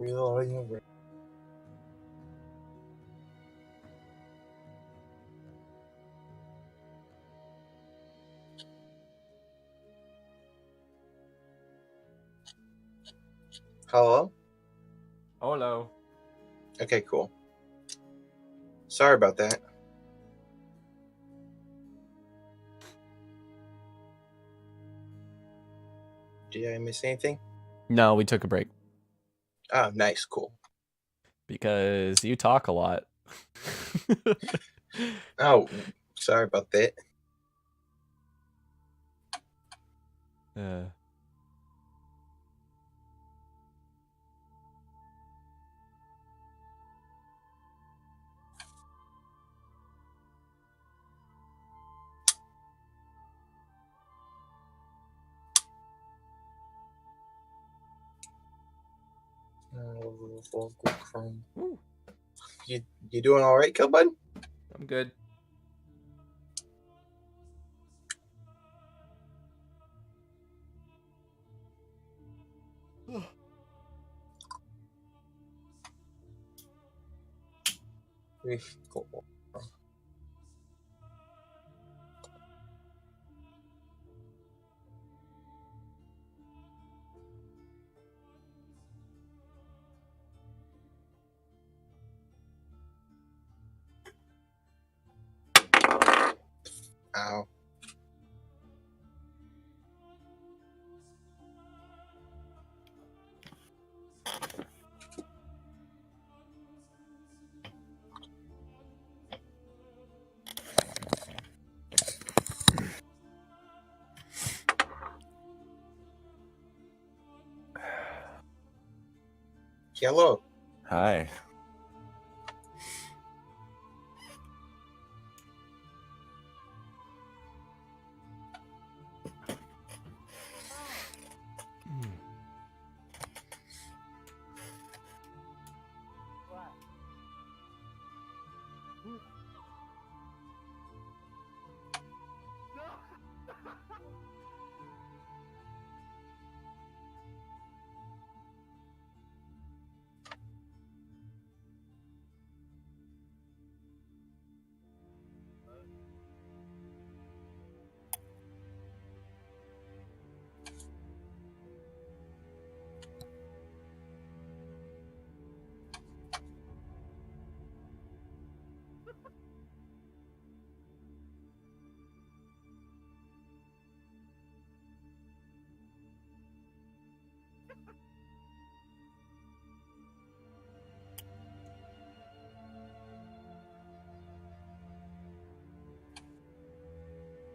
Reloading over. Hello? Hello. Okay, cool. Sorry about that. Did I miss anything? No, we took a break Oh, nice, cool. because you talk a lot. Oh, sorry about that. Uh, Ooh, You doing all right, Killbud? I'm good. Cool. Ow. Hello. Hi.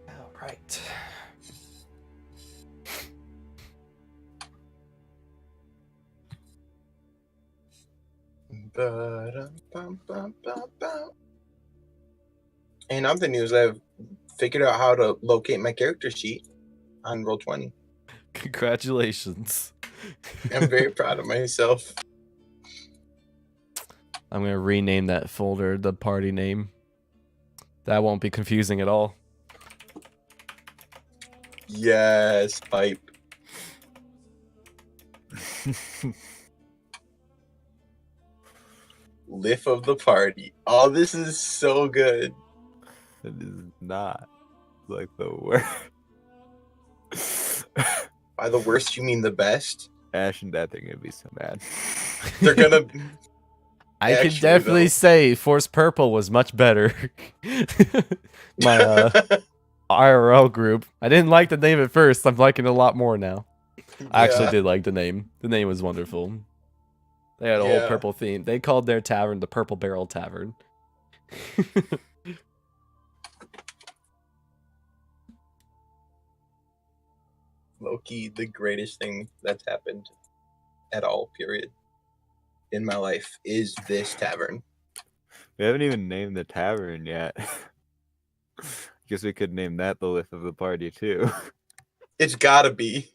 All right. Ba-dum-bum-bum-bum-bum. In other news, I've figured out how to locate my character sheet on Roll20. Congratulations. I'm very proud of myself. I'm gonna rename that folder the party name. That won't be confusing at all. Yes, pipe. Lift of the party. Oh, this is so good. It is not like the worst. By the worst, you mean the best? Ash and Death are gonna be so mad. They're gonna. I can Actually, definitely though. say Force Purple was much better. My IRL group. I didn't like the name at first. I'm liking it a lot more now. I actually Yeah. did like the name. The name was wonderful. They had a whole Yeah. purple theme. They called their tavern the Purple Barrel Tavern. Low-key, the greatest thing that's happened at all, period, in my life is this tavern. We haven't even named the tavern yet. Guess we could name that the lift of the party too. It's gotta be.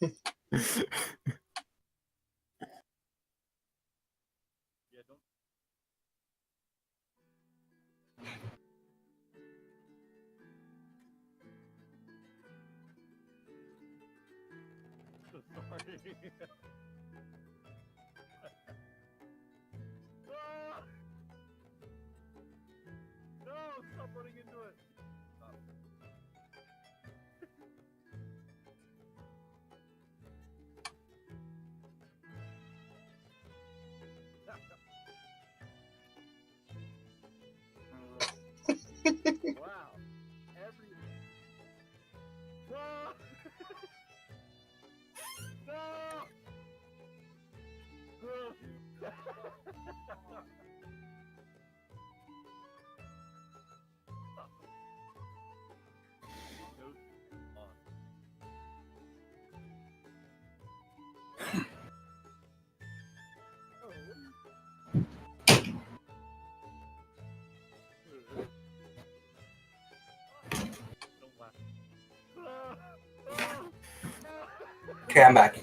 Okay, I'm back.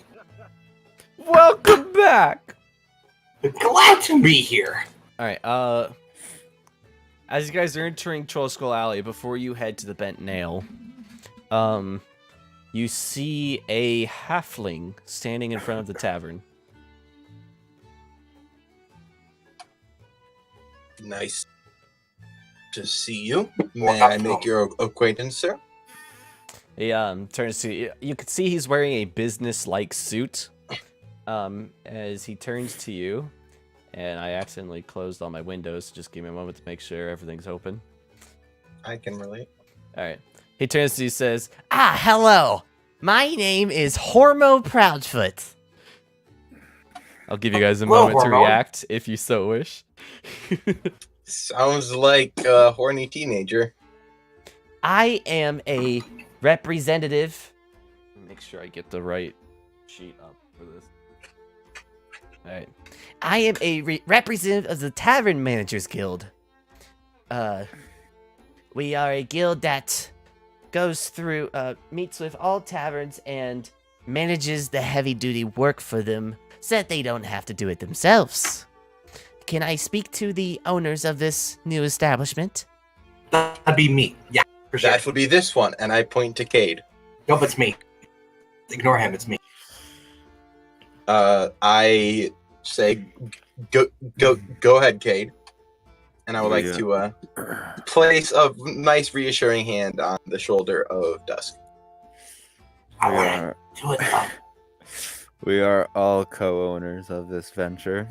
Welcome back. Glad to be here. All right. As you guys are entering Trollskull Alley, before you head to the Bent Nail, you see a halfling standing in front of the tavern. Nice to see you. May I make your acquaintance, sir? He turns to you. You can see he's wearing a business-like suit. As he turns to you, and I accidentally closed all my windows. So just give me a moment to make sure everything's open. I can relate. All right. He turns to you, says, Hello. My name is Hormo Proudfoot. "I'll give you guys a Hello, moment to Hormone. react if you so wish." Sounds like a horny teenager. I am a representative. Make sure I get the right sheet up for this. All right. I am a representative of the Tavern Managers Guild. We are a guild that goes through, meets with all taverns and manages the heavy-duty work for them so that they don't have to do it themselves. Can I speak to the owners of this new establishment? That'd be me. Yeah, for sure. That would be this one, and I point to Cade. Nope, it's me. Ignore him. It's me. I say, go ahead, Cade. And I would like to place a nice reassuring hand on the shoulder of Dusk. I We want are, to do it. Though. we are all co-owners of this venture.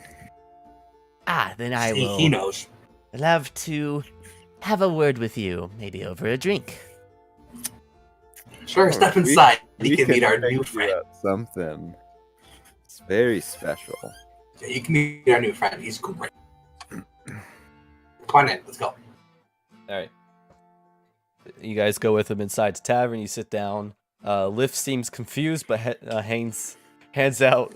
Then I He will knows. love to have a word with you, maybe over a drink. Sure, step We- inside. You we can meet our pick new you friend. up Something. It's very special. Yeah, you can meet our new friend. He's great. Come on in. Let's go. All right. You guys go with him inside the tavern. You sit down. Lift seems confused, but hands out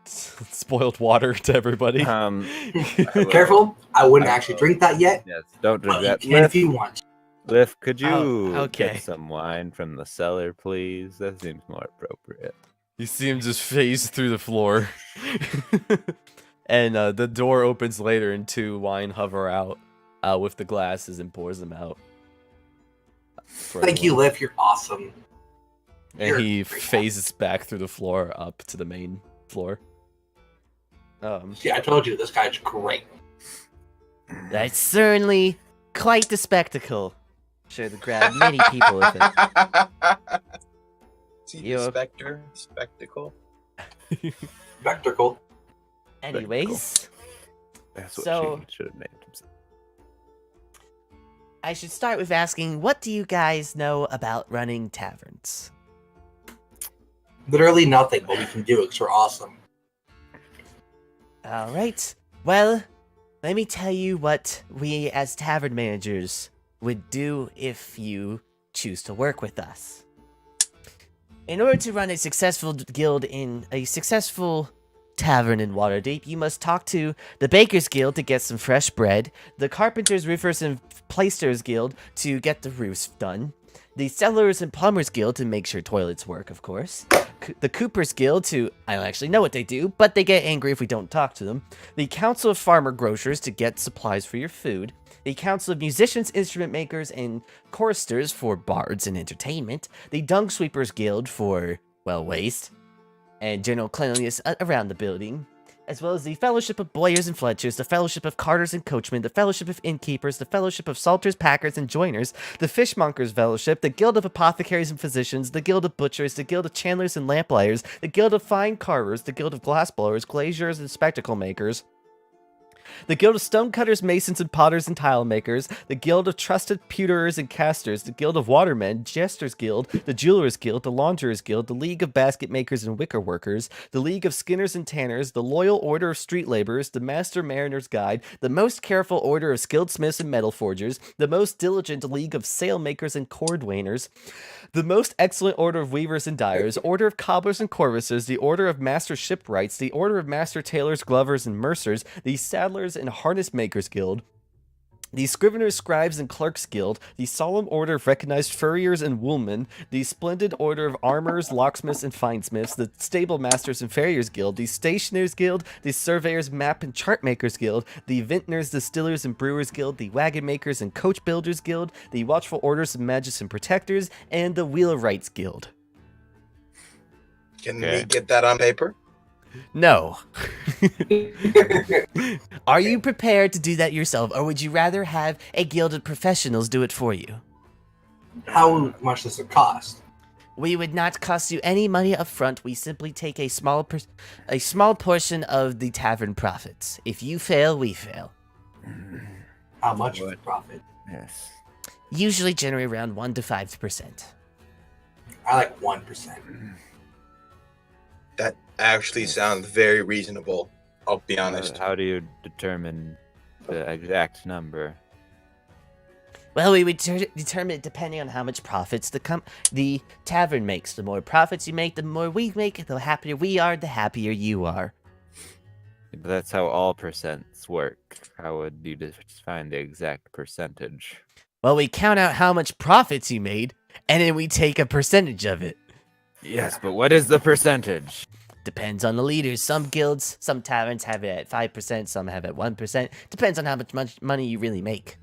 spoiled water to everybody. Careful. I wouldn't I actually will. drink that yet. Yes, don't drink But you that. can if you want. Lift, could you Oh, okay. get some wine from the cellar, please? That seems more appropriate. You see him just phase through the floor. And the door opens later and two wine hover out with the glasses and pours them out. for Thank you, everyone. Liv. You're awesome. And You're he great. phases back through the floor up to the main floor. Yeah, I told you, this guy's great. That's certainly quite the spectacle. Sure to grab many people with it. See You- the spectacle? Spectacle. Anyways, That's what So- she should have named himself. I should start with asking, what do you guys know about running taverns? Literally nothing, but we can do it because we're awesome. Alright, well, let me tell you what we as tavern managers would do if you choose to work with us. In order to run a successful guild in a successful tavern in Waterdeep, you must talk to the Baker's Guild to get some fresh bread, the Carpenters, Roofers, and Plasterers Guild to get the roofs done, the Settlers and Plumbers Guild to make sure toilets work, of course, the Coopers Guild to, I don't actually know what they do, but they get angry if we don't talk to them, the Council of Farmer Grocers to get supplies for your food, the Council of Musicians, Instrument Makers, and Choristers for bards and entertainment, the Dung Sweepers Guild for, well, waste, and general cleanliness around the building, as well as the Fellowship of Boyers and Fletchers, the Fellowship of Carters and Coachmen, the Fellowship of Innkeepers, the Fellowship of Salters, Packers, and Joiners, the Fishmongers Fellowship, the Guild of Apothecaries and Physicians, the Guild of Butchers, the Guild of Chandlers and Lamplighters, the Guild of Fine Carvers, the Guild of Glassblowers, Glaziers, and Spectacle Makers, the Guild of Stonecutters, Masons, and Potters and Tile Makers, the Guild of Trusted Pewterers and Casters, the Guild of Watermen, Jesters Guild, the Jewelers Guild, the Launderers Guild, the League of Basket Makers and Wicker Workers, the League of Skinners and Tanners, the Loyal Order of Street Laborers, the Master Mariner's Guide, the Most Careful Order of Skilled Smiths and Metal Forgers, the Most Diligent League of Sail Makers and Cordwainers, the Most Excellent Order of Weavers and Dyers, Order of Cobblers and Corvuses, the Order of Master Shipwrights, the Order of Master Tailors, Glovers, and Mercers, the Saddlers and Harness Makers Guild, the Scriveners, Scribes, and Clerks Guild, the Solemn Order of Recognized Furriers and Woolmen, the Splendid Order of Armorers, Locksmiths, and Finesmiths, the Stable Masters and Farriers Guild, the Stationers Guild, the Surveyors, Map, and Chart Makers Guild, the Vintners, Distillers, and Brewers Guild, the Wagon Makers and Coach Builders Guild, the Watchful Orders of Magists and Protectors, and the Wheelwrights Guild. Can we get that on paper? No. Are you prepared to do that yourself, or would you rather have a guild of professionals do it for you? How much does it cost? We would not cost you any money up front. We simply take a small portion of the tavern profits. If you fail, we fail. How much is the profit? Yes. Usually generate around 1 to 5%. I like 1%. That actually sounds very reasonable. I'll be honest. How do you determine the exact number? Well, we would determine it depending on how much profits the tavern makes. The more profits you make, the more we make. The happier we are, the happier you are. But that's how all percents work. How would you define the exact percentage? Well, we count out how much profits you made, and then we take a percentage of it. Yes, but what is the percentage? Depends on the leaders. Some guilds, some taverns have it at 5%, some have it at 1%. Depends on how much money you really make.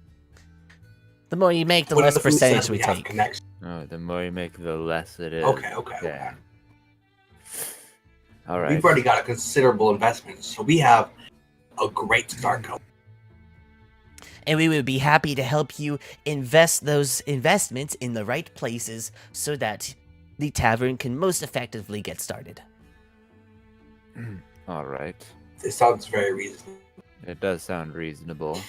The more you make, the What less if who says percentage we have take. connection? Oh, the more you make, the less it is. Okay. Yeah. All right. We've already got a considerable investment, so we have a great start going. And we would be happy to help you invest those investments in the right places so that the tavern can most effectively get started. All right. It sounds very reasonable. It does sound reasonable.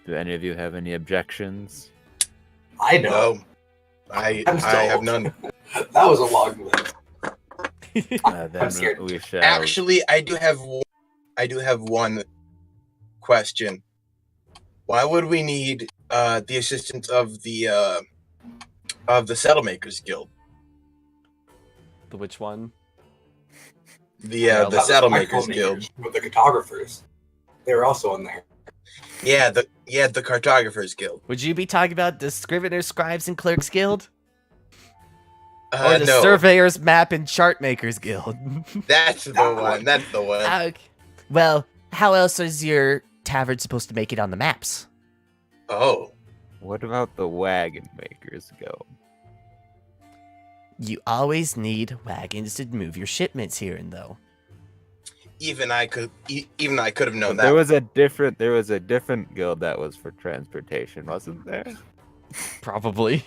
Do any of you have any objections? I know. No, I I'm have sold. none. That was a long list. Then scared. we shall. Actually, I do have one question. Why would we need the assistance of the Saddlemakers Guild? Which one? The Saddlemakers Guild. With the cartographers. They were also in there. Yeah, the Cartographers Guild. Would you be talking about the Scriveners, Scribes, and Clerks Guild? Or the No, Surveyors, Map, and Chart Makers Guild? that's the one. That's the one. Okay. Well, how else is your tavern supposed to make it on the maps? Oh, What about the Wagon Makers Guild? You always need wagons to move your shipments here and though. even I could have known But that. there was a different guild that was for transportation, wasn't there? Probably.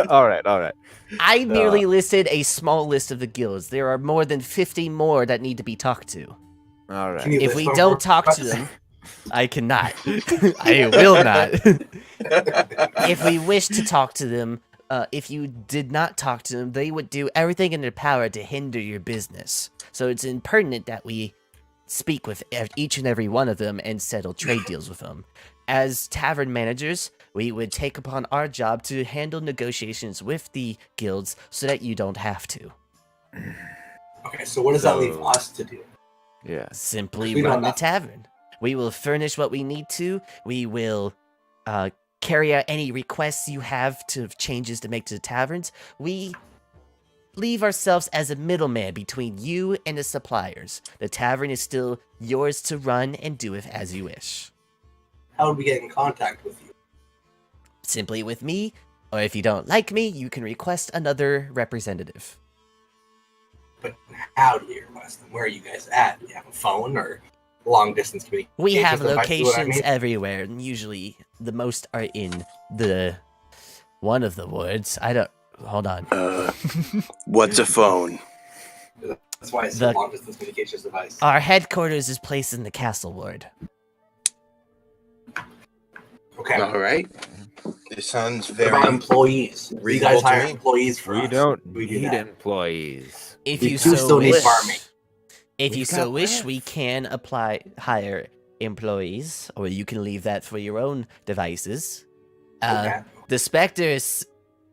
all right. I merely listed a small list of the guilds. There are more than 50 more that need to be talked to. All Can right. you If list we them don't for talk to us? them, I cannot. I will not. If we wish to talk to them, if you did not talk to them, they would do everything in their power to hinder your business. So it's impertinent that we speak with each and every one of them and settle trade deals with them. As tavern managers, we would take upon our job to handle negotiations with the guilds so that you don't have to. Okay, so what does that leave us to do? Yeah. Simply We don't run the have- tavern. We will furnish what we need to. We will carry out any requests you have to changes to make to the taverns. We leave ourselves as a middleman between you and the suppliers. The tavern is still yours to run and do it as you wish. How would we get in contact with you? Simply with me, or if you don't like me, you can request another representative. But how do you request them? Where are you guys at? Do you have a phone or long distance communication? We have device, is what I locations mean? everywhere, and usually the most are in one of the woods. Hold on. What's a phone? That's why it's the- a long distance communications device. Our headquarters is placed in the castle ward. Okay. All right. This sounds What very. about employees? Do you reasonable guys to hire me. employees for We us? don't We do need that. employees. If We you do so still need wish, farming. if you We've so got wish, left. we can hire employees, or you can leave that for your own devices. Okay. The Spectre is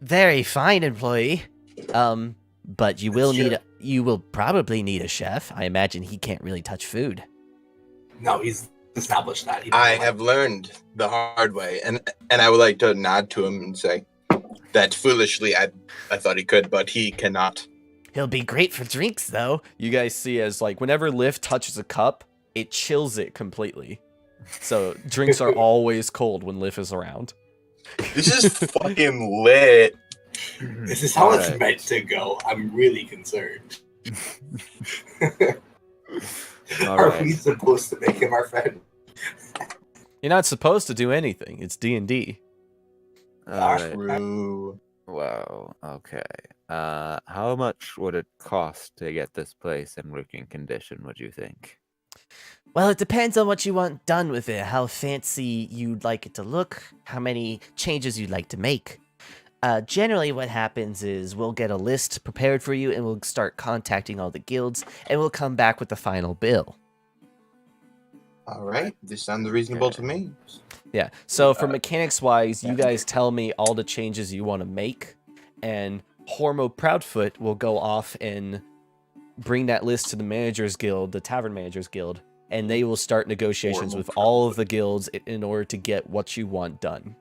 very fine employee. But you will probably need a chef. I imagine he can't really touch food. No, he's established that. I have learned the hard way, and I would like to nod to him and say that foolishly I thought he could, but he cannot. He'll be great for drinks, though. You guys see as like whenever Lift touches a cup, it chills it completely. So drinks are always cold when Lift is around. This is fucking lit. This is how it's Alright. meant to go. I'm really concerned. Are we Alright. supposed to make him our friend? You're not supposed to do anything. It's D&D. Alright. True. Wow. Okay. How much would it cost to get this place in working condition, would you think? Well, it depends on what you want done with it, how fancy you'd like it to look, how many changes you'd like to make. Generally, what happens is we'll get a list prepared for you, and we'll start contacting all the guilds, and we'll come back with the final bill. All right, this sounds reasonable to me. Yeah. So for mechanics-wise, you guys tell me all the changes you want to make, and Hormo Proudfoot will go off and bring that list to the Managers Guild, the Tavern Managers Guild, and they will start negotiations Hormo with all of the guilds in order to get what you want done.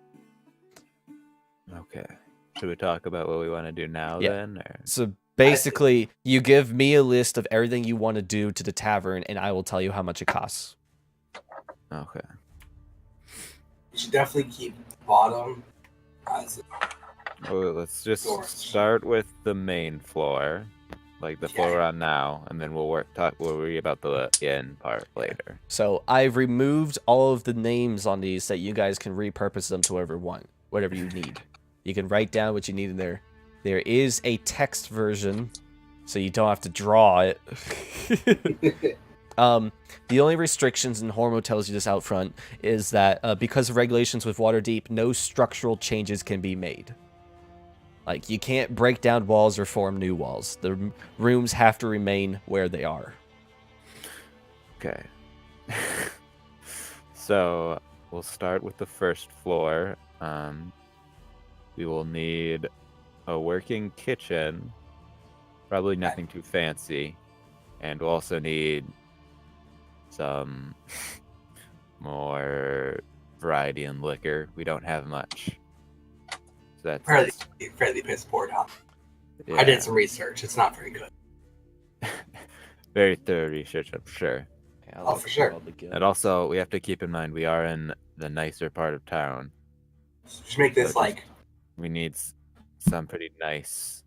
Okay. Should we talk about what we want to do now Yeah. then? Or... So basically, you give me a list of everything you want to do to the tavern, and I will tell you how much it costs. Okay. You should definitely keep the bottom as Well, let's just Doors. start with the main floor, like the floor we're on now, and then we'll worry about the inn part later. So I've removed all of the names on these so that you guys can repurpose them to whatever you need. You can write down what you need in there. There is a text version, so you don't have to draw it. The only restrictions, and Hormo tells you this out front, is that because of regulations with Waterdeep, no structural changes can be made. Like, you can't break down walls or form new walls. The rooms have to remain where they are. Okay. So we'll start with the first floor. We will need a working kitchen, probably nothing too fancy, and we'll also need some more variety in liquor. We don't have much. So that's fairly piss poor, huh? yeah, I did some research. It's not very good. very thorough research, I'm sure. Yeah, Oh, for sure. And also, we have to keep in mind we are in the nicer part of town. Just make this like We need some pretty nice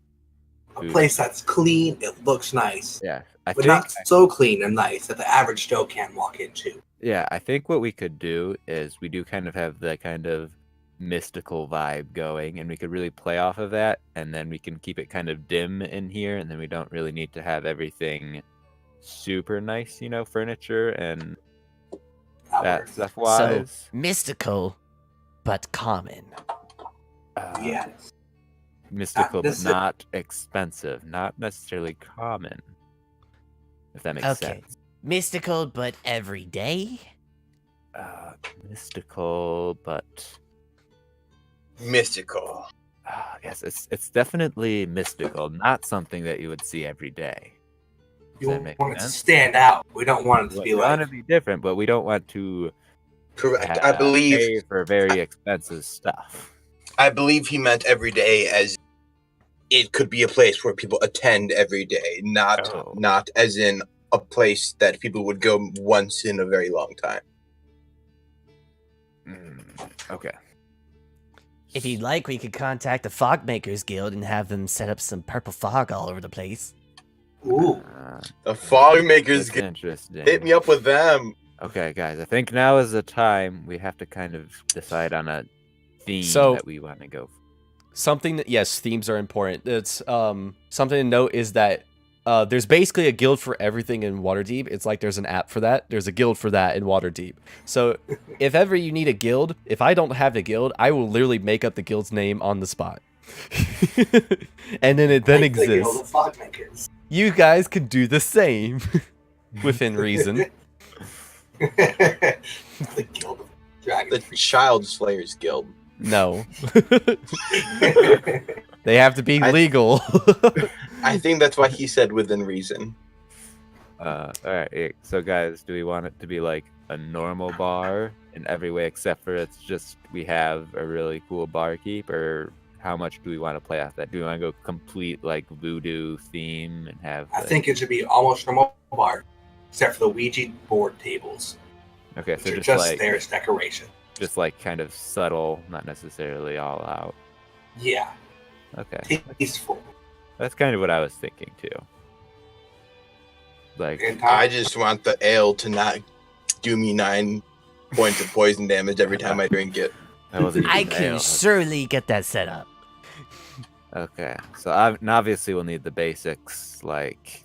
a food. place that's clean. It looks nice, Yeah, I but think. not so clean and nice that the average Joe can't walk into. Yeah, I think what we could do is we do kind of have the kind of mystical vibe going, and we could really play off of that, and then we can keep it kind of dim in here, and then we don't really need to have everything super nice, furniture and That that works. stuff wise. Mystical, but common. Yes. Mystical, this but is- not expensive, not necessarily common. If that makes Okay. sense. Mystical, but everyday? Mystical, but Mystical. yes, it's definitely mystical, not something that you would see every day. You that make want it to sense? stand out. We don't want it to We be want like to be different, but we don't want to Correct. I believe pay for very expensive stuff. he meant every day as it could be a place where people attend every day, not Oh. not as in a place that people would go once in a very long time. Okay. If you'd like, we could contact the Fogmakers Guild and have them set up some purple fog all over the place. ooh. The fog makers That's interesting. hit me up with them. Okay, guys, I think now is the time we have to kind of decide on a theme So- that we want to go for. Something that, yes, themes are important. It's something to note is that there's basically a guild for everything in Waterdeep. It's like there's an app for that. There's a guild for that in Waterdeep. So if ever you need a guild, if I don't have the guild, I will literally make up the guild's name on the spot. And then it then Like the Guild exists. of Fog Makers. You guys can do the same within reason. The Guild of The Dragons. Child Slayers Guild. No. They have to be legal. I think that's why he said within reason. All right. So, guys, do we want it to be like a normal bar in every way except for it's just we have a really cool barkeep, or how much do we want to play off that? Do we want to go complete like voodoo theme and have? I think it should be almost normal bar, except for the Ouija board tables, Okay, which so are just just like there as decoration. just like kind of subtle, not necessarily all out. Yeah, Okay, tasteful. that's kind of what I was thinking too. Like, And I just want the ale to not do me 9 points of poison damage every time I drink it. I wasn't I even can ale. surely get that set up. Okay, so and obviously we'll need the basics like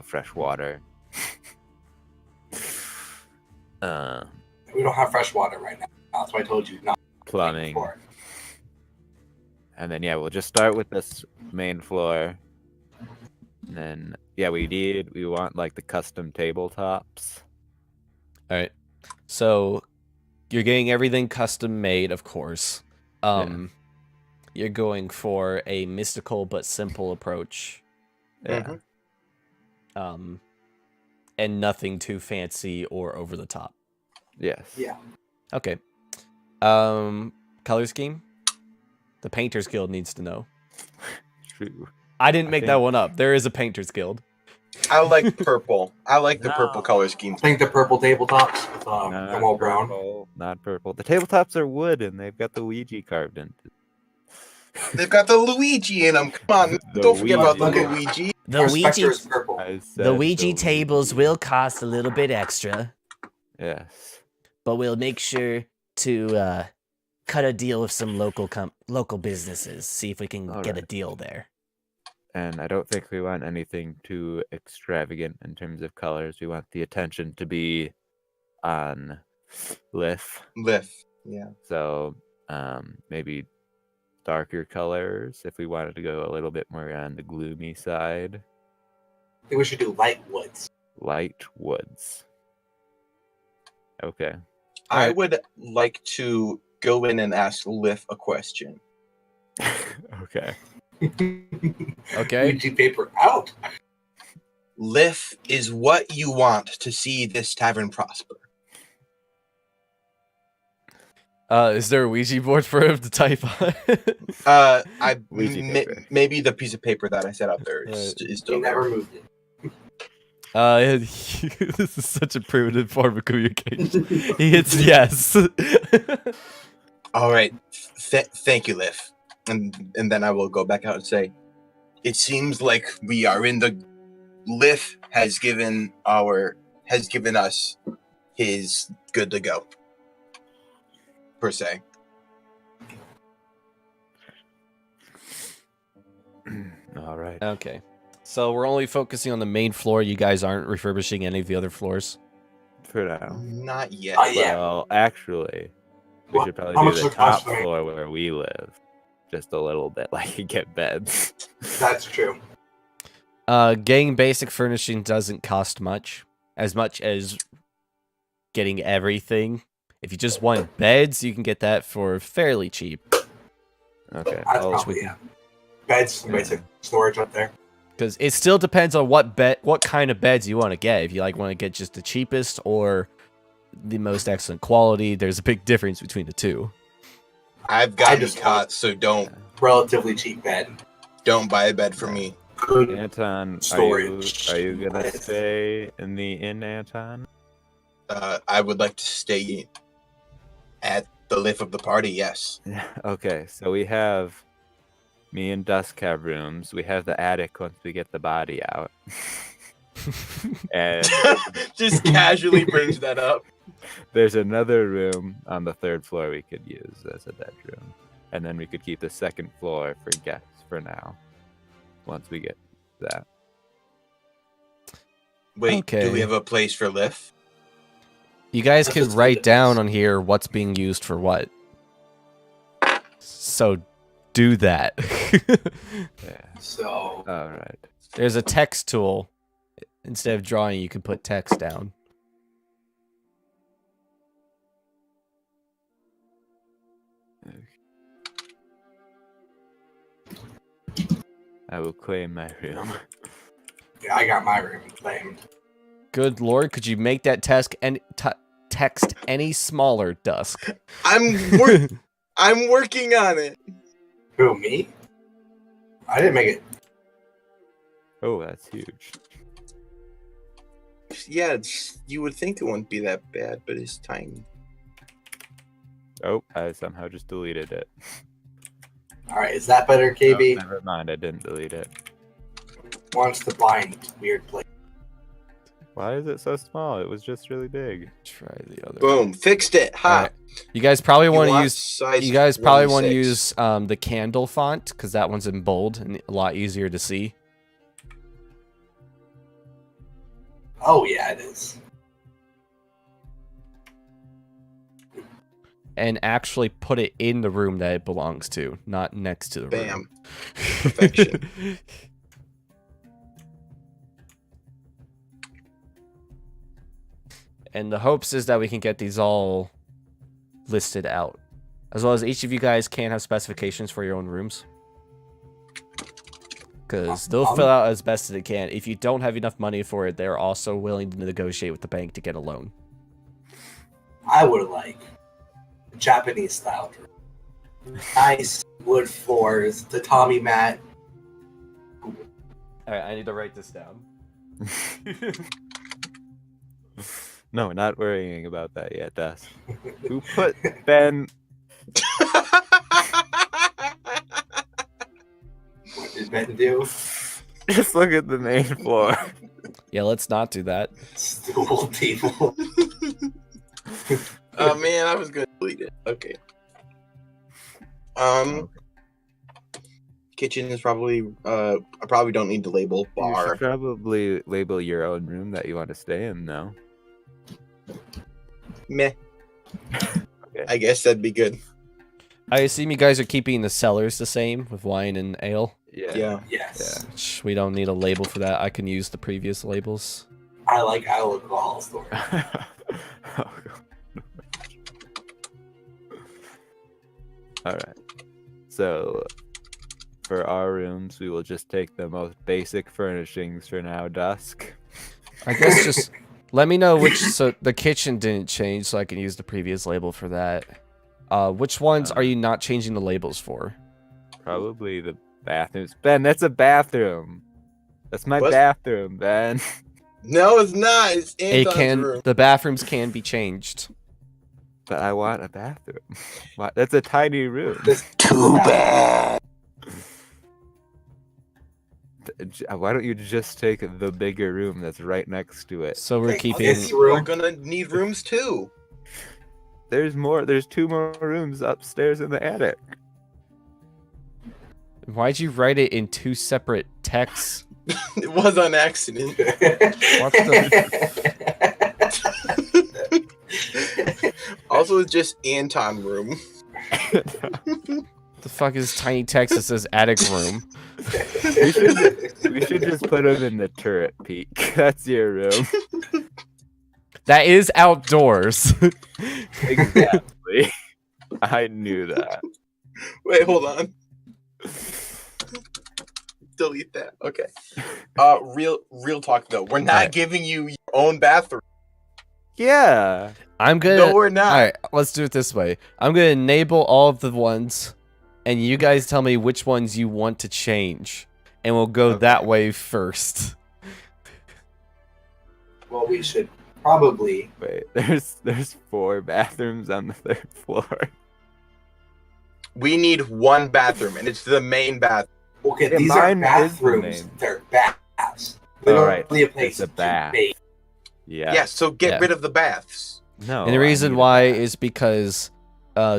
fresh water. we don't have fresh water right now. That's why I told you not Plumbing, before. and then we'll just start with this main floor. And then we want like the custom tabletops. All right. So you're getting everything custom made, of course. You're going for a mystical but simple approach. Yeah. Mhm. And nothing too fancy or over the top. Yes. Yeah. Okay. Color scheme? The Painters Guild needs to know. True. I didn't I make think- that one up. There is a Painters Guild. I like purple. I like the purple No. color scheme. I think the purple tabletops with Not emerald brown. purple, not purple. The tabletops are wood, and they've got the Ouija carved into. They've got the Luigi in them. Come on, The don't forget about the Ouija. Luigi. The Our specter Ouija, is purple. I said the Ouija tables Ouija. will cost a little bit extra, Yes. but we'll make sure to cut a deal with some local businesses. See if we can All get a right. deal there. And I don't think we want anything too extravagant in terms of colors. We want the attention to be on Lith. Lift. Yeah. So maybe darker colors if we wanted to go a little bit more on the gloomy side. I think we should do light woods. Light woods. Okay. I Alright. would like to go in and ask Liff a question. Okay. Okay. Ouija paper out. Liff, is what you want to see this tavern prosper? Is there a Ouija board for him to type on? Ouija paper. Maybe the piece of paper that I set out there is He still there. never moved it. This is such a primitive form of communication. He hits yes. All right, thank you, Liff. And then I will go back out and say, it seems like we are in the. Liff has given us his good to go. Per se. All right. Okay. So we're only focusing on the main floor. You guys aren't refurbishing any of the other floors. For now. Not yet. Yeah. Well, actually, we Well, should probably how do much the does it top cost for me? floor where we live. Just a little bit, like get beds. That's true. Getting basic furnishing doesn't cost much as getting everything. If you just want beds, you can get that for fairly cheap. Okay. That's I'll- probably, yeah. Beds, basic storage up there. Because it still depends on what kind of beds you want to get. If you want to get just the cheapest or the most excellent quality, there's a big difference between the two. I've got I you just caught, so don't Relatively cheap bed. buy a bed for me. Good. Anton, Storage. are you gonna stay in the inn, Anton? I would like to stay at the lift of the party. Yes. Yeah. Okay. So we have me and Dusk have rooms. We have the attic once we get the body out. And Just casually brings that up. there's another room on the 3rd floor we could use as a bedroom. And then we could keep the 2nd floor for guests for now. Once we get that. Wait, Okay. do we have a place for lift? You guys Let's can just write do this. down on here what's being used for what. So do that. Yeah. So, All right. There's a text tool. Instead of drawing, you can put text down. I will claim my room. Yeah, I got my room claimed. Good lord, could you make that text any smaller, Dusk? I'm working on it. Who, me? I didn't make it. Oh, that's huge. Yeah, you would think it wouldn't be that bad, but it's tiny. Oh, I somehow just deleted it. Alright, is that better, Oh, KB? never mind, I didn't delete it. Wants to bind weird place. Why is it so small? It was just really big. Try the other. Boom, fixed it. Ha. Alright. You guys probably want to want use. size You guys probably want to 26. use the candle font because that one's in bold and a lot easier to see. Oh, yeah, it is. And actually put it in the room that it belongs to, not next to the Bam. room. Perfection. And the hopes is that we can get these all listed out. As well as each of you guys can have specifications for your own rooms. Because they'll fill out as best as they can. If you don't have enough money for it, they're also willing to negotiate with the bank to get a loan. I would like a Japanese style room. Nice wood floors, tatami mat. Alright, I need to write this down. No, not worrying about that yet, Dust. Who put Ben? What did Ben do? Just look at the main floor. Yeah, let's not do that. Stool table. Oh man, I was gonna delete it. Okay. Kitchen is probably. I probably don't need to label You bar. should probably label your own room that you want to stay in, though. Meh. Okay. I guess that'd be good. I assume you guys are keeping the cellars the same with wine and ale. Yeah. Yes. We don't need a label for that. I can use the previous labels. I like alcohol store. Alright. So, for our rooms, we will just take the most basic furnishings for now, Dusk. I guess just let me know which. So the kitchen didn't change, so I can use the previous label for that. Which ones are you not changing the labels for? Probably the bathrooms. Ben, that's a bathroom. That's my What? bathroom, Ben. No, it's not. It's It Anton's can. room. The bathrooms can be changed. But I want a bathroom. Why- That's a tiny room. Too bad. Why don't you just take the bigger room that's right next to it? So we're Okay, keeping. this We're room. gonna need rooms too. There's more. There's 2 more rooms upstairs in the attic. Why'd you write it in 2 separate texts? It was on accident. What Also, it's just Anton room. The fuck is tiny text that says attic room? We should just put them in the turret peak. That's your room. That is outdoors. Exactly. I knew that. Wait, hold on. Delete that. Okay. Real talk though. We're not Alright. giving you your own bathroom. Yeah. I'm gonna. No, we're not. All right, let's do it this way. I'm gonna enable all of the ones, and you guys tell me which ones you want to change, and we'll go that way first. Well, we should probably. Wait. There's 4 bathrooms on the 3rd floor. We need one bathroom, and it's the main bathroom. Okay, Yeah, these are mine is the bathrooms. name. They're baths. They don't Alright, need a place it's a to bath. bathe. Yeah. Yeah, so get Yeah. rid of the baths. No. And the I reason need a why bath. is because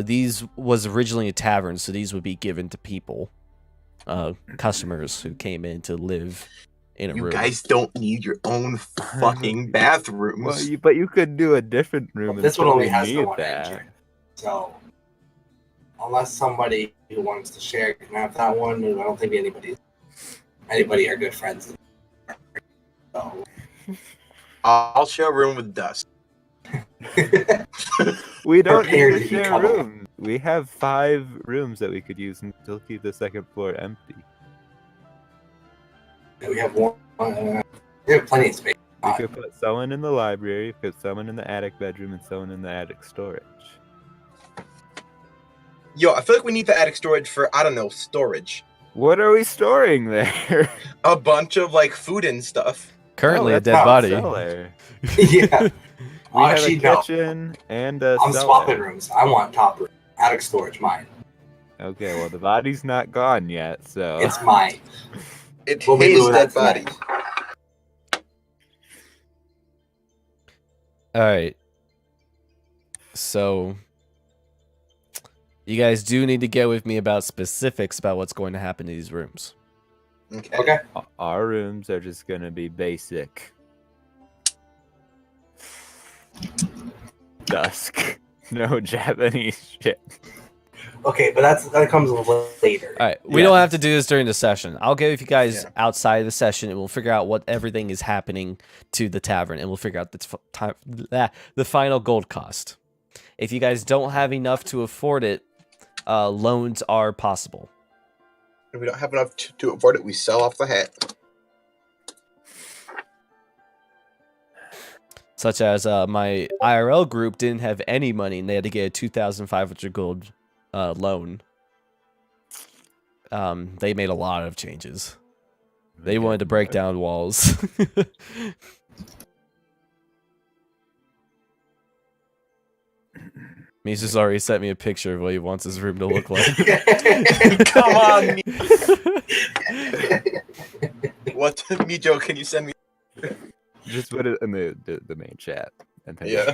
these was originally a tavern, so these would be given to people, customers who came in to live in a You room. guys don't need your own fucking bathrooms. Well, but you could do a different room. Well, and this one still only has the need one that. entrance. So, unless somebody who wants to share can have that one, I don't think anybody are good friends. So, I'll share a room with Dust. We don't Prepared need to to share become a- rooms. We have 5 rooms that we could use and still keep the 2nd floor empty. We have one. We have plenty of space. We could put someone in the library, put someone in the attic bedroom, and someone in the attic storage. Yo, I feel like we need the attic storage for, I don't know, storage. What are we storing there? A bunch of, like, food and stuff. Currently No, a that's dead not body. cellar. Yeah. We have Actually, a no. kitchen and a I'm cellar. swapping rooms. I want top room. Attic storage, mine. Okay, well the body's not gone yet, so It's mine. It's We'll be his doing dead that body. tonight. All right. So you guys do need to get with me about specifics about what's going to happen in these rooms. Okay. Okay. our rooms are just gonna be basic. Dusk. No Japanese shit. Okay, but that comes later. All right, we Yeah. don't have to do this during the session. I'll get with you guys Yeah. outside of the session, and we'll figure out what everything is happening to the tavern, and we'll figure out the final gold cost. If you guys don't have enough to afford it, loans are possible. If we don't have enough to afford it, we sell off the hat. Such as my IRL group didn't have any money, and they had to get a 2,500 gold loan. They made a lot of changes. They wanted to break down walls. Misa's already sent me a picture of what he wants his room to look like. Come on, what, Mijo? Can you send me? Just put it in the main chat. And then Yeah.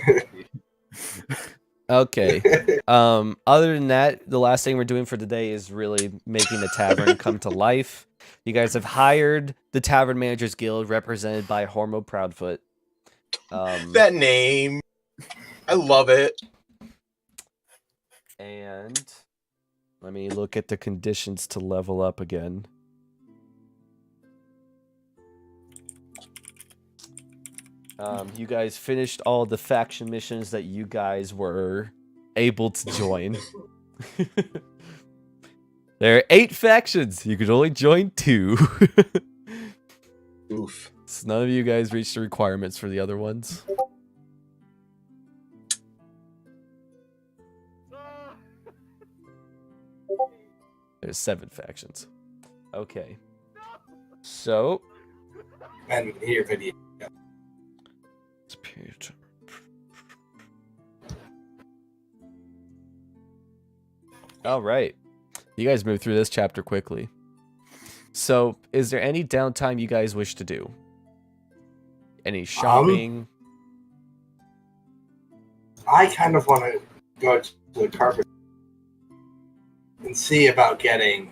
Okay. Other than that, the last thing we're doing for today is really making the tavern come to life. You guys have hired the Tavern Managers Guild, represented by Hormo Proudfoot. That name. I love it. And let me look at the conditions to level up again. You guys finished all the faction missions that you guys were able to join. There are 8 factions. You could only join 2. Oof. So none of you guys reached the requirements for the other ones. There's 7 factions. Okay. So And we can hear your video. all right. You guys moved through this chapter quickly. So, is there any downtime you guys wish to do? Any shopping? I kind of want to go to the carpet and see about getting.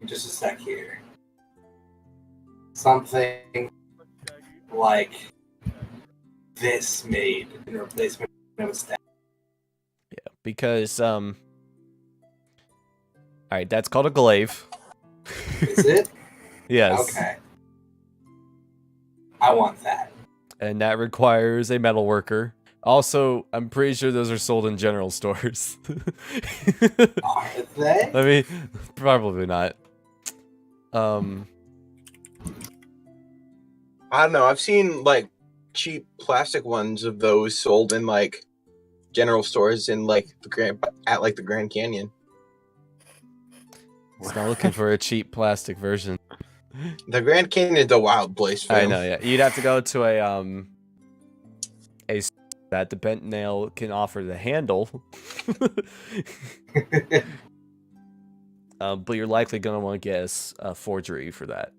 Just a sec here. Something like this made in replacement of a staff. Yeah, because all right, that's called a glaive. Is it? Yes. Okay. I want that. And that requires a metal worker. Also, I'm pretty sure those are sold in general stores. Are they? I mean, probably not. I don't know. I've seen like cheap plastic ones of those sold in like general stores in like the Grand Canyon. It's not looking for a cheap plastic version. The Grand Canyon is a wild place. I Fam. know, yeah. You'd have to go to a that the bent nail can offer the handle. But you're likely gonna want to get a forgery for that,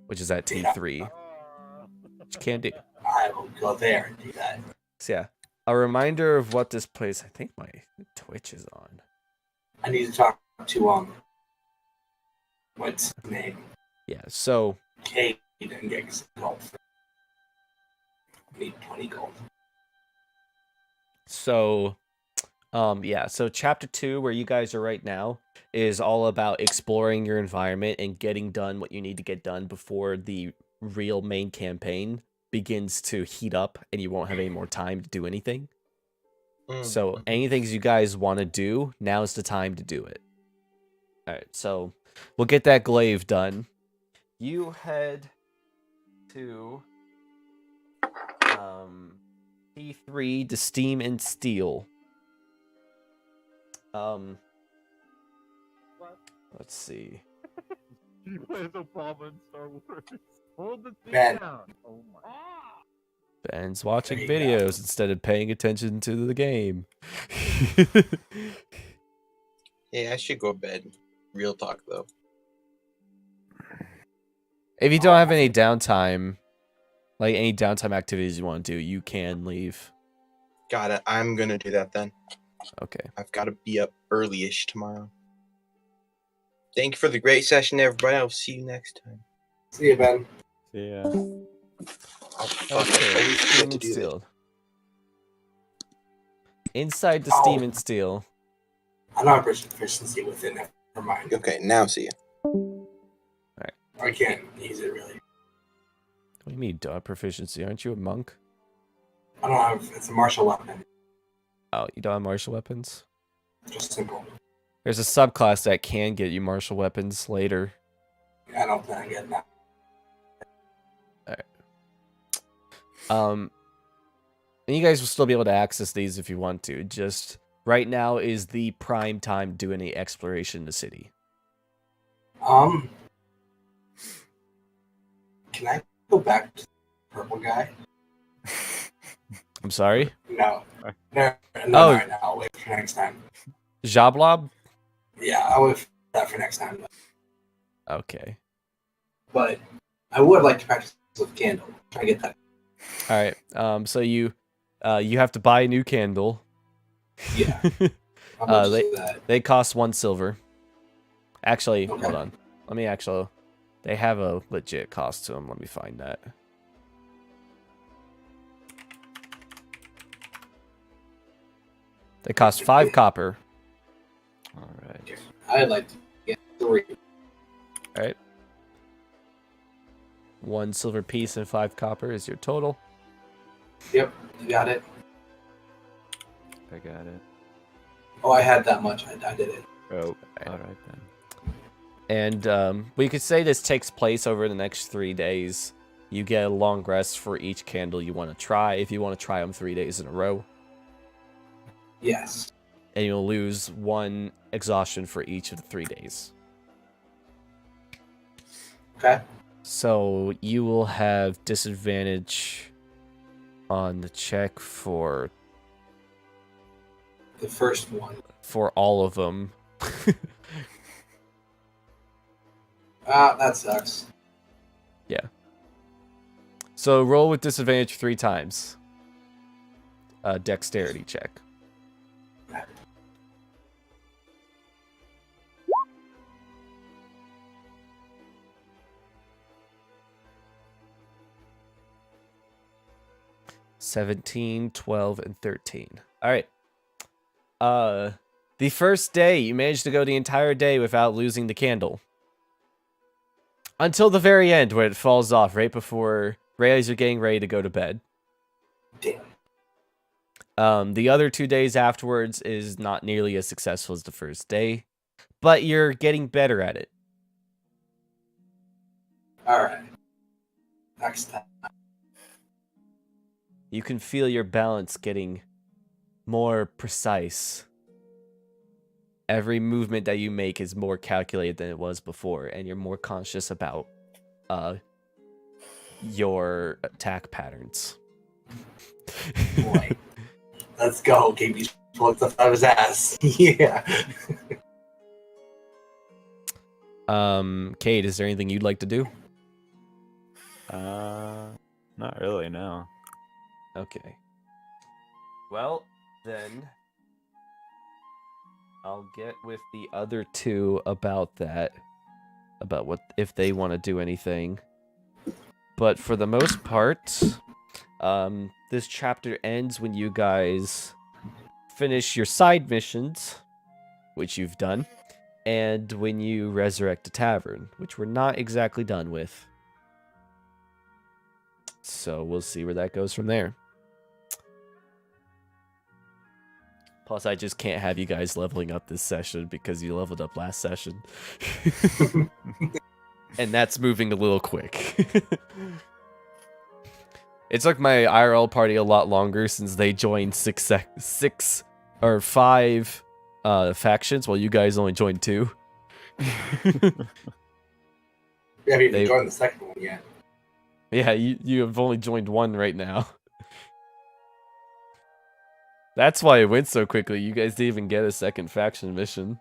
which is at T3, which you can't do. I will go there and do that. So yeah, a reminder of what this place. I think my Twitch is on. I need to talk to what's his name? Yeah, so Kate and get some gold. I need 20 gold. So, yeah, so chapter 2, where you guys are right now, is all about exploring your environment and getting done what you need to get done before the real main campaign begins to heat up and you won't have any more time to do anything. So anything you guys want to do, now's the time to do it. All right, so we'll get that glaive done. You head to P3 to Steam and Steel. Let's see. He plays Obama in Star Wars. Hold the thing Ben. down. Oh my. Ben's watching There you go. videos instead of paying attention to the game. Hey, I should go to bed. Real talk, though. If you don't have any downtime, like any downtime activities you want to do, you can leave. Got it. I'm gonna do that then. Okay. I've got to be up early-ish tomorrow. Thank you for the great session, everybody. I'll see you next time. See you, Ben. Yeah. Oh, fuck, I Okay. always forget Steam to and do this. Steel. Inside the Oh. Steam and Steel. I don't have proficiency with it. Never mind. Okay, now see you. I can't use it really. What do you mean, duh? Proficiency? Aren't you a monk? I don't have. It's a martial weapon. Oh, you don't have martial weapons? Just simple. There's a subclass that can get you martial weapons later. I don't plan on getting that. And you guys will still be able to access these if you want to. Just right now is the prime time to do any exploration in the city. Can I go back to the purple guy? I'm sorry? No. No, Oh. no, I'll wait for next time. Jablob? Yeah, I'll wait for that for next time. Okay. But I would like to practice with candle. Try to get that. Alright. So you have to buy a new candle. Yeah. How much they- is that? They cost 1 silver. Actually, Okay. hold on. Let me actually... They have a legit cost to them. Let me find that. They cost 5 copper. All right. I'd like to get 3. Alright. 1 silver piece and 5 copper is your total. Yep, you got it. I got it. Oh, I had that much. I did it. Oh, all right then. And we could say this takes place over the next 3 days. You get a long rest for each candle you want to try, if you want to try them 3 days in a row. Yes. And you'll lose 1 exhaustion for each of the 3 days. Okay. So you will have disadvantage on the check for The first one. all of them. That sucks. So roll with disadvantage 3 times. Dexterity check. (17, 12, and 13). All right. The first day, you managed to go the entire day without losing the candle. Until the very end, where it falls off right as you're getting ready to go to bed. Damn. The other 2 days afterwards is not nearly as successful as the first day, but you're getting better at it. Alright. Next time. You can feel your balance getting more precise. Every movement that you make is more calculated than it was before, and you're more conscious about your attack patterns. Boy. Let's go. KB pulled stuff out of his ass. Yeah. Kate, is there anything you'd like to do? Not really, no. Okay. Well, then I'll get with the other 2 about that. About what if they want to do anything. But for the most part, this chapter ends when you guys finish your side missions, which you've done, and when you resurrect a tavern, which we're not exactly done with. So we'll see where that goes from there. Plus, I just can't have you guys leveling up this session because you leveled up last session. And that's moving a little quick. It took my IRL party a lot longer since they joined five factions, while you guys only joined 2. We haven't even joined the second one yet. Yeah, you have only joined 1 right now. That's why it went so quickly. You guys didn't even get a second faction mission.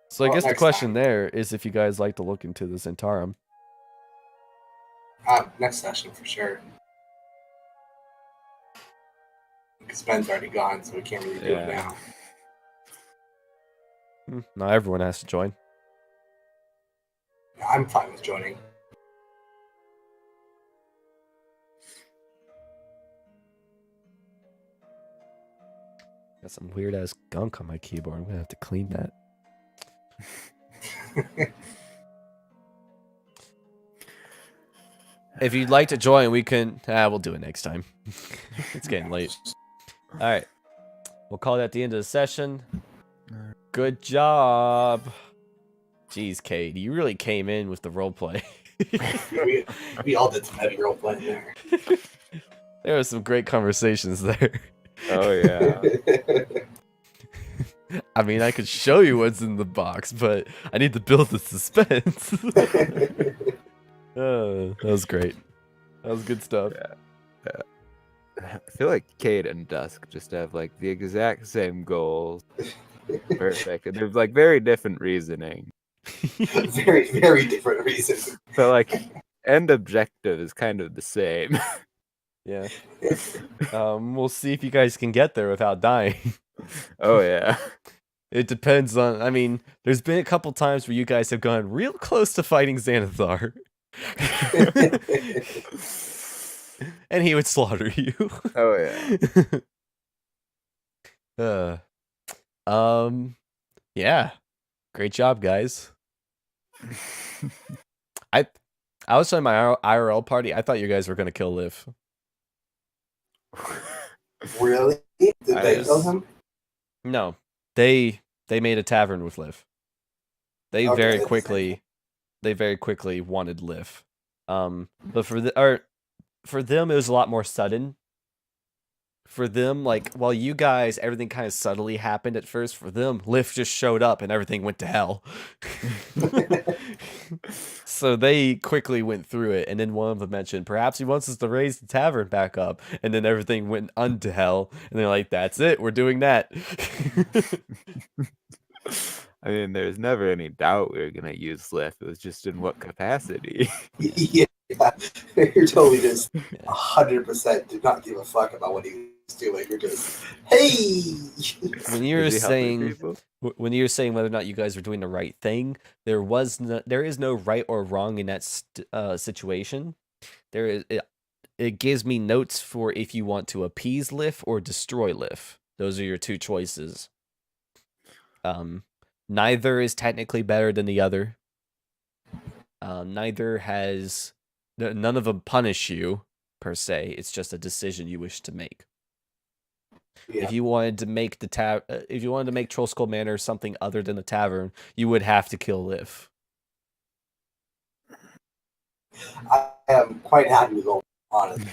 So I guess the question there is if you guys like to look into the Zentarum. Next session for sure. Because Ben's already gone, so we can't really do it now. Not everyone has to join. I'm fine with joining. Got some weird ass gunk on my keyboard. I'm gonna have to clean that. If you'd like to join, we can. We'll do it next time. It's getting late. All right, we'll call it at the end of the session. Good job. Jeez, Kate, you really came in with the roleplay. we all did some heavy roleplay there. There were some great conversations there. Oh yeah. I mean, I could show you what's in the box, but I need to build the suspense. That was great. That was good stuff. Yeah. I feel like Cade and Dusk just have like the exact same goals. Perfect. And there's like very different reasoning. Very, very different reasons. But like end objective is kind of the same. Yeah. We'll see if you guys can get there without dying. Oh yeah. It depends on. I mean, there's been a couple times where you guys have gone real close to fighting Xanathar. And he would slaughter you. Oh yeah. Yeah. Great job, guys. I was telling my IRL party, I thought you guys were gonna kill Liv. Really? Did they kill him? No. They made a tavern with Liv. They very quickly wanted Liv. But for them it was a lot more sudden. For them, like, while you guys, everything kind of subtly happened at first, for them, Liv just showed up and everything went to hell. So they quickly went through it, and then one of them mentioned, perhaps he wants us to raise the tavern back up, and then everything went unto hell, and they're like, that's it, we're doing that. I mean, there's never any doubt we were gonna use Lift. It was just in what capacity. Yeah, you're totally just 100% did not give a fuck about what he was doing. You're just, hey. When you were saying whether or not you guys were doing the right thing, there is no right or wrong in that situation. It gives me notes for if you want to appease Lif or destroy Lif. Those are your two choices. Neither is technically better than the other. None of them punish you per se. It's just a decision you wish to make. Yeah. If you wanted to make Trollskull Manor something other than a tavern, you would have to kill Liv. I am quite happy to go on.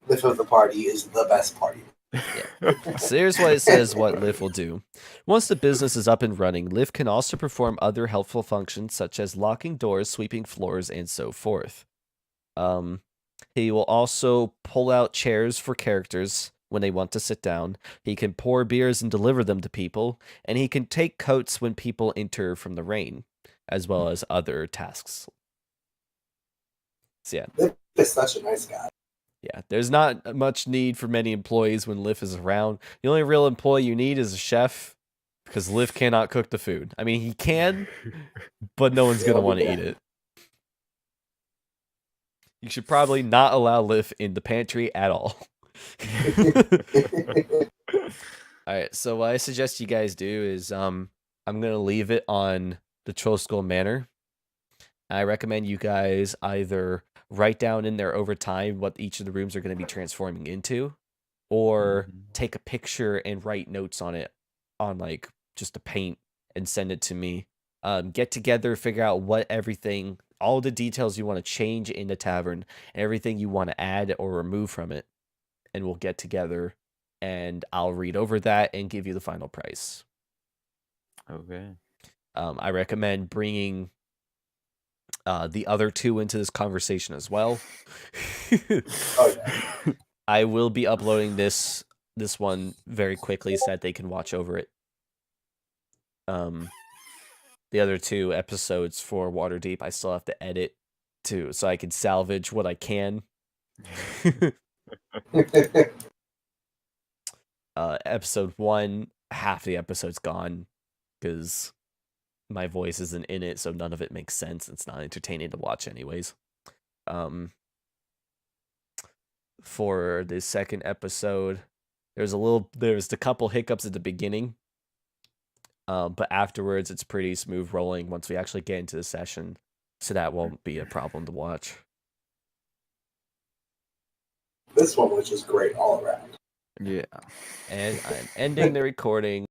Liv of the party is the best party. Yeah. So here's what it says what Liv will do. Once the business is up and running, Liv can also perform other helpful functions such as locking doors, sweeping floors, and so forth. He will also pull out chairs for characters when they want to sit down. He can pour beers and deliver them to people, and he can take coats when people enter from the rain, as well as other tasks. So yeah. Liv is such a nice guy. Yeah, there's not much need for many employees when Liv is around. The only real employee you need is a chef, because Liv cannot cook the food. I mean, he can, but no one's going to want to eat it. You should probably not allow Liv in the pantry at all. Alright, so what I suggest you guys do is, I'm going to leave it on the Trollskull Manor. I recommend you guys either write down in there over time what each of the rooms are going to be transforming into, or take a picture and write notes on it on like just a paint and send it to me. Get together, figure out what everything, all the details you want to change in the tavern, everything you want to add or remove from it, and we'll get together and I'll read over that and give you the final price. Okay. I recommend bringing the other two into this conversation as well. Oh, yeah. I will be uploading this one very quickly so that they can watch over it. The other 2 episodes for Waterdeep, I still have to edit too, so I can salvage what I can. Episode 1, half the episode's gone because my voice isn't in it, so none of it makes sense. It's not entertaining to watch anyways. For the second episode, there's a couple hiccups at the beginning. But afterwards it's pretty smooth rolling once we actually get into the session, so that won't be a problem to watch. This one was just great all around. Yeah. And I'm ending the recording.